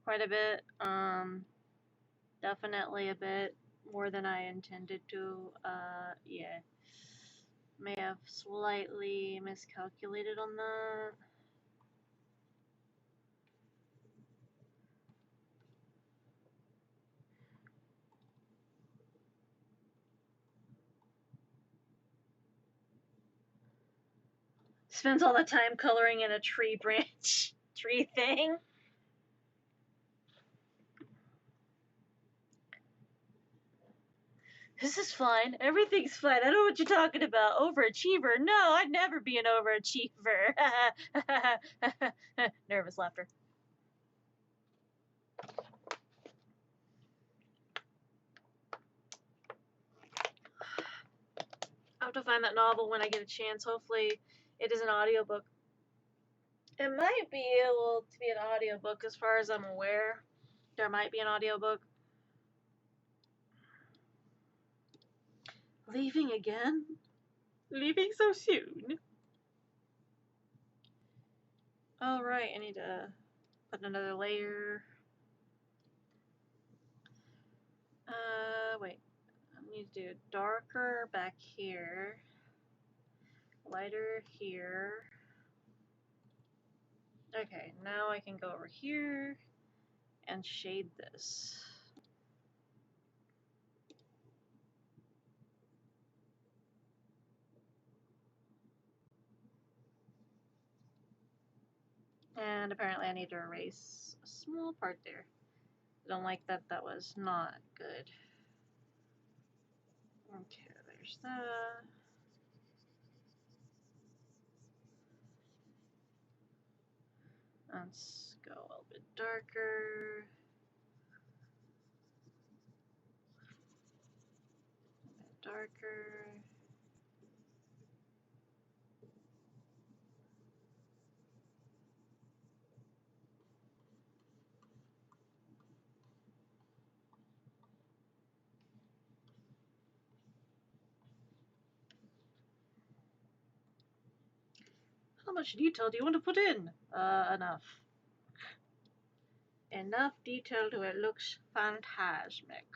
quite a bit. Definitely a bit more than I intended to. Yeah. May have slightly miscalculated on that. Spends all the time coloring in a tree branch, tree thing. This is fine. Everything's fine. I don't know what you're talking about. Overachiever? No, I'd never be an overachiever. Nervous laughter. have to find that novel when I get a chance. Hopefully, it is an audiobook. It might be able to be an audiobook as far as I'm aware. There might be an audiobook. Leaving again? Leaving so soon? Oh, right, I need to put another layer. Wait. I need to do darker back here. Lighter here. Okay, now I can go over here and shade this. And apparently I need to erase a small part there. I don't like that that was not good. Okay, there's that. Let's go a little bit darker. A bit darker. How much detail do you want to put in? Enough. Enough detail to it looks phantasmic.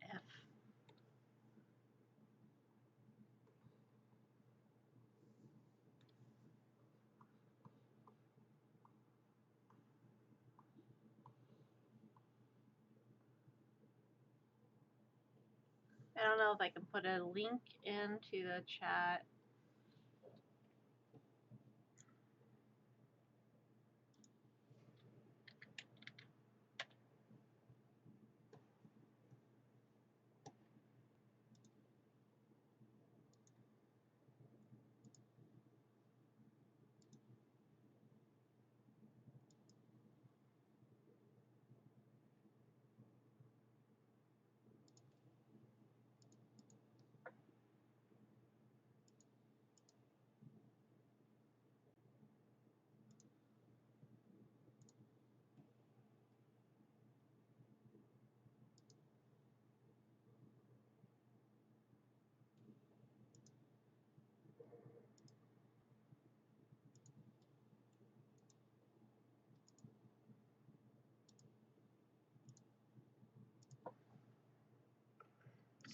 F. I don't know if I can put a link into the chat.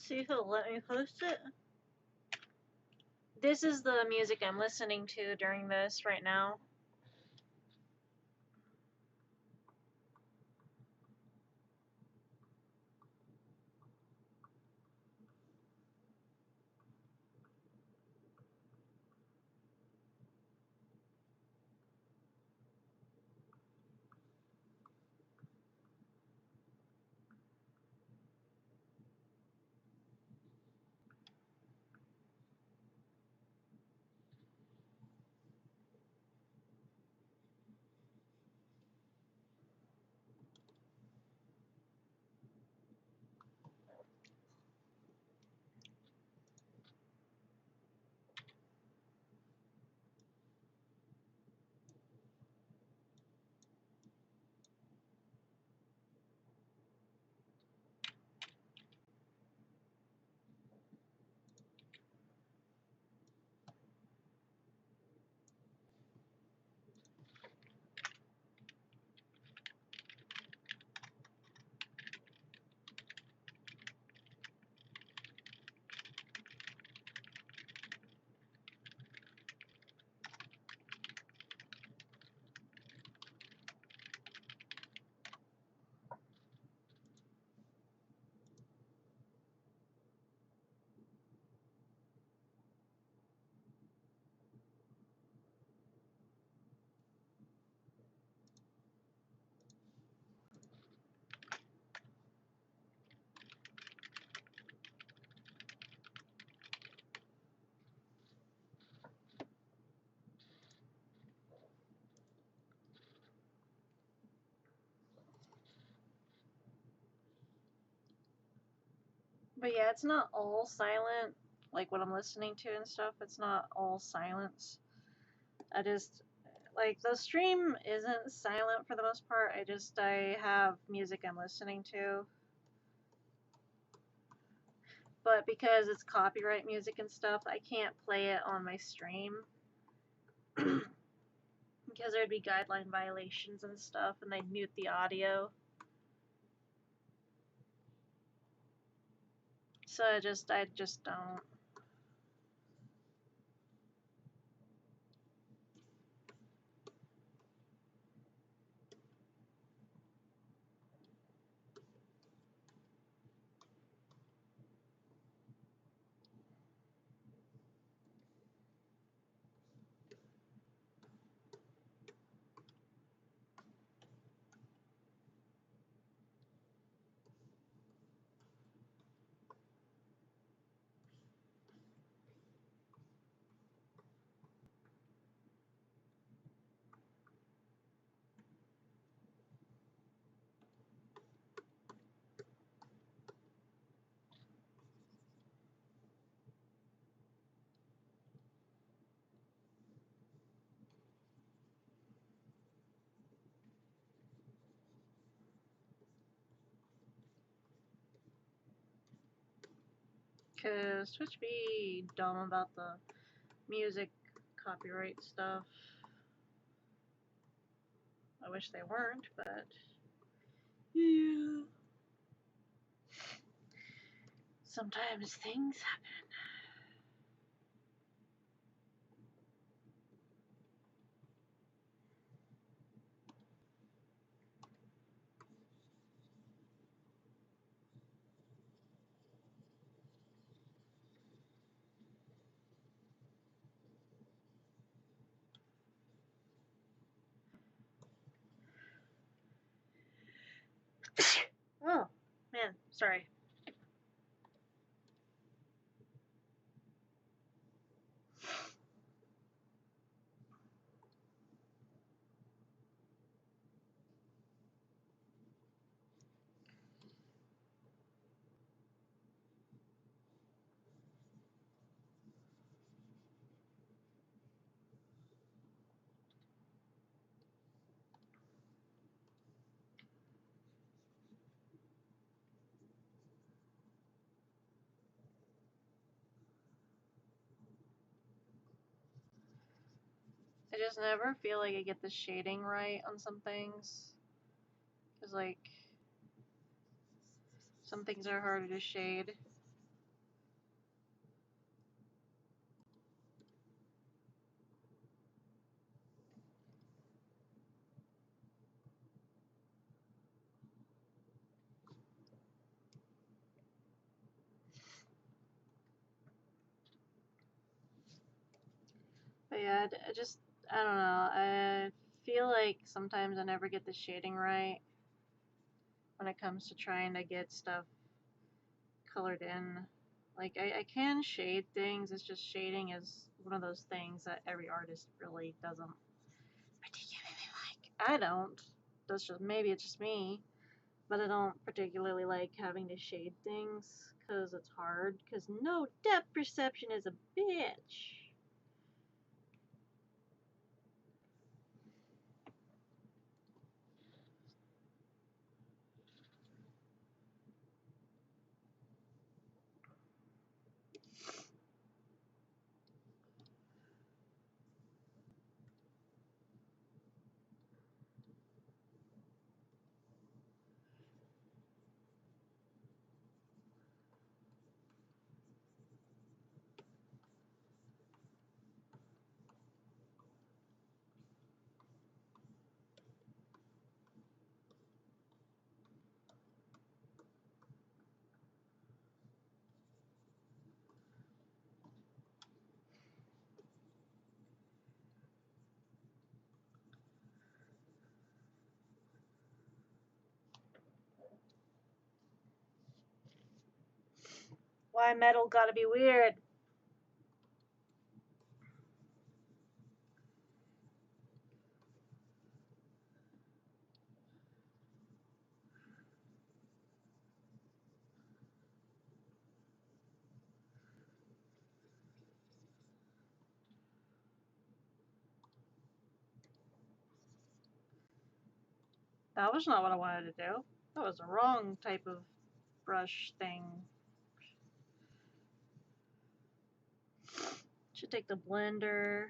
See if it'll let me post it. This is the music I'm listening to during this right now. But yeah, it's not all silent. Like what I'm listening to and stuff, it's not all silence. I just like the stream isn't silent for the most part. I have music I'm listening to. But because it's copyright music and stuff, I can't play it on my stream. Because there'd be guideline violations and stuff, and they'd mute the audio. So I just don't. Cause Twitch be dumb about the music copyright stuff. I wish they weren't, but yeah. Sometimes things happen. Oh, man, sorry. I just never feel like I get the shading right on some things. Cause like, some things are harder to shade. But yeah, I don't know. I feel like sometimes I never get the shading right when it comes to trying to get stuff colored in. Like, I can shade things, it's just shading is one of those things that every artist really doesn't particularly like. I don't. That's just, maybe it's just me, but I don't particularly like having to shade things because it's hard, because no depth perception is a bitch. Why metal gotta be weird? That was not what I wanted to do. That was the wrong type of brush thing. Should take the blender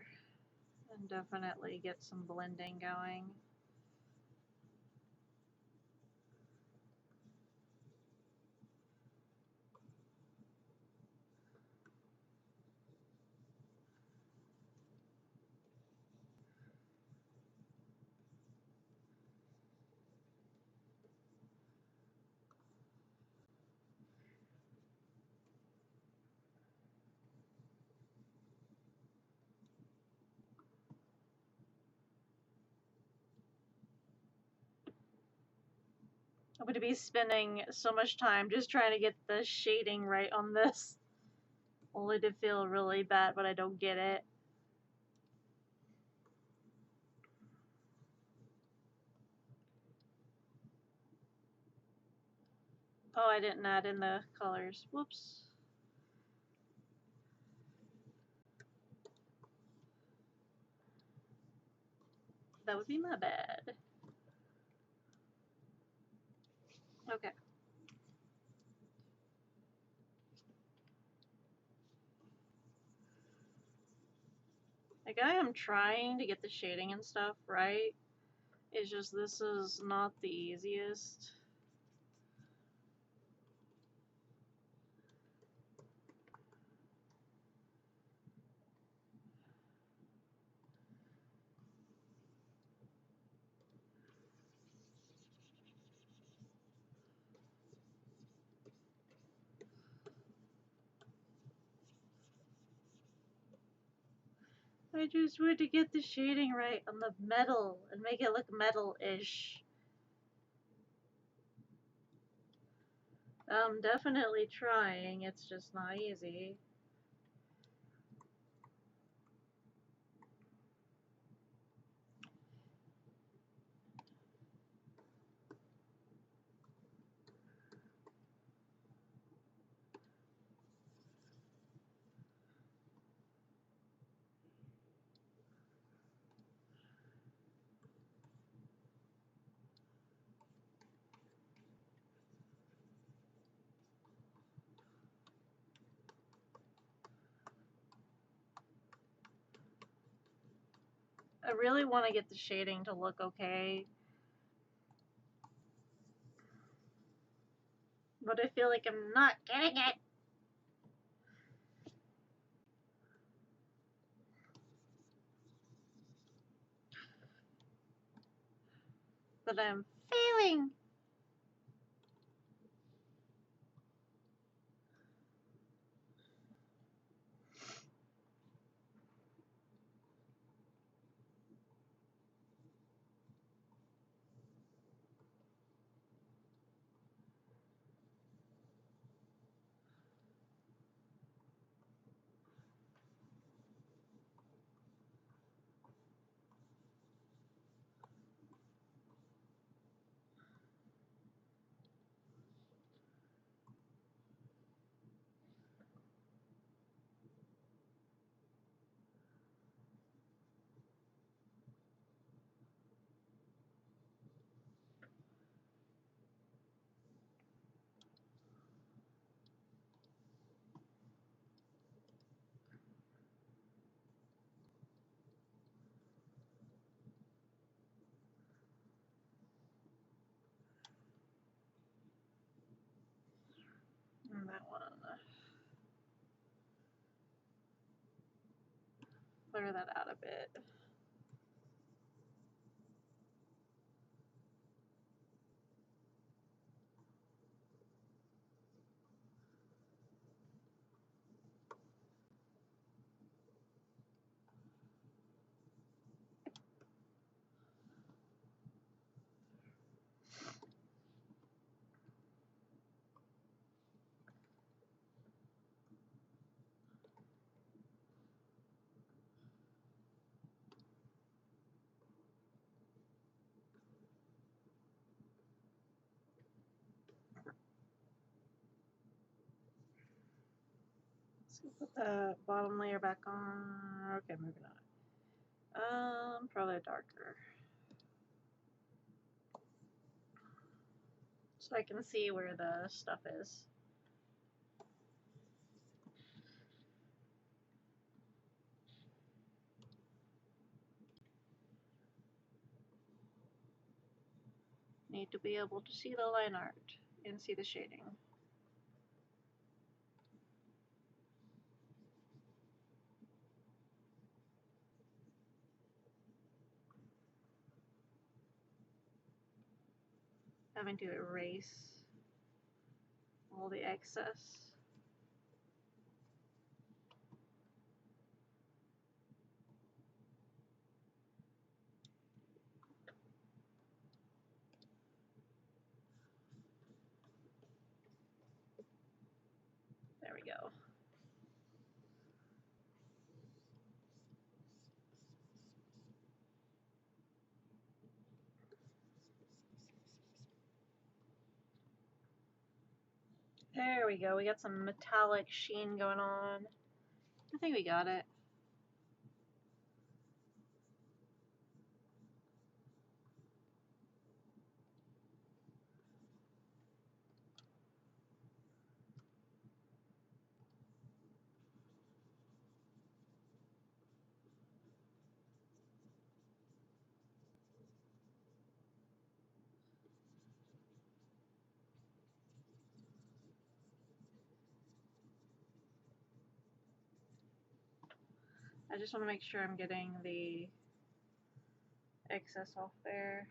and definitely get some blending going. I'm going to be spending so much time just trying to get the shading right on this. Only to feel really bad when I don't get it. Oh, I didn't add in the colors. Whoops. That would be my bad. Okay. Like, I am trying to get the shading and stuff right. It's just this is not the easiest. I just want to get the shading right on the metal and make it look metal-ish. I'm definitely trying, it's just not easy. I really want to get the shading to look okay. But I feel like I'm not getting it. But I'm failing. And that one. Clear that out a bit. Let's put the bottom layer back on. Okay, moving on. Probably darker. so I can see where the stuff is. Need to be able to see the line art and see the shading. Having to erase all the excess. There we go. There we go. We got some metallic sheen going on. I think we got it. I just want to make sure I'm getting the excess off there.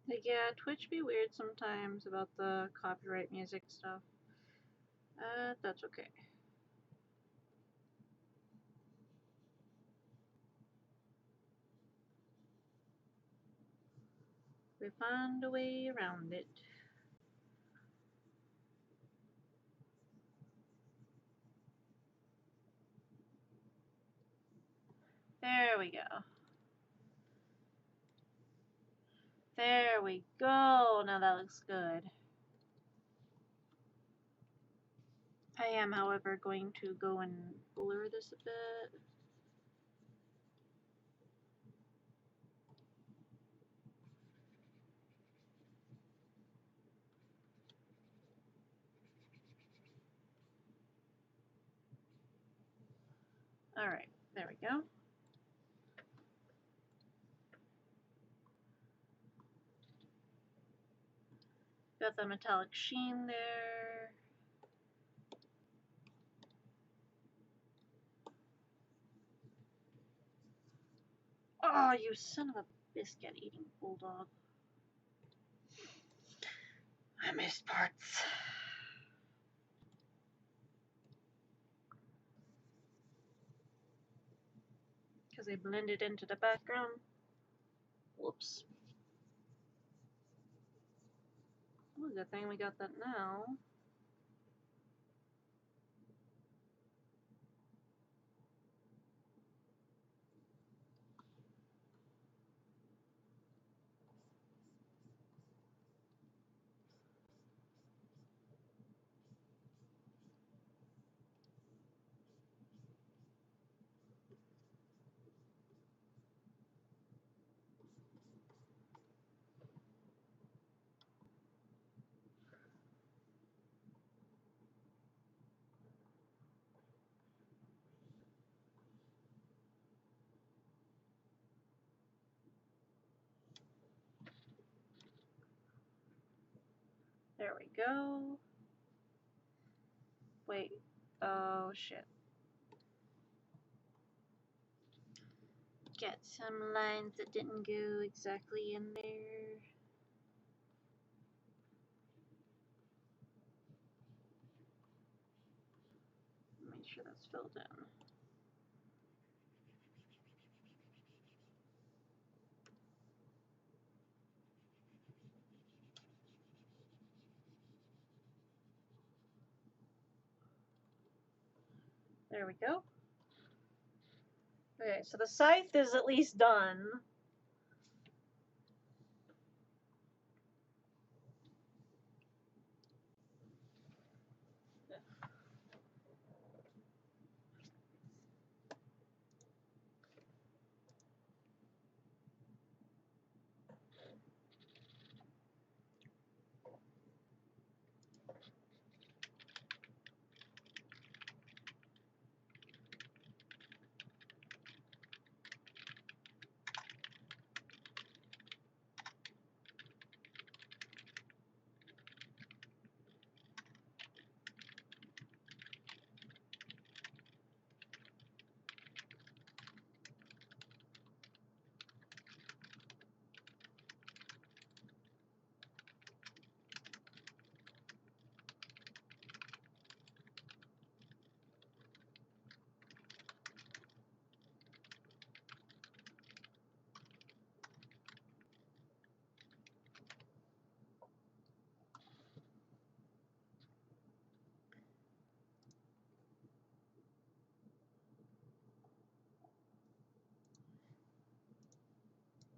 Like, yeah, Twitch be weird sometimes about the copyright music stuff. That's okay. We find a way around it. There we go. There we go. Now that looks good. I am, however, going to go and blur this a bit. Alright, there we go. Got the metallic sheen there. Oh, you son of a biscuit eating bulldog. I missed parts. Because they blended into the background. Whoops. Well, good thing we got that now. we go. Wait. Oh, shit. Get some lines that didn't go exactly in there. Make sure that's filled in. There we go. Okay, so the scythe is at least done.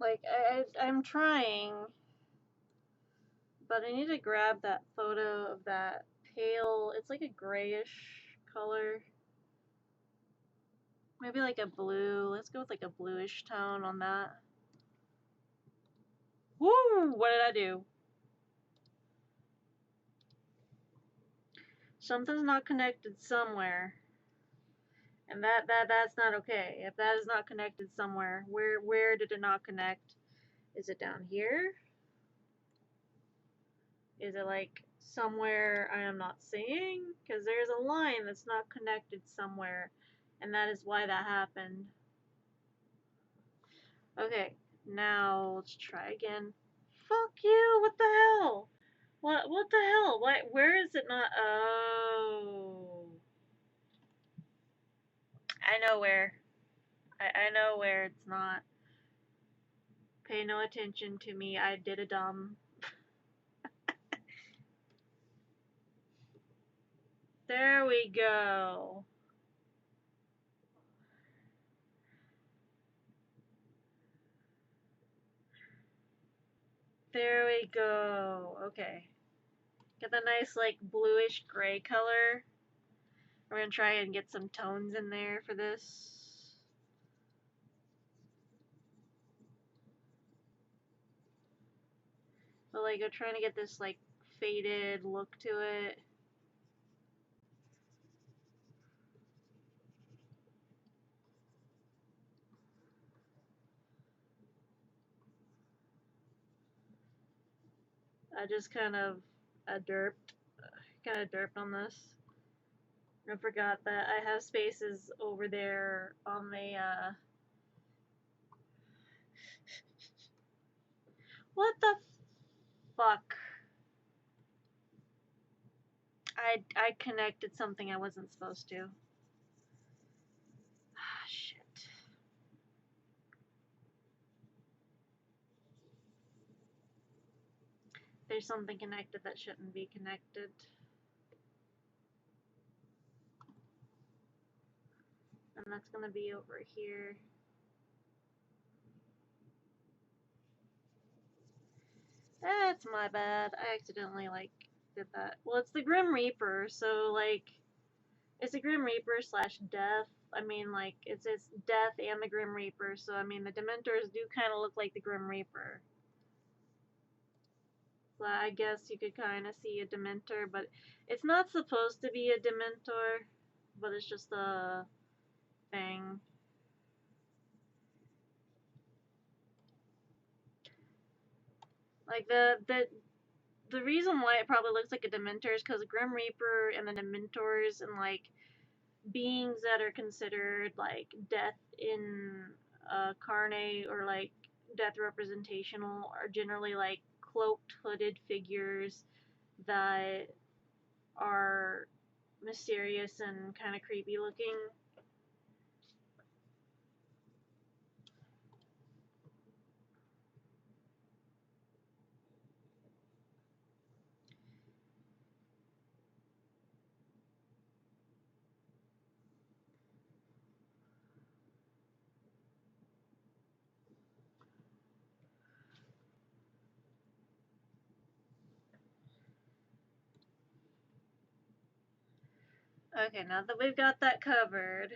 Like, I'm trying, but I need to grab that photo of that pale, it's like a grayish color. Maybe like a blue. Let's go with like a bluish tone on that. Woo! What did I do? Something's not connected somewhere. And that's not okay. If that is not connected somewhere, where did it not connect? Is it down here? Is it like somewhere I am not seeing? Because there's a line that's not connected somewhere, and that is why that happened. Okay, now let's try again. Fuck you! What the hell? What the hell? Where is it not? Oh, I know where. I know where it's not. Pay no attention to me. I did a dumb. There we go. There we go. Okay. Get the nice like bluish gray color. We're gonna try and get some tones in there for this. But like I'm trying to get this like faded look to it. I just kind of derped on this. I forgot that I have spaces over there on the what the fuck? I connected something I wasn't supposed to. Ah, shit. There's something connected that shouldn't be connected. And that's gonna be over here. That's my bad. I accidentally like did that. Well, it's the Grim Reaper, so like it's a Grim Reaper slash death. I mean, like it's death and the Grim Reaper. So I mean, the Dementors do kind of look like the Grim Reaper. So I guess you could kind of see a Dementor, but it's not supposed to be a Dementor, but it's just a thing. Like the the reason why it probably looks like a Dementor is because Grim Reaper and the Dementors and like beings that are considered like death in carne or like death representational are generally like cloaked, hooded figures that are mysterious and kind of creepy looking. Okay, now that we've got that covered,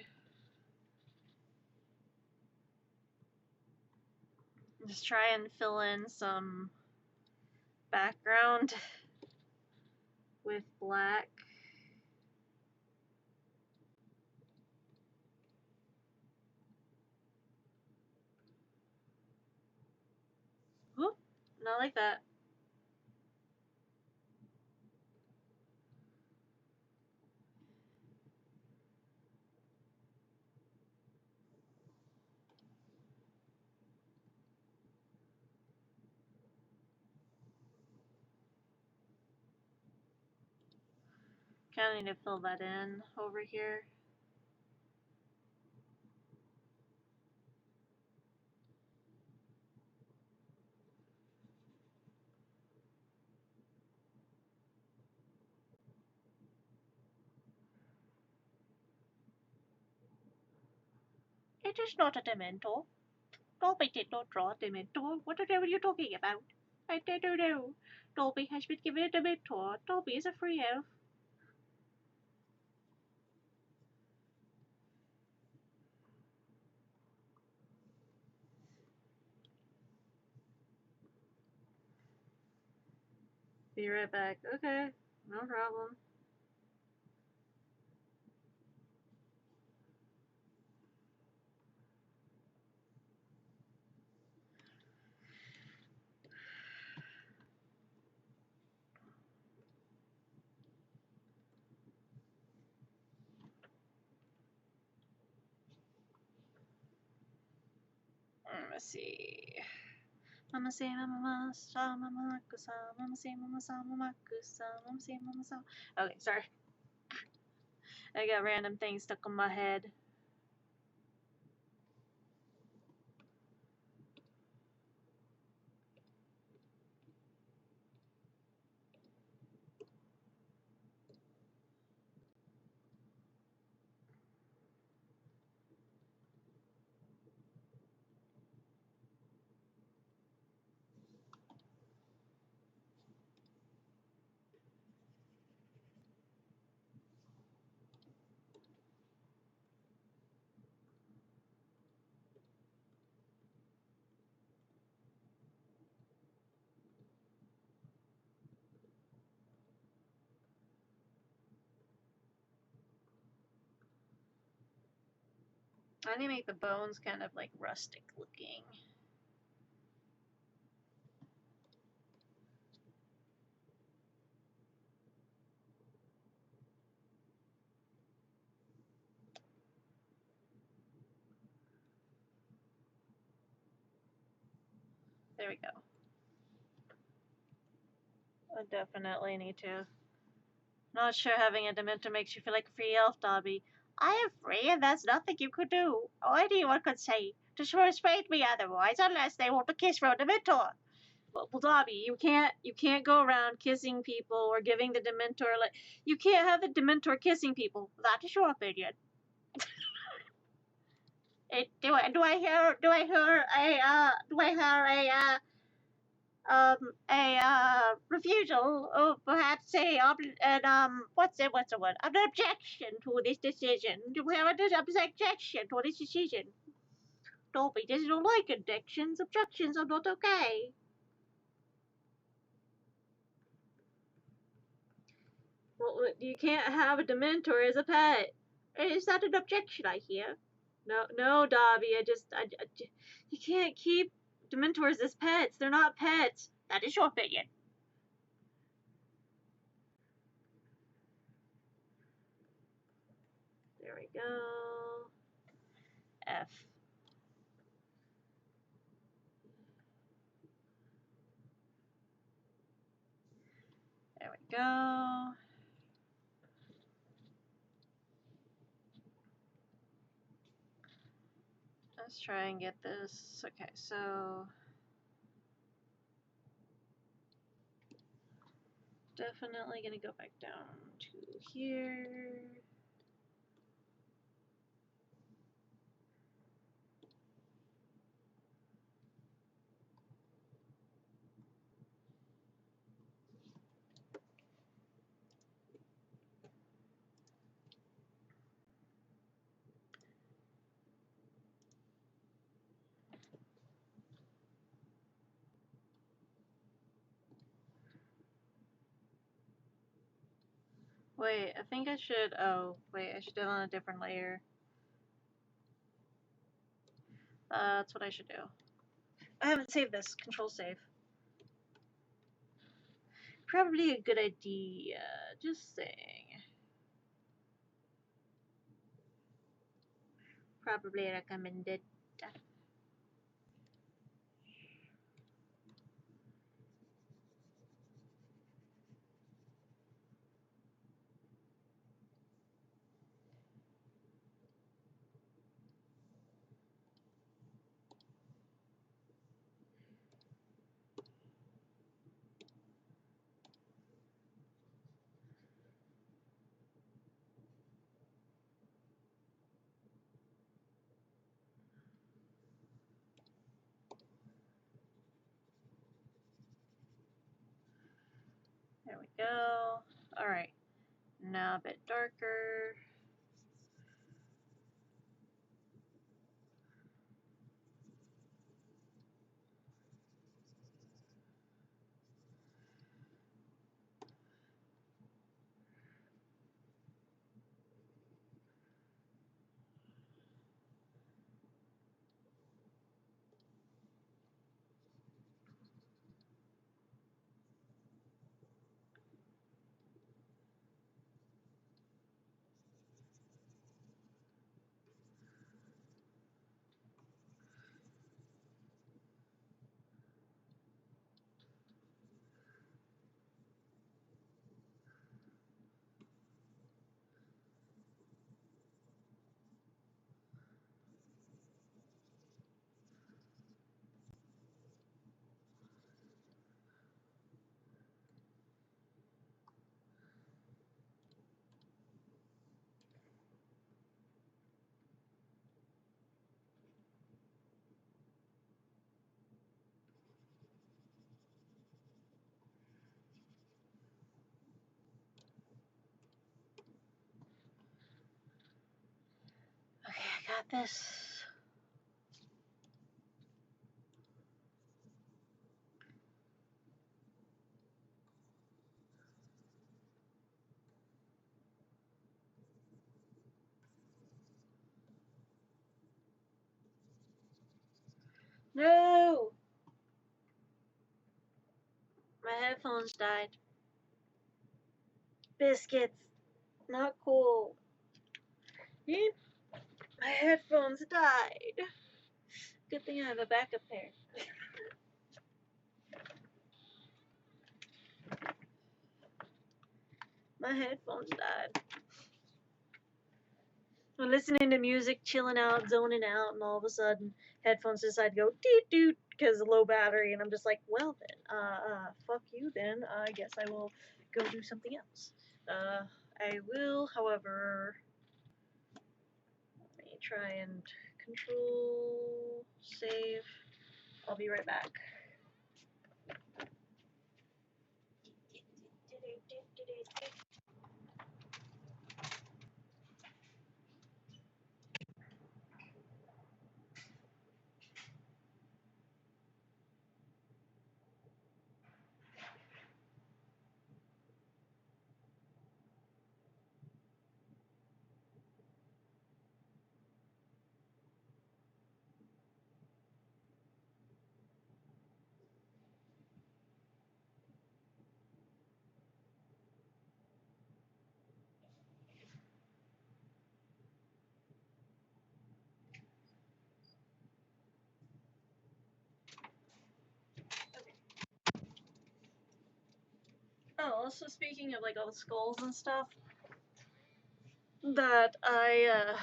just try and fill in some background with black. Whoop, not like that. Kind of need to fill that in over here. It is not a Dementor. Dolby did not draw a Dementor. What the hell are you talking about? I don't know. Dolby has been given a Dementor. Dolby is a free elf. Be right back. Okay, no problem. Let's see. Mama say mama sa mama kusa. Mama say mama sa mama kusa. Mama say mama sa. Okay, sorry. I got random things stuck in my head. I need to make the bones kind of like rustic looking. There we go. I definitely need to. Not sure having a Dementor makes you feel like a free elf, Dobby. I am free, and there's nothing you could do, or anyone could say, to persuade me otherwise, unless they want a kiss from a Dementor. Well, Dobby, you can't go around kissing people or giving the Dementor like you can't have the Dementor kissing people. That is your opinion. Do I hear a refusal or perhaps what's the word? An objection to this decision. Do we have an objection to this decision? Dolby doesn't like objections. Objections are not okay. Well, you can't have a Dementor as a pet. Is that an objection I hear? No, Dobby. You can't keep Dementors as pets. They're not pets. That is your opinion. go. F. There we go. Let's try and get this. Okay, so definitely gonna go back down to here. Wait, I think I should, oh, wait, I should do it on a different layer. That's what I should do. I haven't saved this. Control save. Probably a good idea. Just saying. Probably recommended. There we go. Alright. Now a bit darker. Okay, I got this. No! My headphones died. Biscuits. Not cool. Yep. My headphones died. Good thing I have a backup pair. My headphones died. I'm listening to music, chilling out, zoning out, and all of a sudden, headphones decide to go doot doot because of low battery, and I'm just like, well then, fuck you then. I guess I will go do something else. I will, however, let me try and control save. I'll be right back. also, speaking of like all the skulls and stuff that I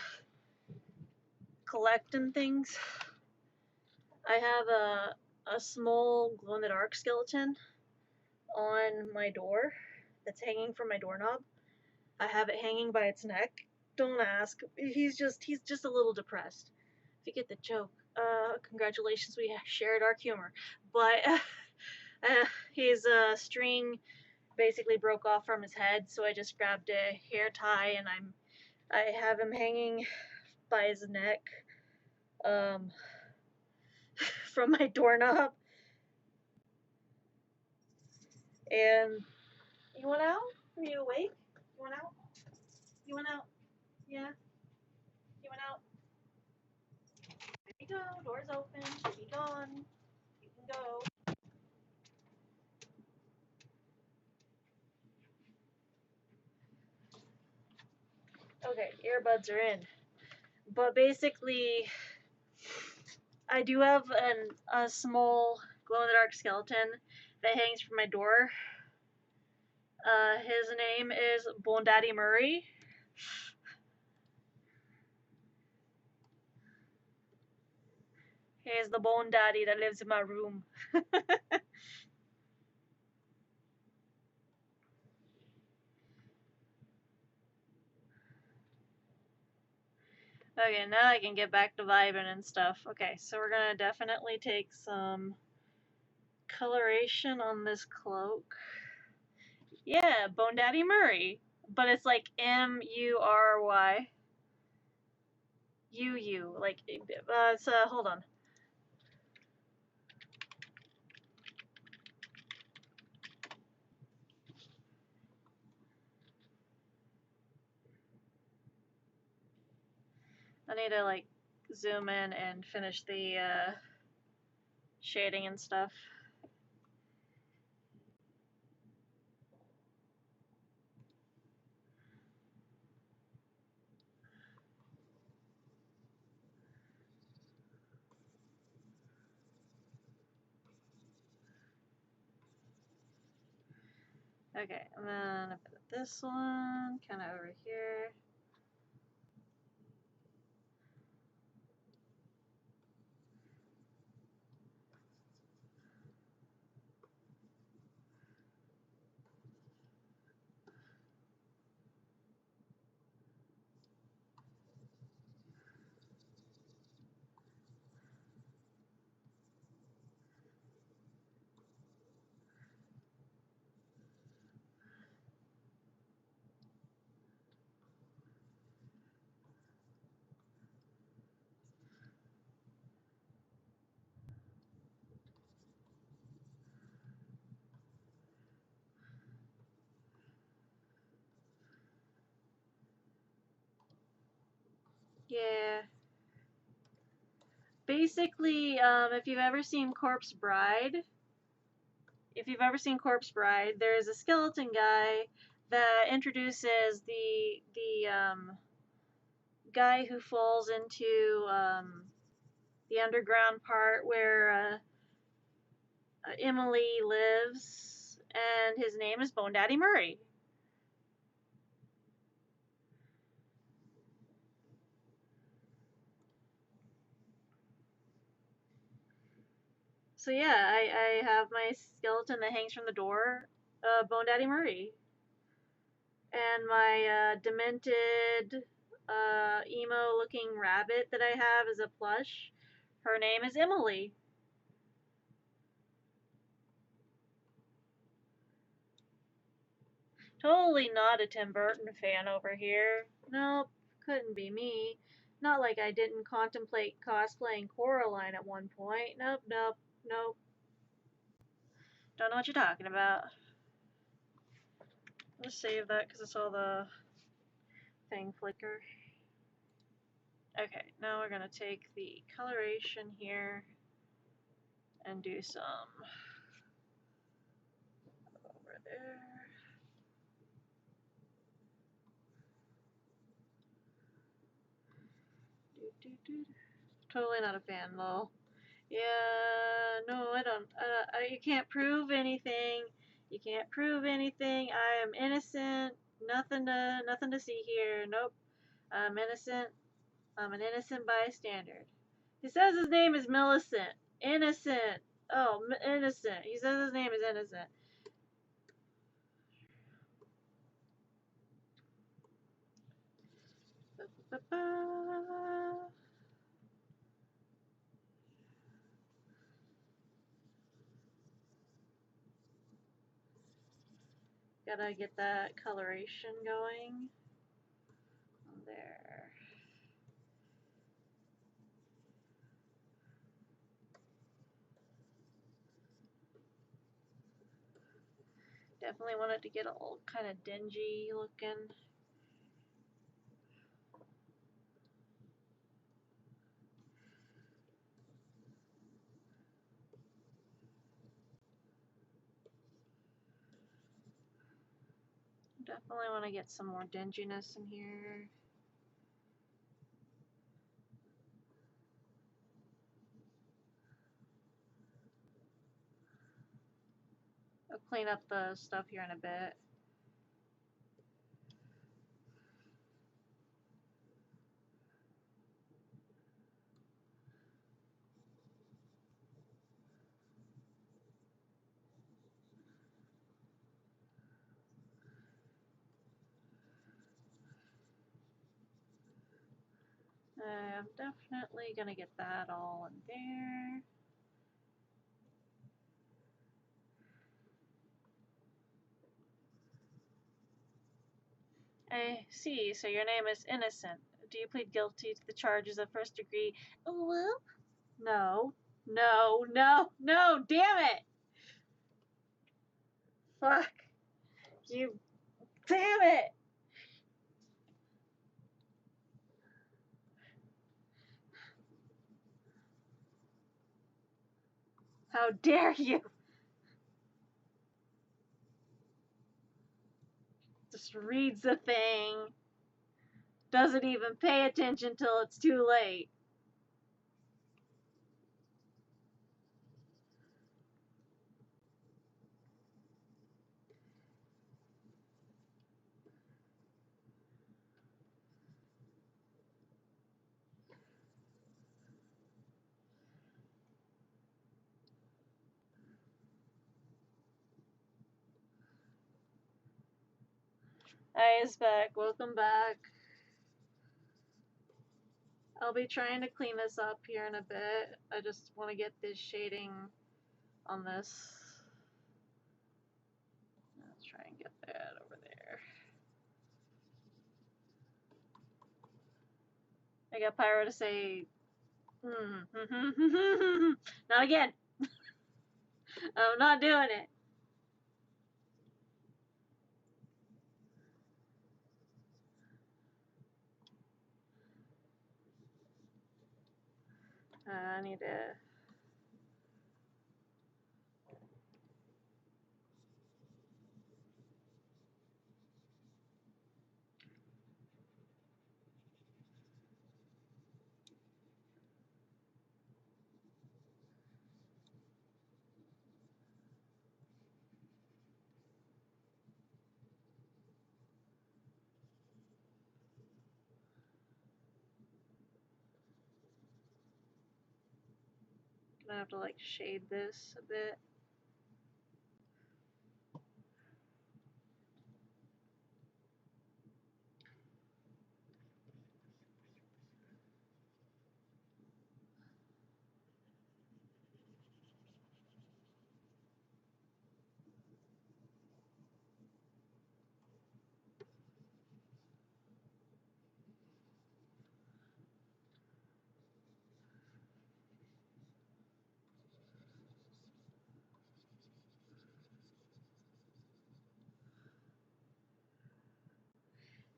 collect and things, I have a small glow-in-the-dark skeleton on my door that's hanging from my doorknob. I have it hanging by its neck. Don't ask. He's just a little depressed. If you get the joke, congratulations, we shared our humor. But his string basically broke off from his head, so I just grabbed a hair tie and I have him hanging by his neck from my doorknob. And you went out? Are you awake? You went out? You went out? Yeah? You went out? Here you go. Door's open. Be gone. You can go. Okay, earbuds are in. But basically, I do have a small glow-in-the-dark skeleton that hangs from my door. His name is Bone Daddy Murray. He's the Bone Daddy that lives in my room. Okay, now I can get back to vibing and stuff. Okay, so we're gonna definitely take some coloration on this cloak. Yeah, Bone Daddy Murray. But it's like M-U-R-Y. U-U. Like, hold on. I need to, like, zoom in and finish the, shading and stuff. Okay, and then I put this one kind of over here. Yeah. Basically, if you've ever seen Corpse Bride, there's a skeleton guy that introduces the guy who falls into the underground part where Emily lives, and his name is Bone Daddy Murray. So yeah, I have my skeleton that hangs from the door, Bone Daddy Murray. And my demented, emo-looking rabbit that I have is a plush. Her name is Emily. Totally not a Tim Burton fan over here. Nope, couldn't be me. Not like I didn't contemplate cosplaying Coraline at one point. Nope, nope, nope. Don't know what you're talking about. Let's save that because I saw the thing flicker. Okay, now we're going to take the coloration here and do some over there. Totally not a fan, lol. Yeah, no, I don't. You can't prove anything You can't prove anything. I am innocent. Nothing to see here. Nope. I'm innocent. I'm an innocent bystander. He says his name is Millicent. Innocent. Oh, innocent. He says his name is Innocent. Gotta get that coloration going. There. Definitely wanted to get a little kind of dingy looking. Definitely want to get some more dinginess in here. I'll clean up the stuff here in a bit. I'm definitely gonna get that all in there. I see, so your name is Innocent. Do you plead guilty to the charges of first degree? Whoop. No. No, no, no, damn it! Fuck. You. Damn it! How dare you! Just reads the thing. Doesn't even pay attention till it's too late. Hi, is back. Welcome back. I'll be trying to clean this up here in a bit. I just want to get this shading on this. Let's try and get that over there. I got Pyro to say, not again. I'm not doing it. I need to. Gonna have to like shade this a bit.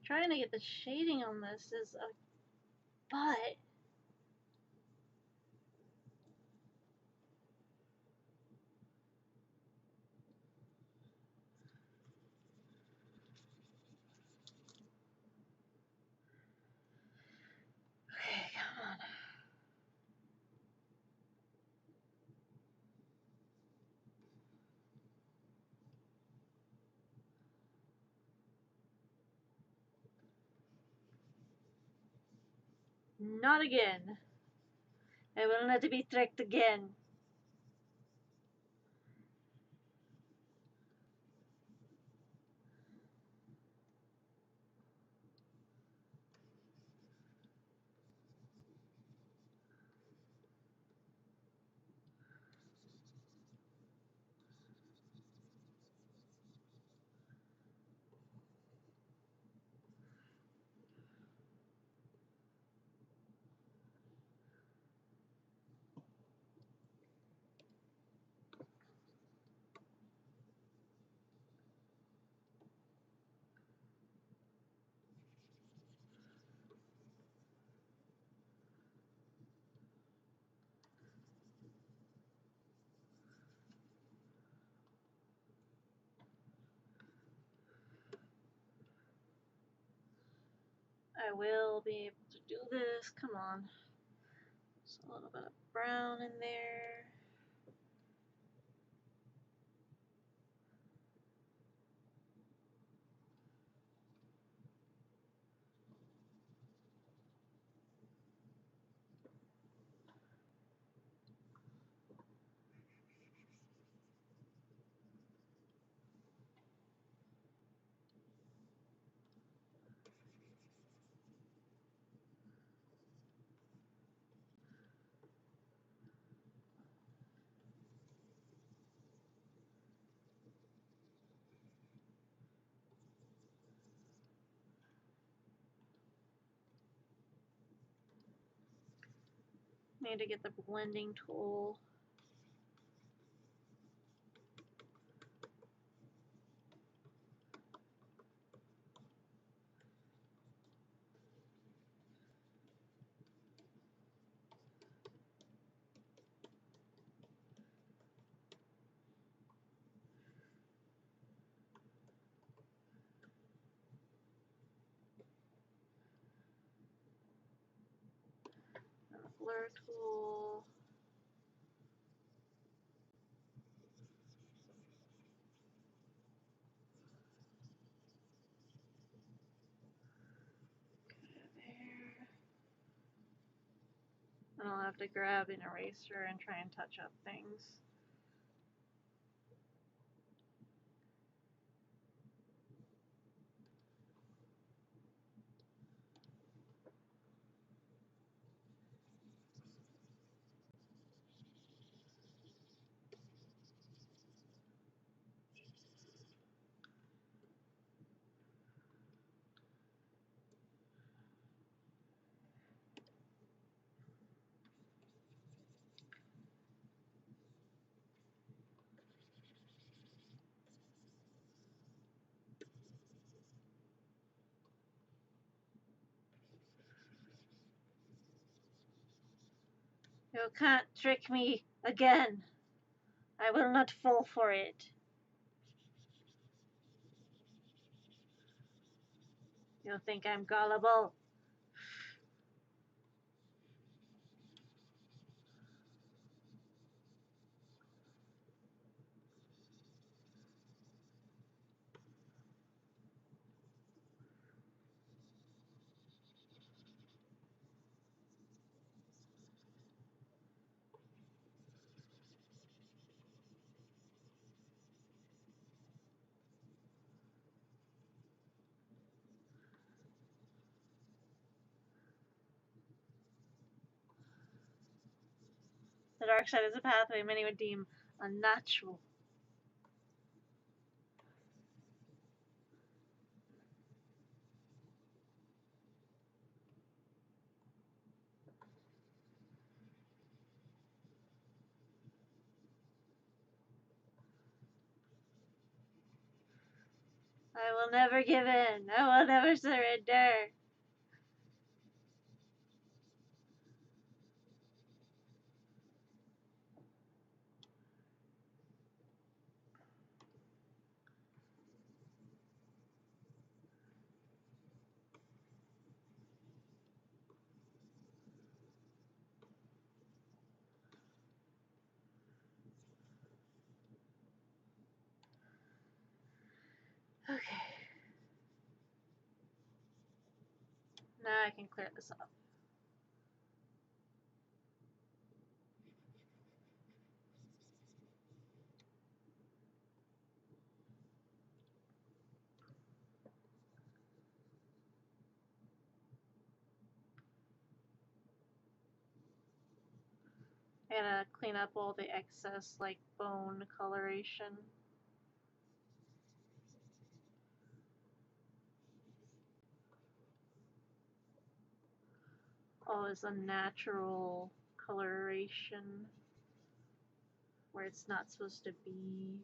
Trying to get the shading on this is a butt. Okay, come on. Not again. I will not be tricked again. I will be able to do this. Come on. Just a little bit of brown in there. Need to get the blending tool. And the blur tool. There. And I'll have to grab an eraser and try and touch up things. You can't trick me again. I will not fall for it. You think I'm gullible? The dark side is a pathway many would deem unnatural. I will never give in. I will never surrender. Okay. Now I can clear this up. I gotta clean up all the excess, like, bone coloration. All this unnatural coloration where it's not supposed to be.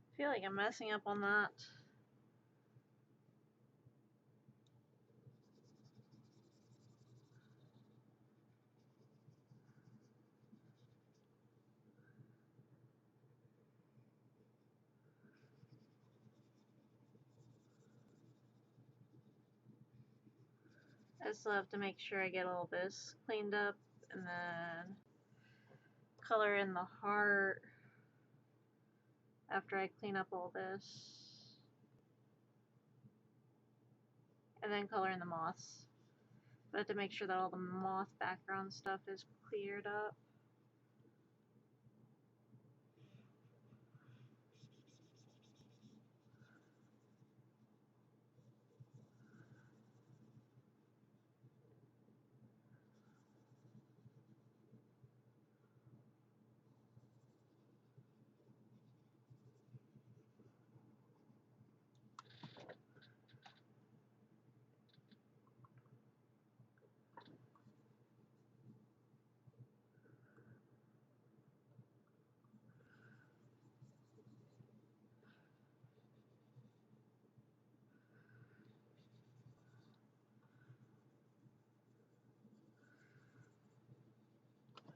I feel like I'm messing up on that. I still have to make sure I get all this cleaned up and then color in the heart after I clean up all this. And then color in the moths. But I have to make sure that all the moth background stuff is cleared up.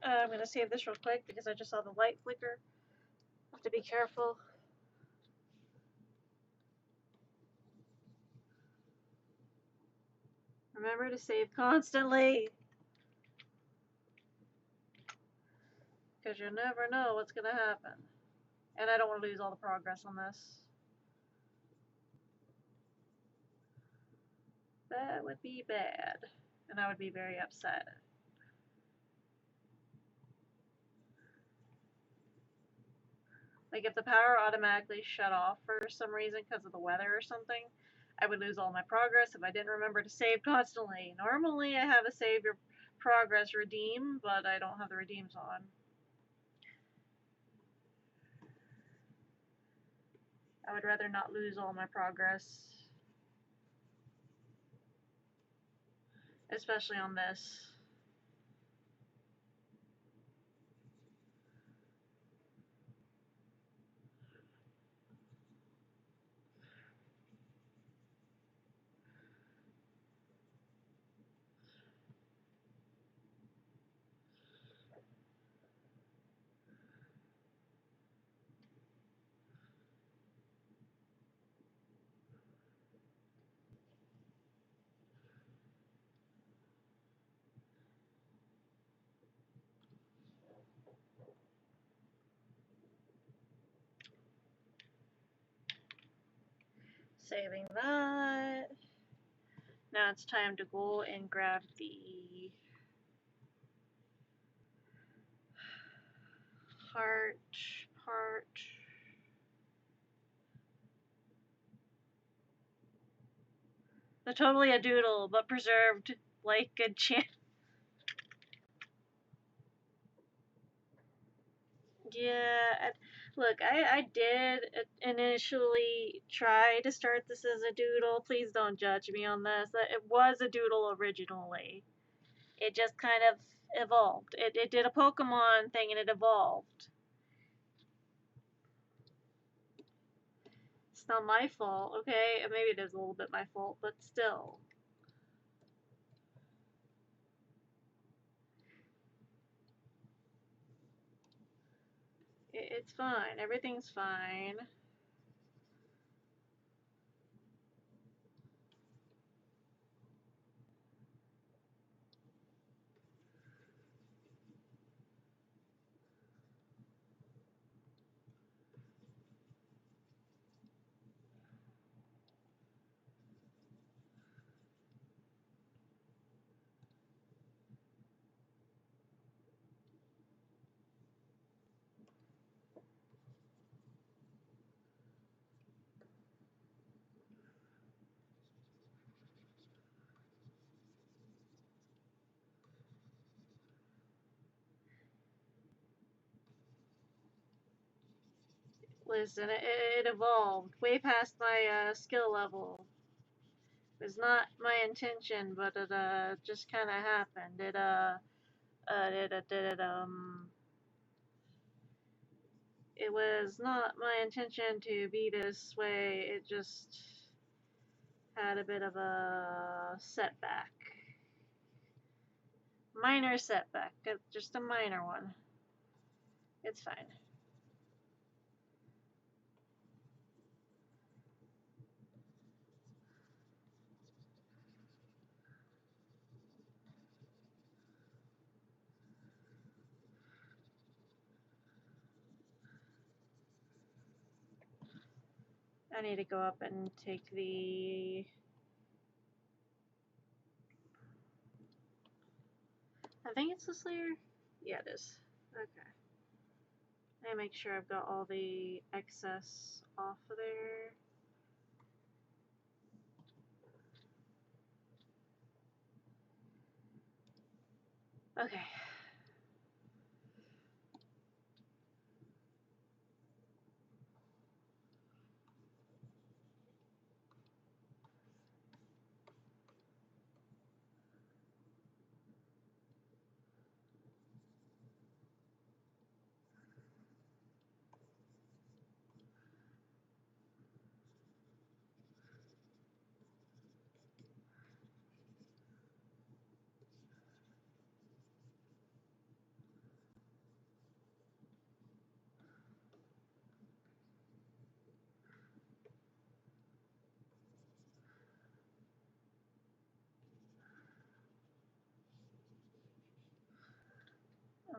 I'm going to save this real quick because I just saw the light flicker. Have to be careful. Remember to save constantly. Because you never know what's going to happen. And I don't want to lose all the progress on this. That would be bad. And I would be very upset. Like if the power automatically shut off for some reason because of the weather or something, I would lose all my progress if I didn't remember to save constantly. Normally I have a save your progress redeem, but I don't have the redeems on. I would rather not lose all my progress. Especially on this. Saving that. Now it's time to go and grab the heart part. The totally a doodle, but preserved like good chance. Yeah, look, I did initially try to start this as a doodle. Please don't judge me on this. It was a doodle originally. It just kind of evolved. It did a Pokemon thing and it evolved. It's not my fault, okay? Maybe it is a little bit my fault, but still. It's fine. Everything's fine. Listen, it evolved way past my skill level. It was not my intention, but it just kind of happened. It was not my intention to be this way. It just had a bit of a setback. Minor setback, just a minor one. It's fine. I need to go up and take the... I think it's the Slayer? Yeah, it is. Okay. I make sure I've got all the excess off of there. Okay.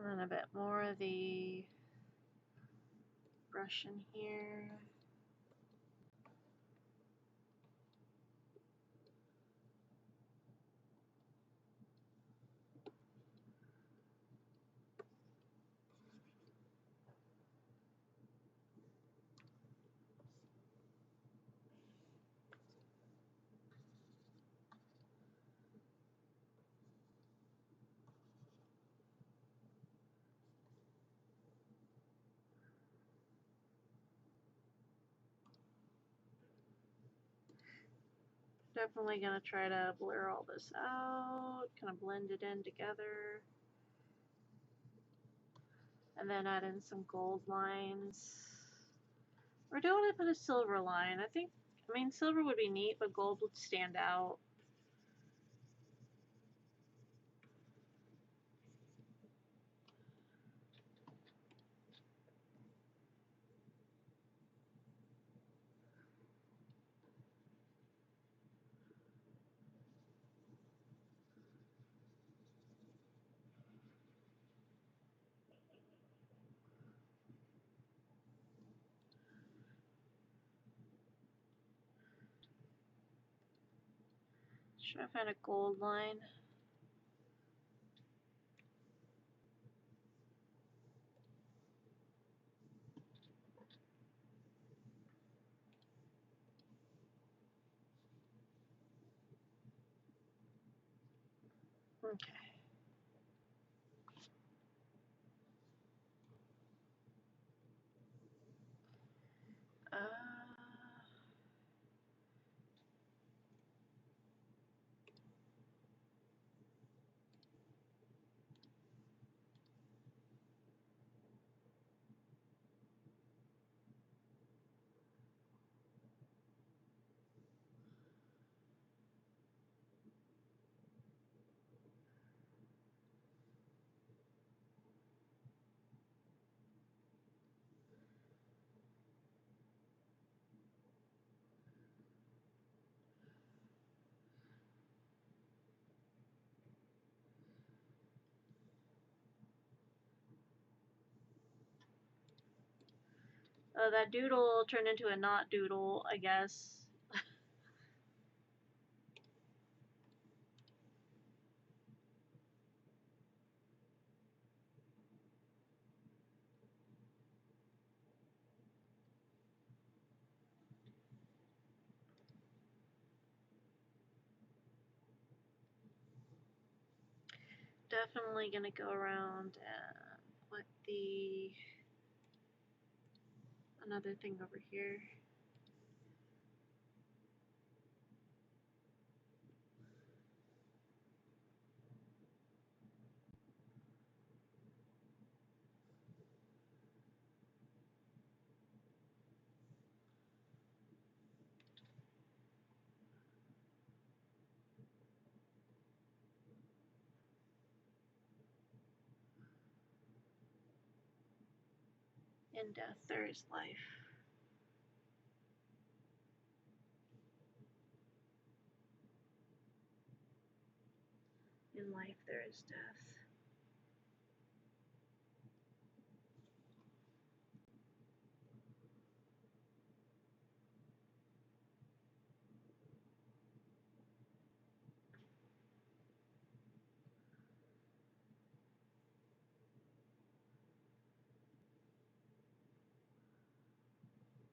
And then a bit more of the brush in here. Definitely gonna try to blur all this out, kind of blend it in together. And then add in some gold lines. Or do I want to put a silver line? I mean, silver would be neat, but gold would stand out. Should I find a gold line? Okay. Uh, Oh, that doodle turned into a not doodle, I guess. Definitely gonna go around and put another thing over here. In death there is life. In life there is death.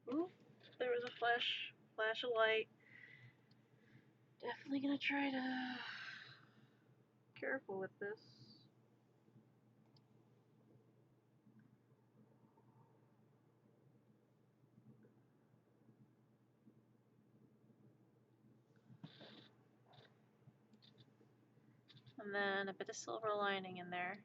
Ooh, there was a flash of light. Definitely gonna try to careful with this. And then a bit of silver lining in there.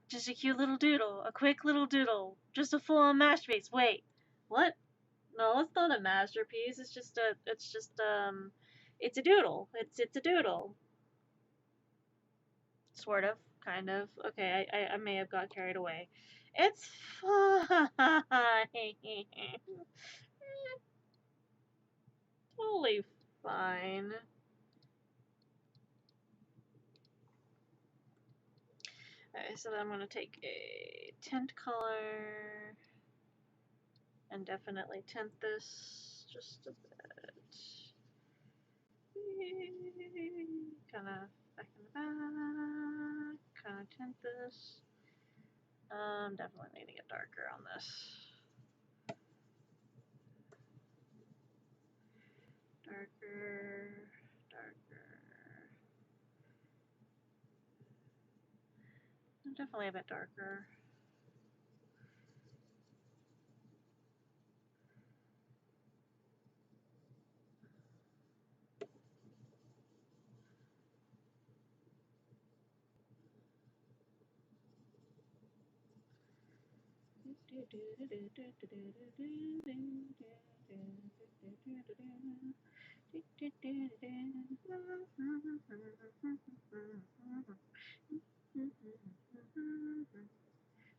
Just a cute little doodle, a quick little doodle, just a full-on masterpiece. Wait, what? No, it's not a masterpiece. It's just it's a doodle. It's a doodle. Sort of, kind of. Okay, I may have got carried away. It's fine. Totally fine. Okay, so then I'm gonna take a tint color and definitely tint this just a bit. Kind of back in the back. Kind of tint this. Definitely need to get darker on this. Darker, darker. Definitely a bit darker.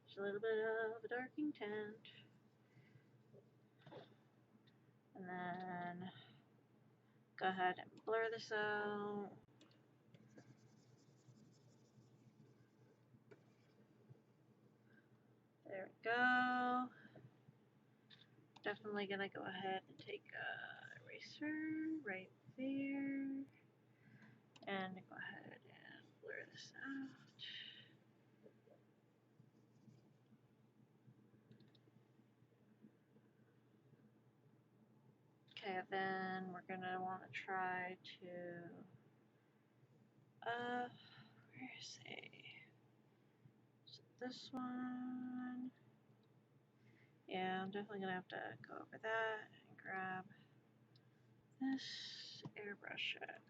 Just a little bit of a darkening tint. And then go ahead and blur this out. There we go. Definitely gonna go ahead and take a eraser right there. And go ahead and blur this out. Okay, then we're gonna want to try to where's this one? Yeah, I'm definitely gonna have to go over that and grab this, airbrush it.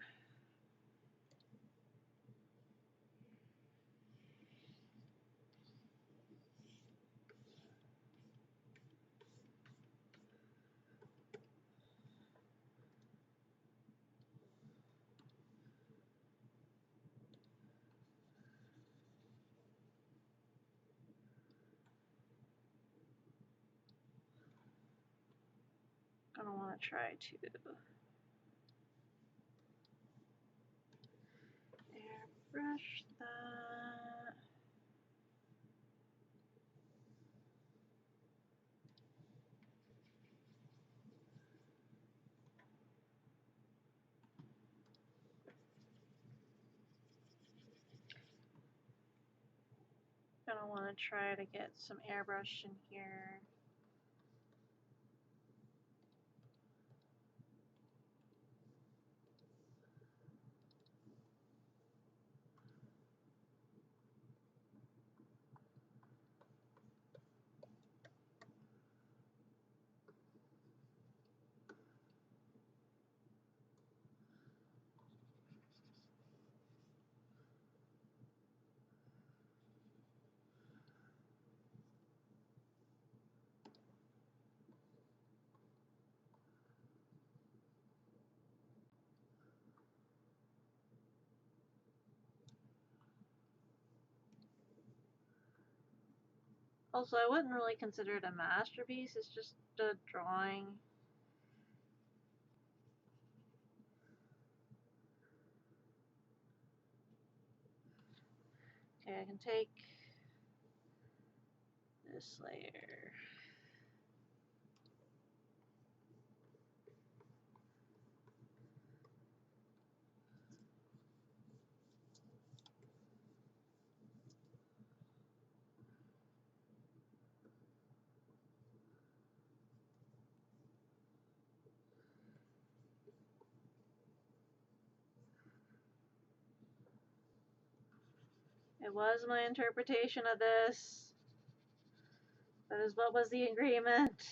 want to try to airbrush that. Gonna want to try to get some airbrush in here. Also, I wouldn't really consider it a masterpiece, it's just a drawing. Okay, I can take this layer. It was my interpretation of this. That is what was the agreement.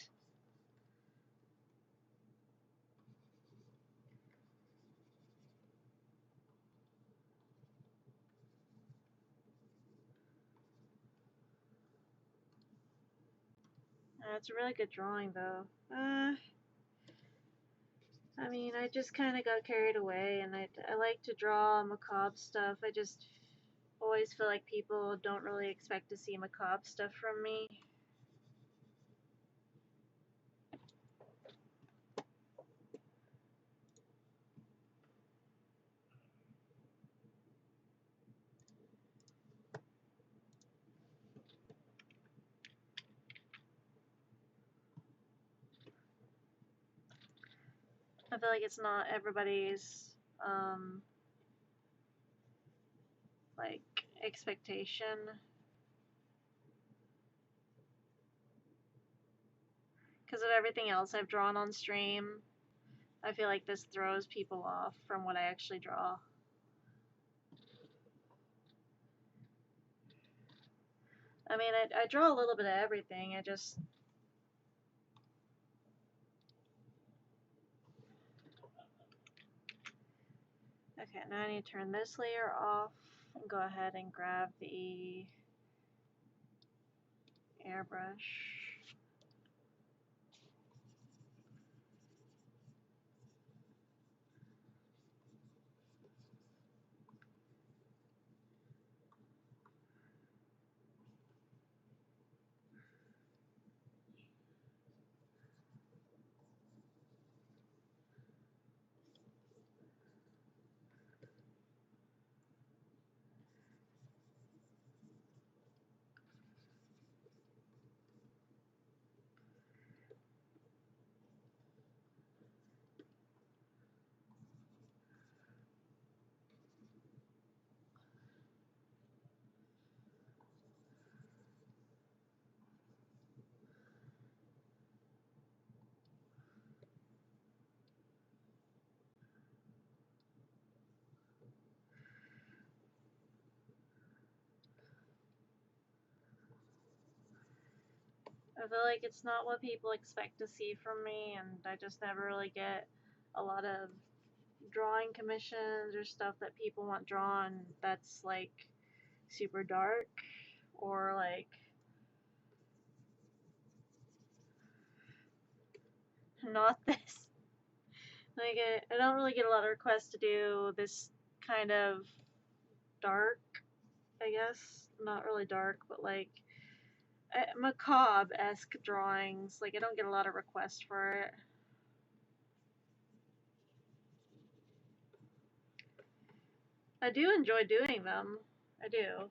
It's a really good drawing, though. I mean, I just kind of got carried away, and I like to draw macabre stuff. I just always feel like people don't really expect to see macabre stuff from me. I feel like it's not everybody's, like, expectation. Because of everything else I've drawn on stream, I feel like this throws people off from what I actually draw. I mean, I draw a little bit of everything, I just... Okay, now I need to turn this layer off and go ahead and grab the airbrush. I feel like it's not what people expect to see from me, and I just never really get a lot of drawing commissions or stuff that people want drawn that's like super dark or like not this. Like, I don't really get a lot of requests to do this kind of dark, I guess. Not really dark, but like macabre-esque drawings. Like, I don't get a lot of requests for it. I do enjoy doing them. I do.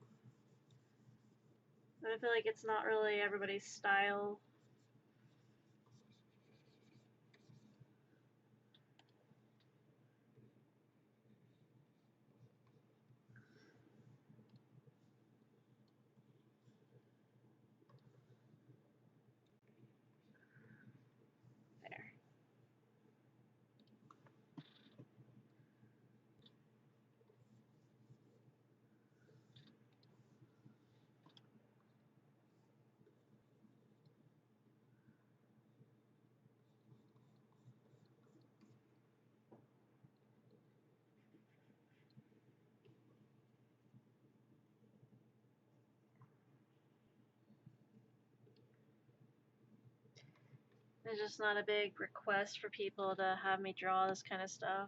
But I feel like it's not really everybody's style. There. There's just not a big request for people to have me draw this kind of stuff.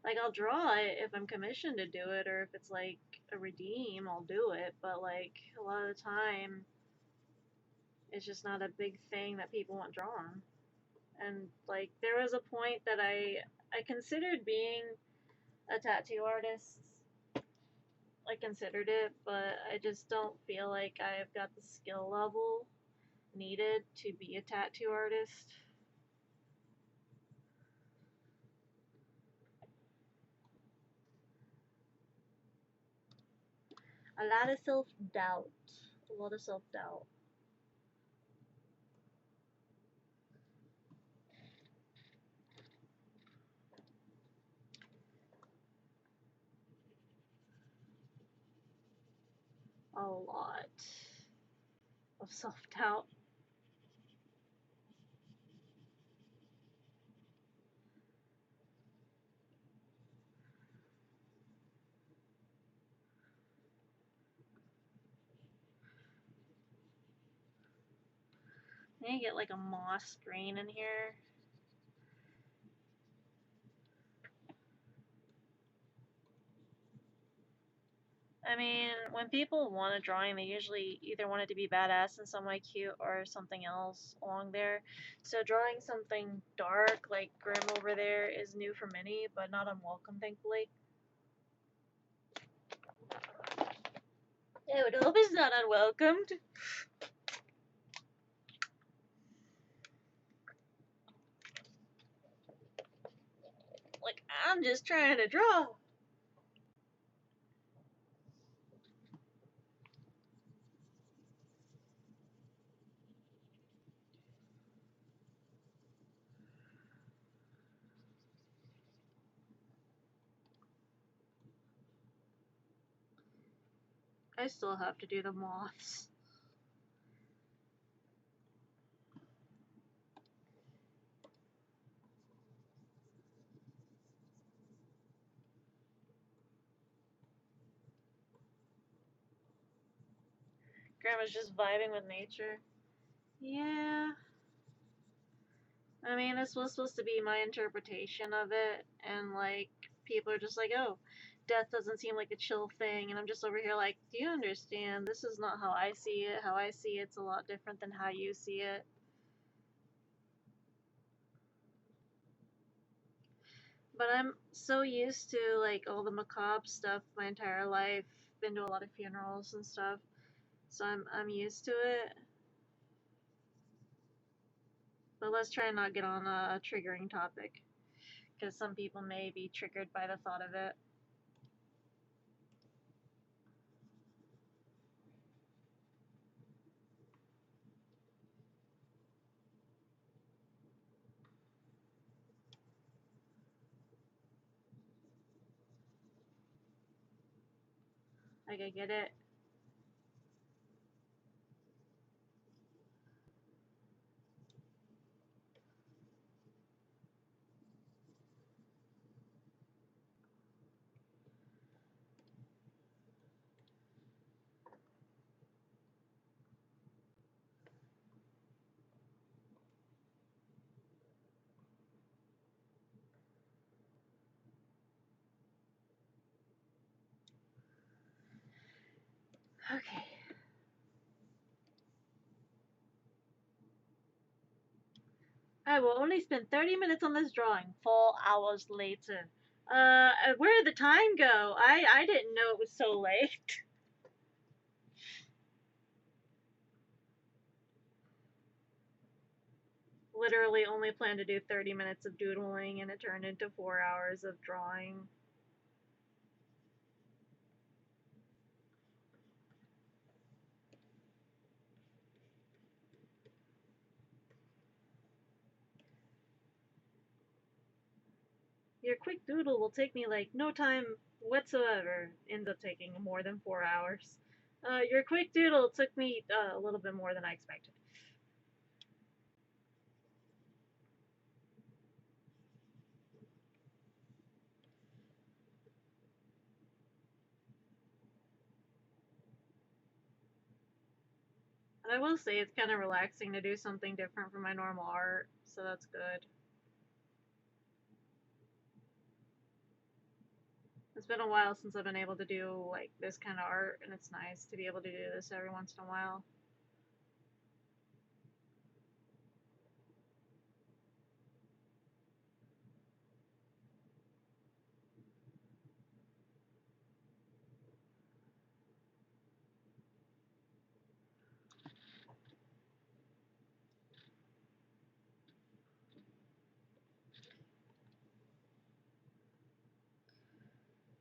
Like, I'll draw it if I'm commissioned to do it, or if it's like a redeem, I'll do it. But like, a lot of the time, it's just not a big thing that people want drawn. And like, there was a point that I considered being a tattoo artist. I considered it, but I just don't feel like I've got the skill level needed to be a tattoo artist. A lot of self-doubt. A lot of self-doubt. A lot of self-doubt. I need to get like a moss green in here. I mean, when people want a drawing, they usually either want it to be badass in some way, cute, or something else along there. So drawing something dark like Grim over there is new for many, but not unwelcome, thankfully. I would hope it's not unwelcomed. Like, I'm just trying to draw. I still have to do the moths. Grandma's just vibing with nature. Yeah. I mean, this was supposed to be my interpretation of it, and like, people are just like, oh, death doesn't seem like a chill thing, and I'm just over here like, do you understand? This is not how I see it. How I see it's a lot different than how you see it. But I'm so used to like all the macabre stuff my entire life. Been to a lot of funerals and stuff, so I'm used to it. But let's try and not get on a triggering topic, because some people may be triggered by the thought of it. Like, I get it. Okay. I will only spend 30 minutes on this drawing. 4 hours later. Where did the time go? I didn't know it was so late. Literally only planned to do 30 minutes of doodling and it turned into 4 hours of drawing. Your quick doodle will take me like no time whatsoever. Ends up taking more than 4 hours. Your quick doodle took me a little bit more than I expected. And I will say it's kind of relaxing to do something different from my normal art, so that's good. It's been a while since I've been able to do like this kind of art, and it's nice to be able to do this every once in a while.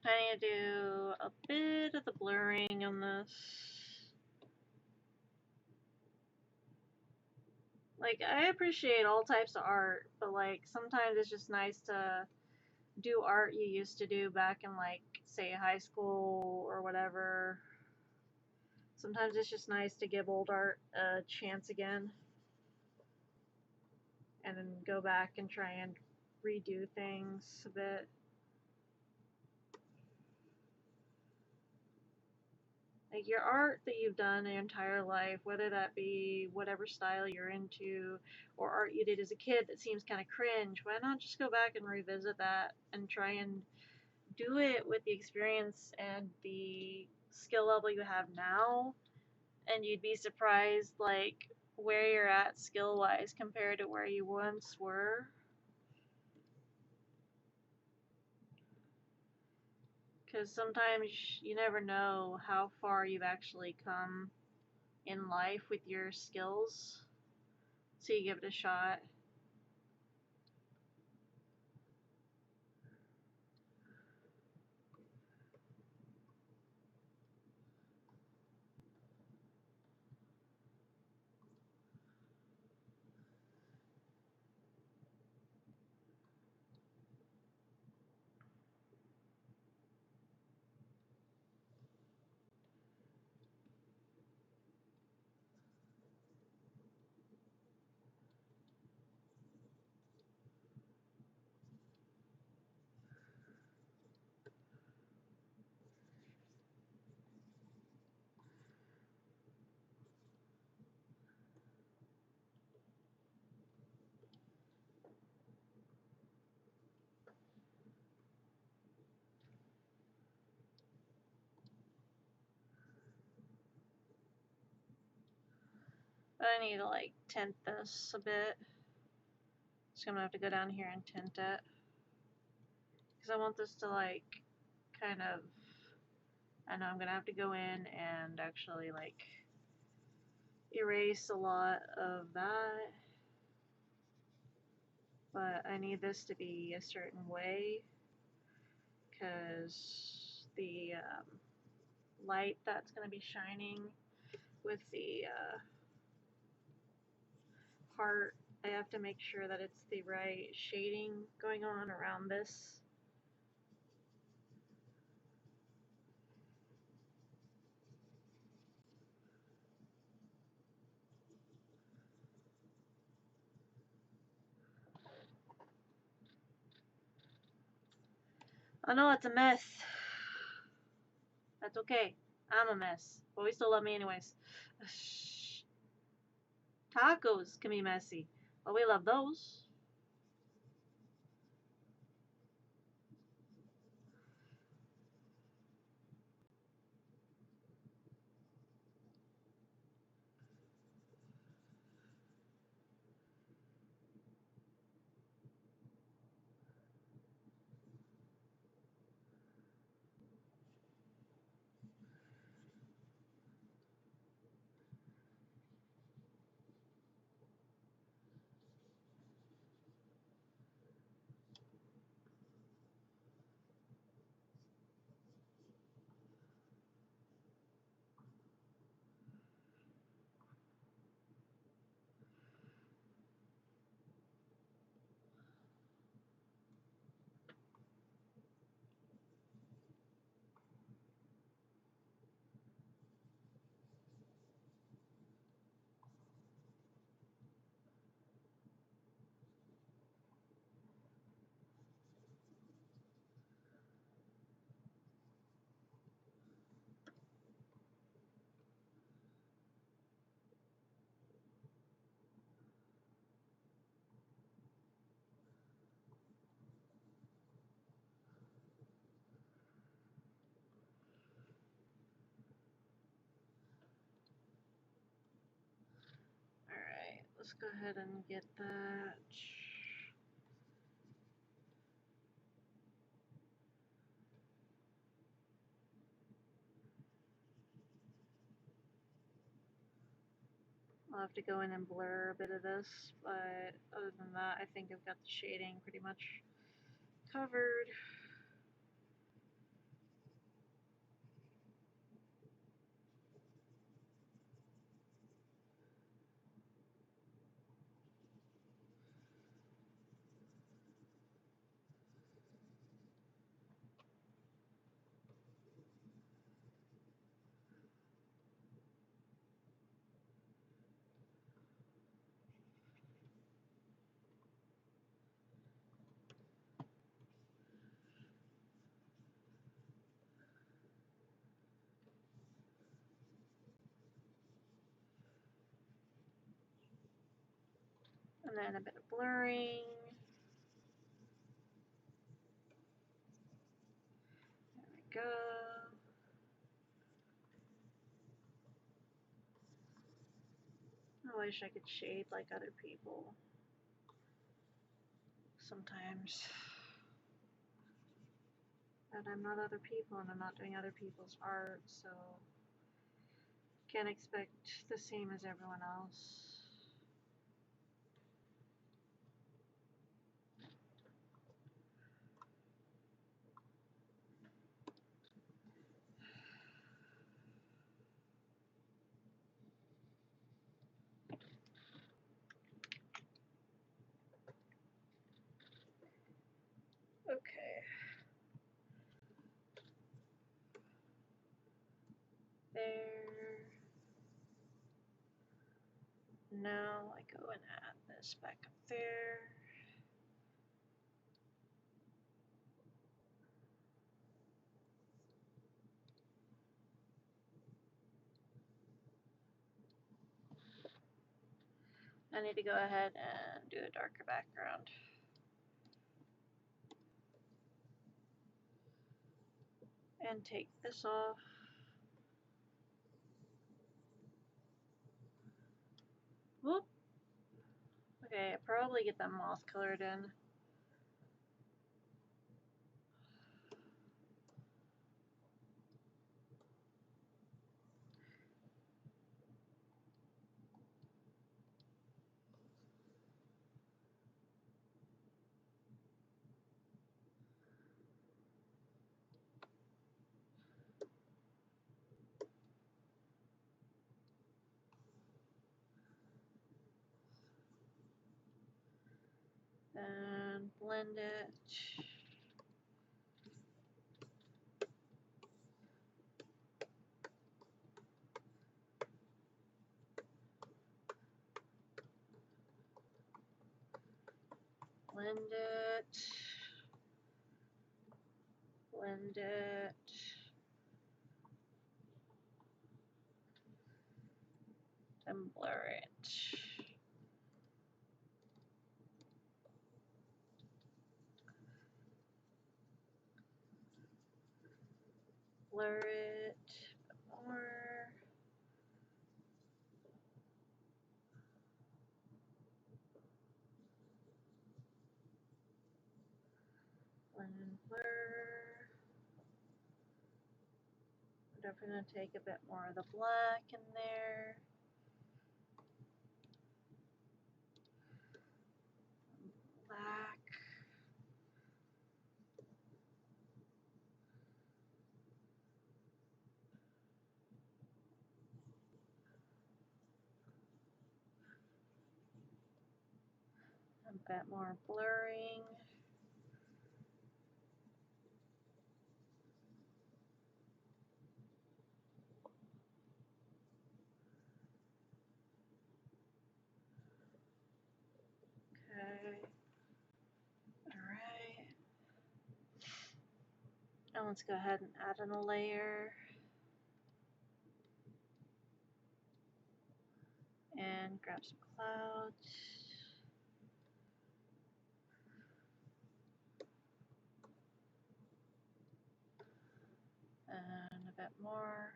I need to do a bit of the blurring on this. Like, I appreciate all types of art, but like sometimes it's just nice to do art you used to do back in like say high school or whatever. Sometimes it's just nice to give old art a chance again and then go back and try and redo things a bit. Like your art that you've done your entire life, whether that be whatever style you're into or art you did as a kid that seems kind of cringe, why not just go back and revisit that and try and do it with the experience and the skill level you have now? And you'd be surprised like where you're at skill wise compared to where you once were. Because sometimes you never know how far you've actually come in life with your skills. So you give it a shot. But I need to like tint this a bit. So I'm gonna have to go down here and tint it. Because I want this to like kind of, I know I'm gonna have to go in and actually like erase a lot of that. But I need this to be a certain way because the light that's going to be shining with the heart, I have to make sure that it's the right shading going on around this. I know it's a mess. That's okay. I'm a mess. But we still love me anyways. Tacos can be messy, but we love those. let's go ahead and get that. I'll have to go in and blur a bit of this, but other than that, I think I've got the shading pretty much covered. And then a bit of blurring. There we go. I wish I could shade like other people. Sometimes. But I'm not other people and I'm not doing other people's art, so can't expect the same as everyone else. Okay. There. Now I go and add this back up there. I need to go ahead and do a darker background. And take this off. Whoop. Okay, I probably get that moth colored in. And blend it. Blend it. Blend it. And blur it. Blur it a bit more. Blend and blur. I'm definitely going to take a bit more of the black in there. Black. A bit more blurring. Okay. Alright. Now let's go ahead and add in a layer. And grab some clouds. And a bit more.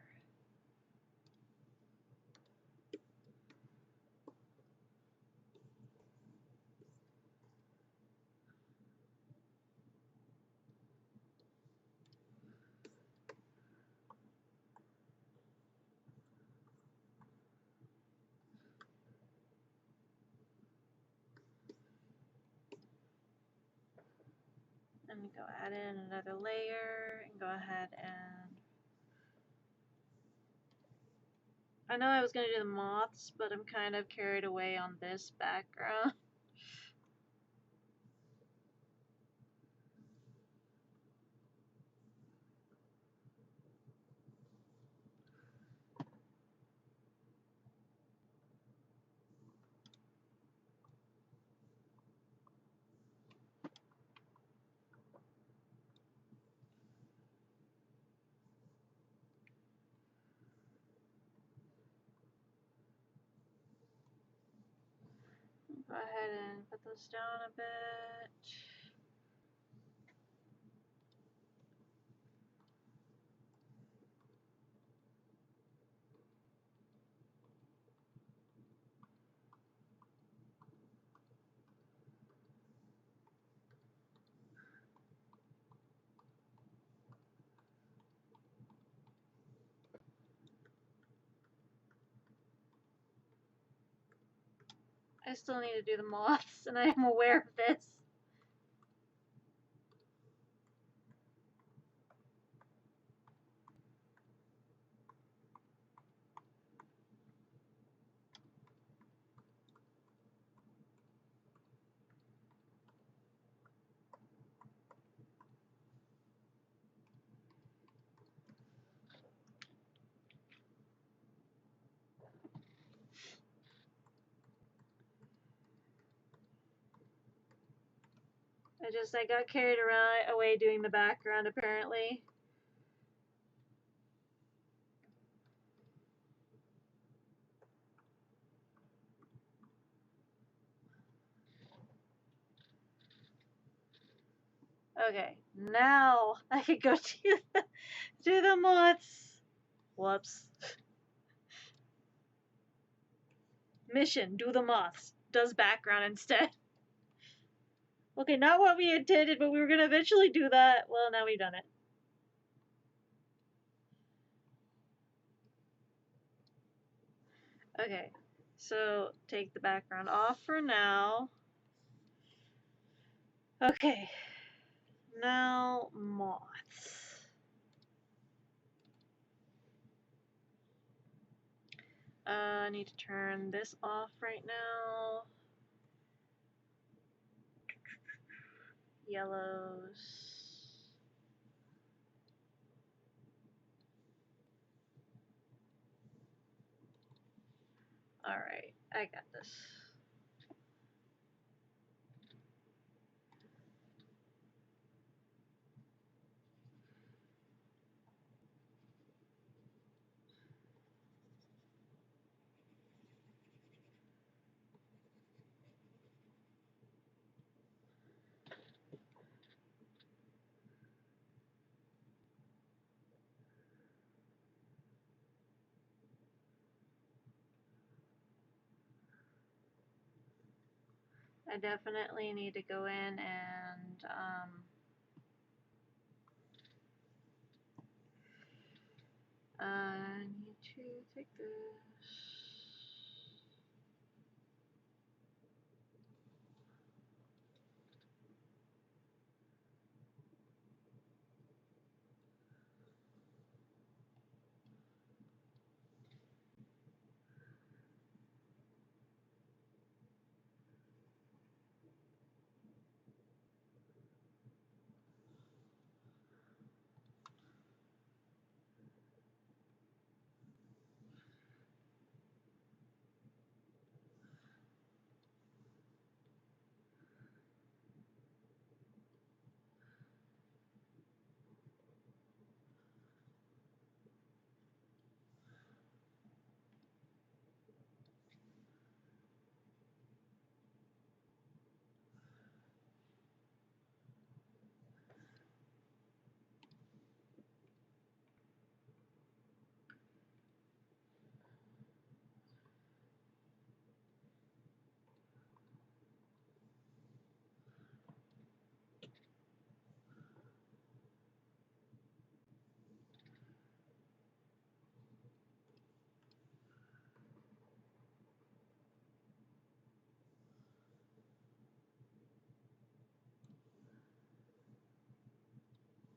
And go add in another layer and go ahead and I know I was going to do the moths, but I'm kind of carried away on this background. Go ahead and put those down a bit. I still need to do the moths, and I am aware of this. I got carried away doing the background apparently. Okay, now I can go do the moths. Whoops. Mission, do the moths. Does background instead. Okay, not what we intended, but we were gonna eventually do that. Well, now we've done it. Okay, so take the background off for now. Okay, now moths. I need to turn this off right now. Yellows. Alright, I got this. I definitely need to go in and I need to take this.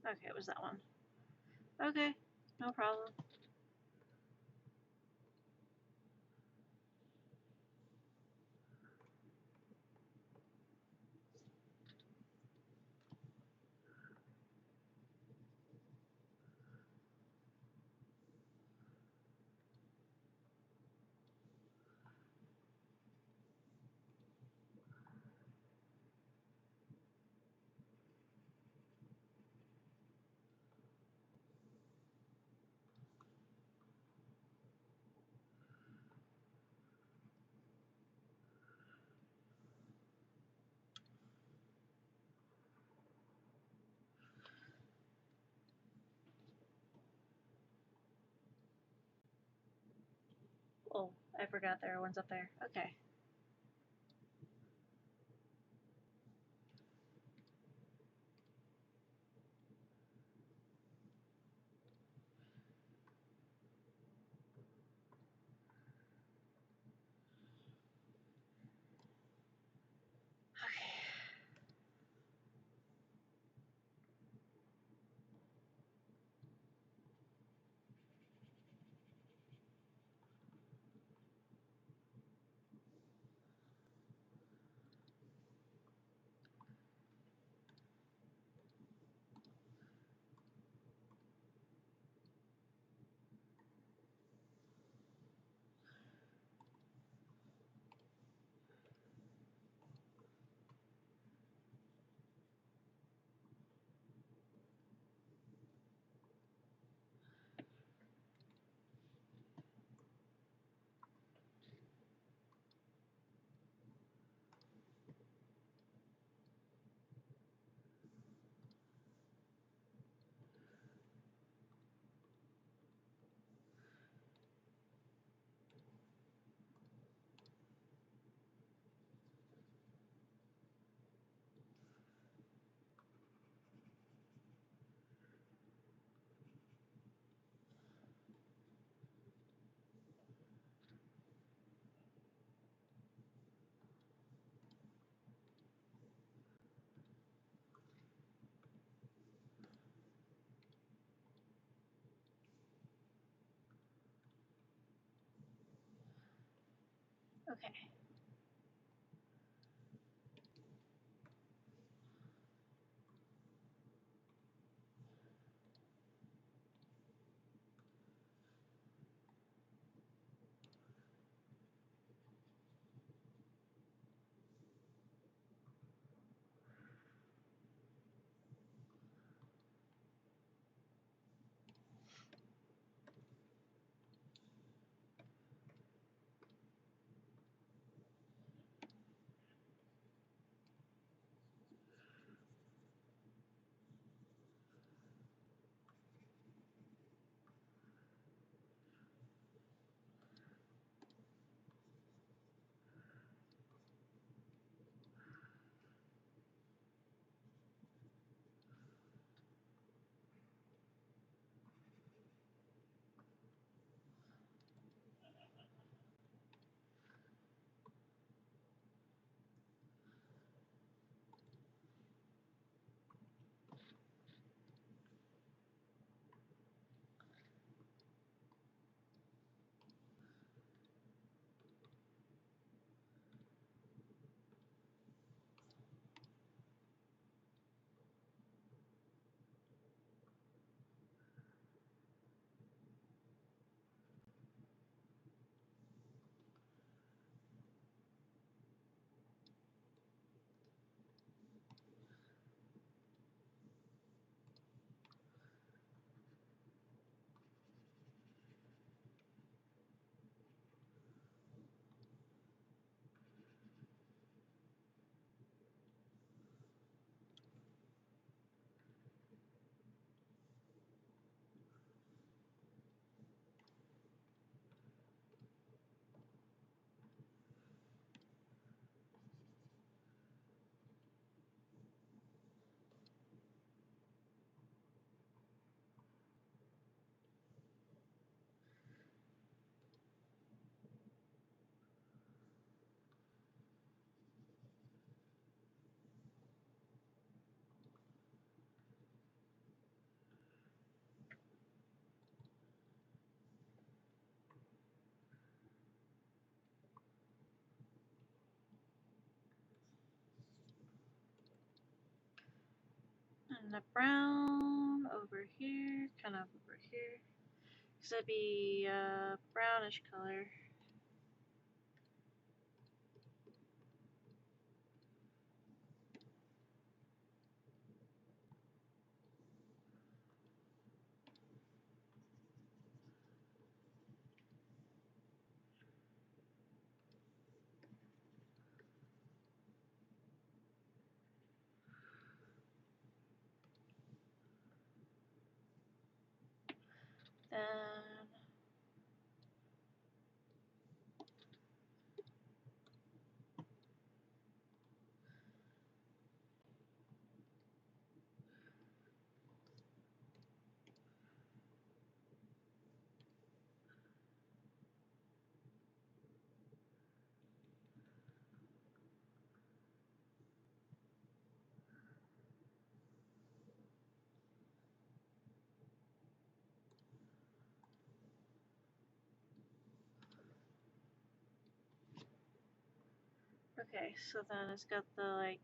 Okay, it was that one. Okay, no problem. Oh, I forgot there are ones up there. Okay. Okay. a brown over here, kind of over here. Because that'd be a brownish color. Then okay, so then it's got the like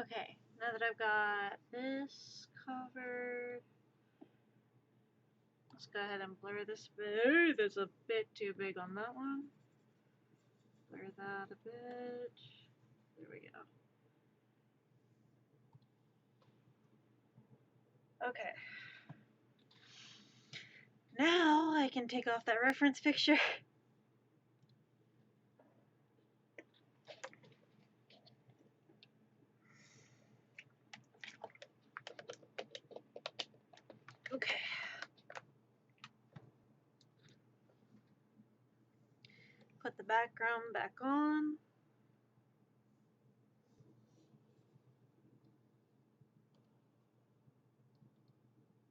okay, now that I've got this covered, let's go ahead and blur this bit. That's a bit too big on that one. Blur that a bit. There we go. Okay. Now I can take off that reference picture. Okay. Put the background back on.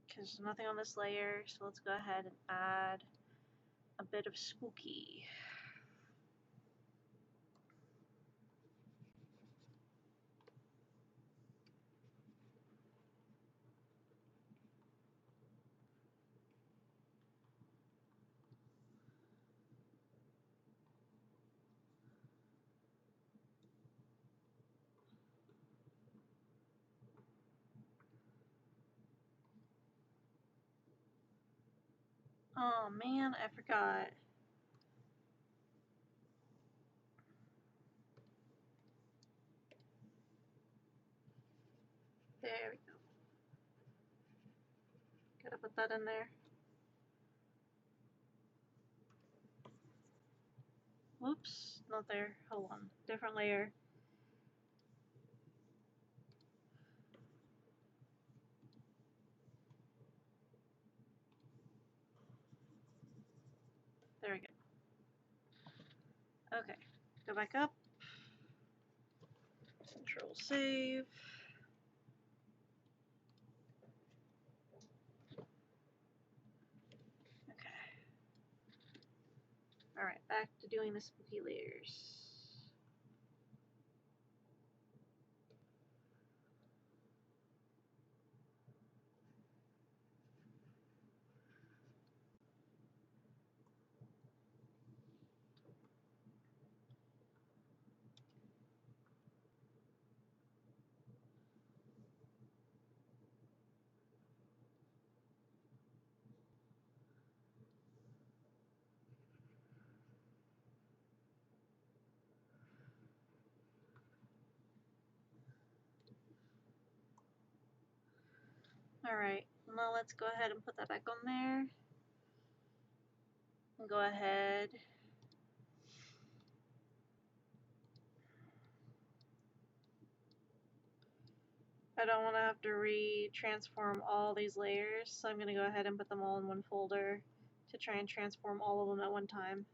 Because there's nothing on this layer, so let's go ahead and add a bit of spooky. Oh man, I forgot. There we go. Gotta put that in there. Whoops, not there. Hold on. Different layer. There we go. Okay, go back up. Control save. Okay. Alright, back to doing the spooky layers. Alright, now let's go ahead and put that back on there. And go ahead. I don't want to have to re-transform all these layers, so I'm going to go ahead and put them all in one folder to try and transform all of them at one time.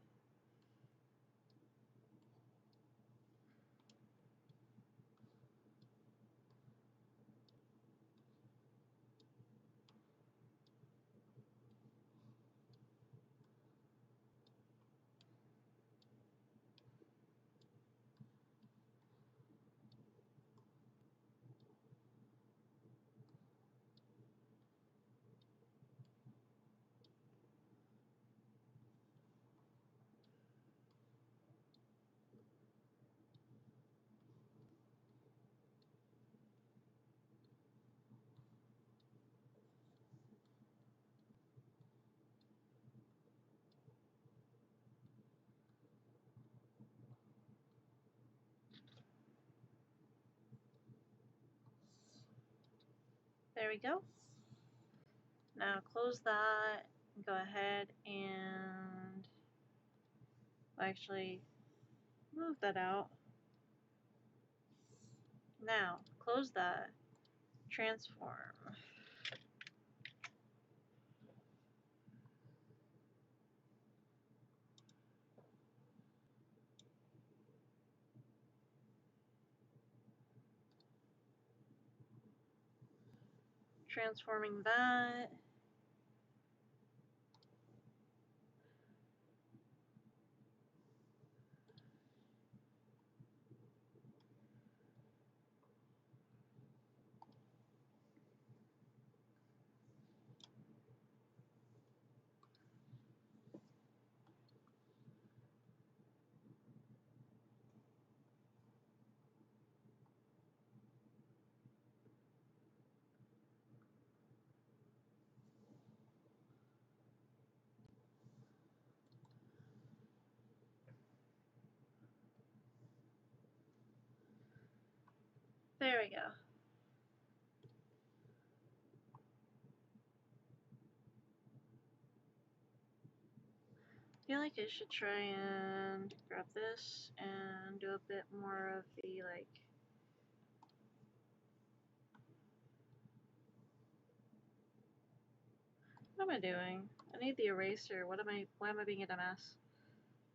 There we go. Now close that, go ahead and actually move that out. Now close that, transform. Transforming that. There we go. I feel like I should try and grab this and do a bit more of the like. What am I doing? I need the eraser. Why am I being a dumbass?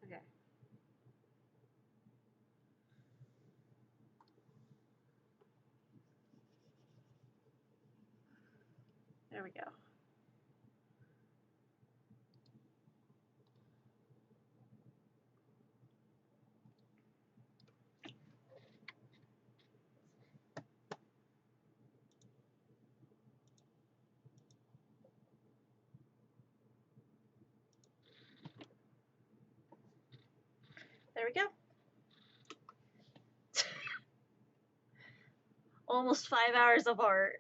Okay. There we go. There we go. Almost 5 hours of art.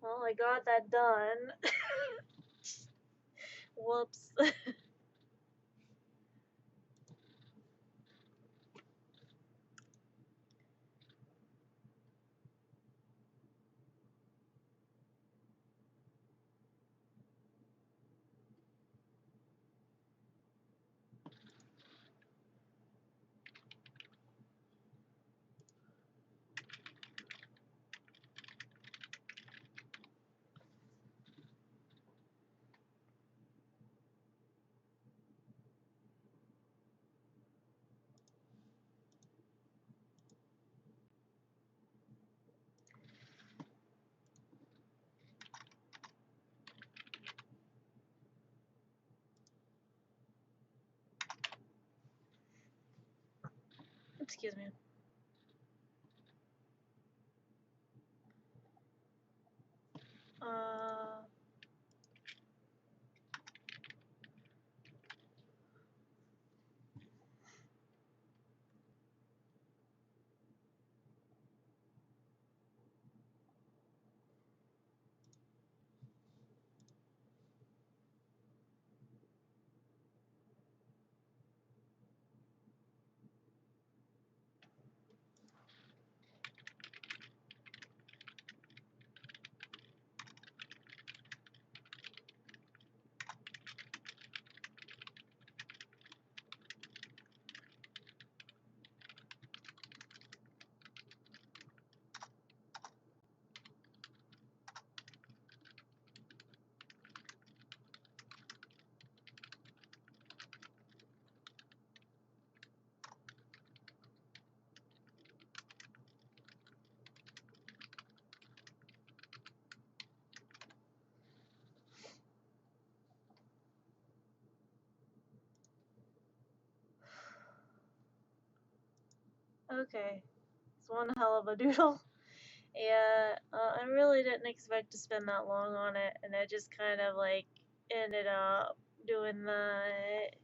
Well, I got that done. Whoops. Excuse me. Uh, okay. It's one hell of a doodle. Yeah, I really didn't expect to spend that long on it, and I just kind of like ended up doing that.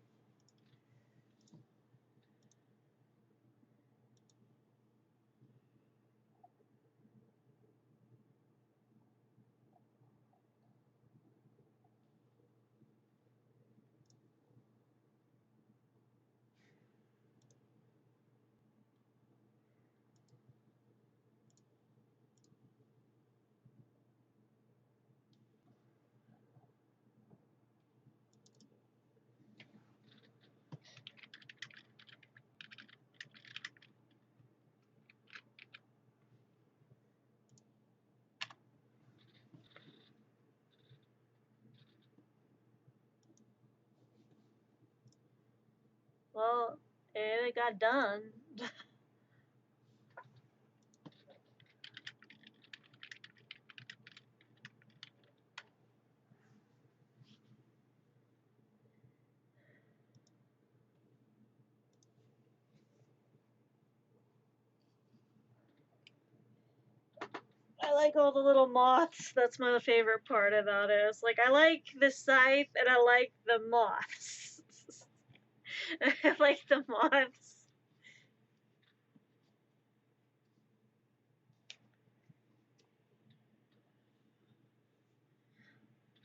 Well, it got done. I like all the little moths. That's my favorite part about it. It's like I like the scythe and I like the moths. I like the moths.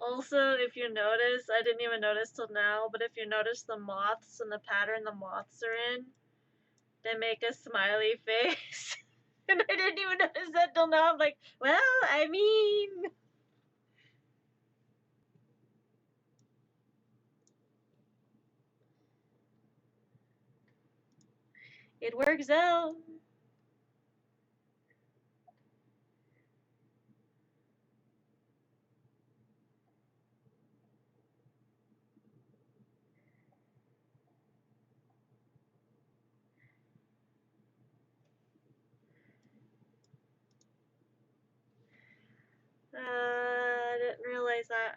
Also, if you notice, I didn't even notice till now, but if you notice the moths and the pattern the moths are in, they make a smiley face. And I didn't even notice that till now. I'm like, well, I mean, it works out. I didn't realize that.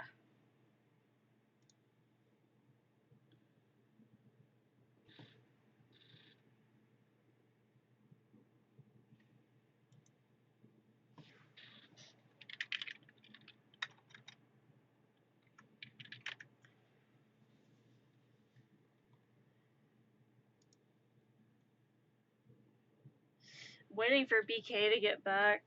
Waiting for BK to get back.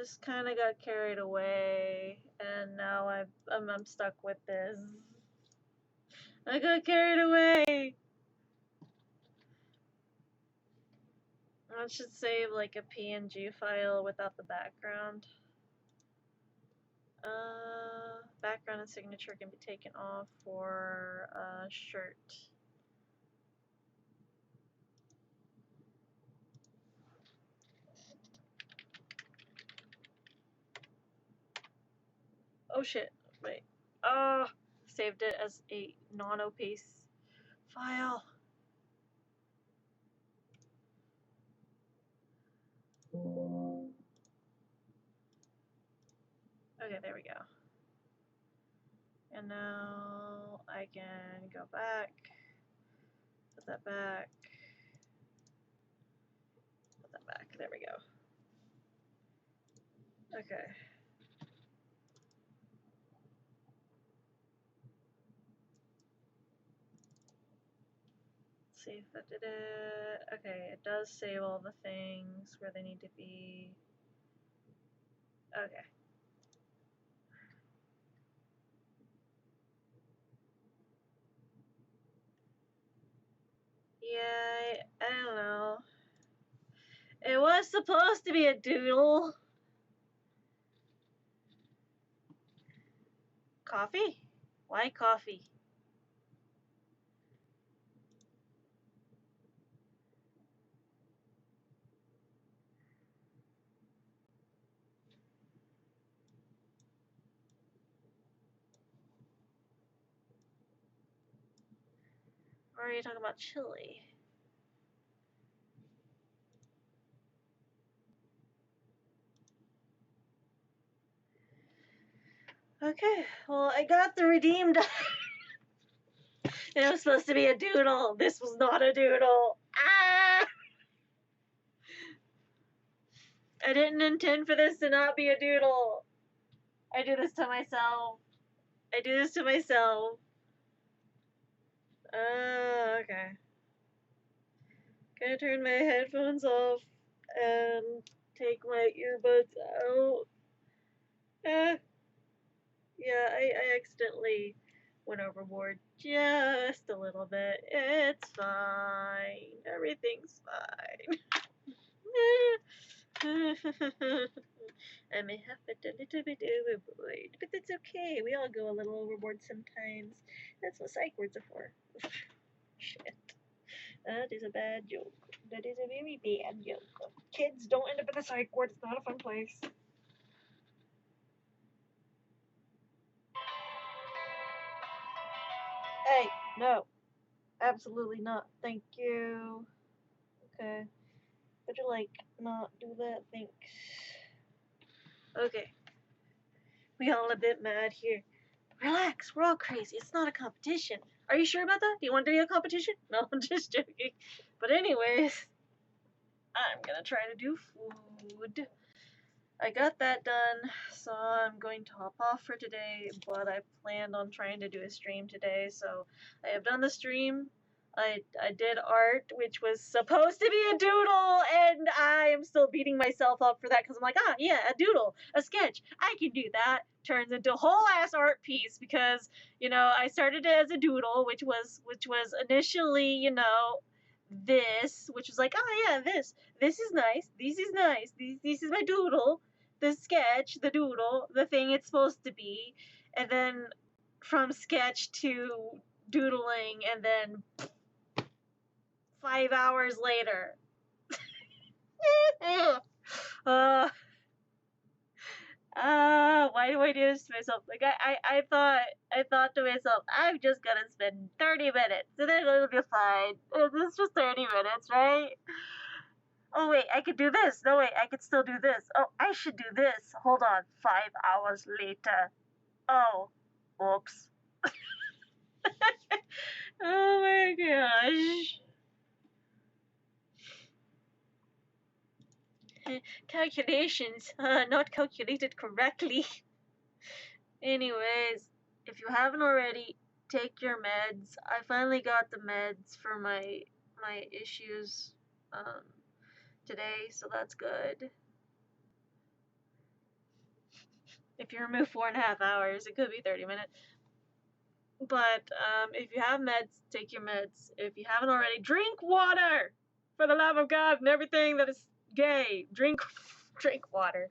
just kind of got carried away, and now I'm stuck with this. I got carried away. I should save like a PNG file without the background. Background and signature can be taken off for shirt. Oh shit, wait. Oh, saved it as a non-opaque file. Okay, there we go. And now I can go back, put that back, put that back. There we go. Okay. See if that did it. Okay, it does save all the things where they need to be. Okay. Yeah, I don't know. It was supposed to be a doodle. Coffee? Why coffee? Or are you talking about chili? Okay, well, I got the redeemed. It was supposed to be a doodle. This was not a doodle. Ah! I didn't intend for this to not be a doodle. I do this to myself. I do this to myself. Okay. Gonna turn my headphones off and take my earbuds out. Yeah, I accidentally went overboard just a little bit. It's fine. Everything's fine. I may have been a little bit overboard, but that's okay. We all go a little overboard sometimes. That's what psych words are for. Shit. That is a bad joke. That is a very bad joke. Kids, don't end up in the psych ward. It's not a fun place. Hey, no. Absolutely not. Thank you. Okay. Would you like not do that? Thanks. Okay. We all a bit mad here. Relax, we're all crazy. It's not a competition. Are you sure about that? Do you want to do a competition? No, I'm just joking. But anyways, I'm gonna try to do food. I got that done, so I'm going to hop off for today, but I planned on trying to do a stream today, so I have done the stream. I did art, which was supposed to be a doodle, and I am still beating myself up for that because I'm like, yeah, a doodle, a sketch, I can do that. Turns into a whole ass art piece because, I started it as a doodle, which was initially, this, which was like, yeah, this is nice, this is nice, this is my doodle, the sketch, the doodle, the thing it's supposed to be, and then from sketch to doodling, and then 5 hours later. Why do I do this to myself? Like I thought to myself, I'm just gonna spend 30 minutes and then it'll be fine. It's just 30 minutes, right? Oh wait, I could do this. No wait, I could still do this. Oh, I should do this. Hold on, 5 hours later. Oh, oops. Oh my gosh. Calculations not calculated correctly. Anyways, if you haven't already, take your meds. I finally got the meds for my issues today, so that's good. If you remove 4.5 hours, it could be 30 minutes. But if you have meds, take your meds. If you haven't already, drink water! For the love of God and everything that is gay. Drink water.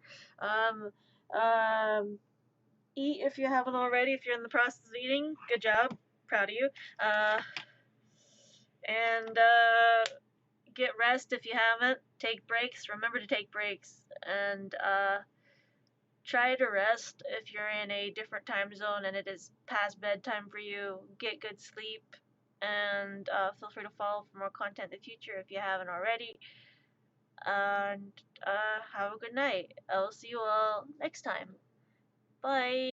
Eat if you haven't already. If you're in the process of eating, good job. Proud of you. And get rest if you haven't. Take breaks. Remember to take breaks. And try to rest if you're in a different time zone and it is past bedtime for you. Get good sleep. And feel free to follow for more content in the future if you haven't already. And have a good night. I will see you all next time. Bye.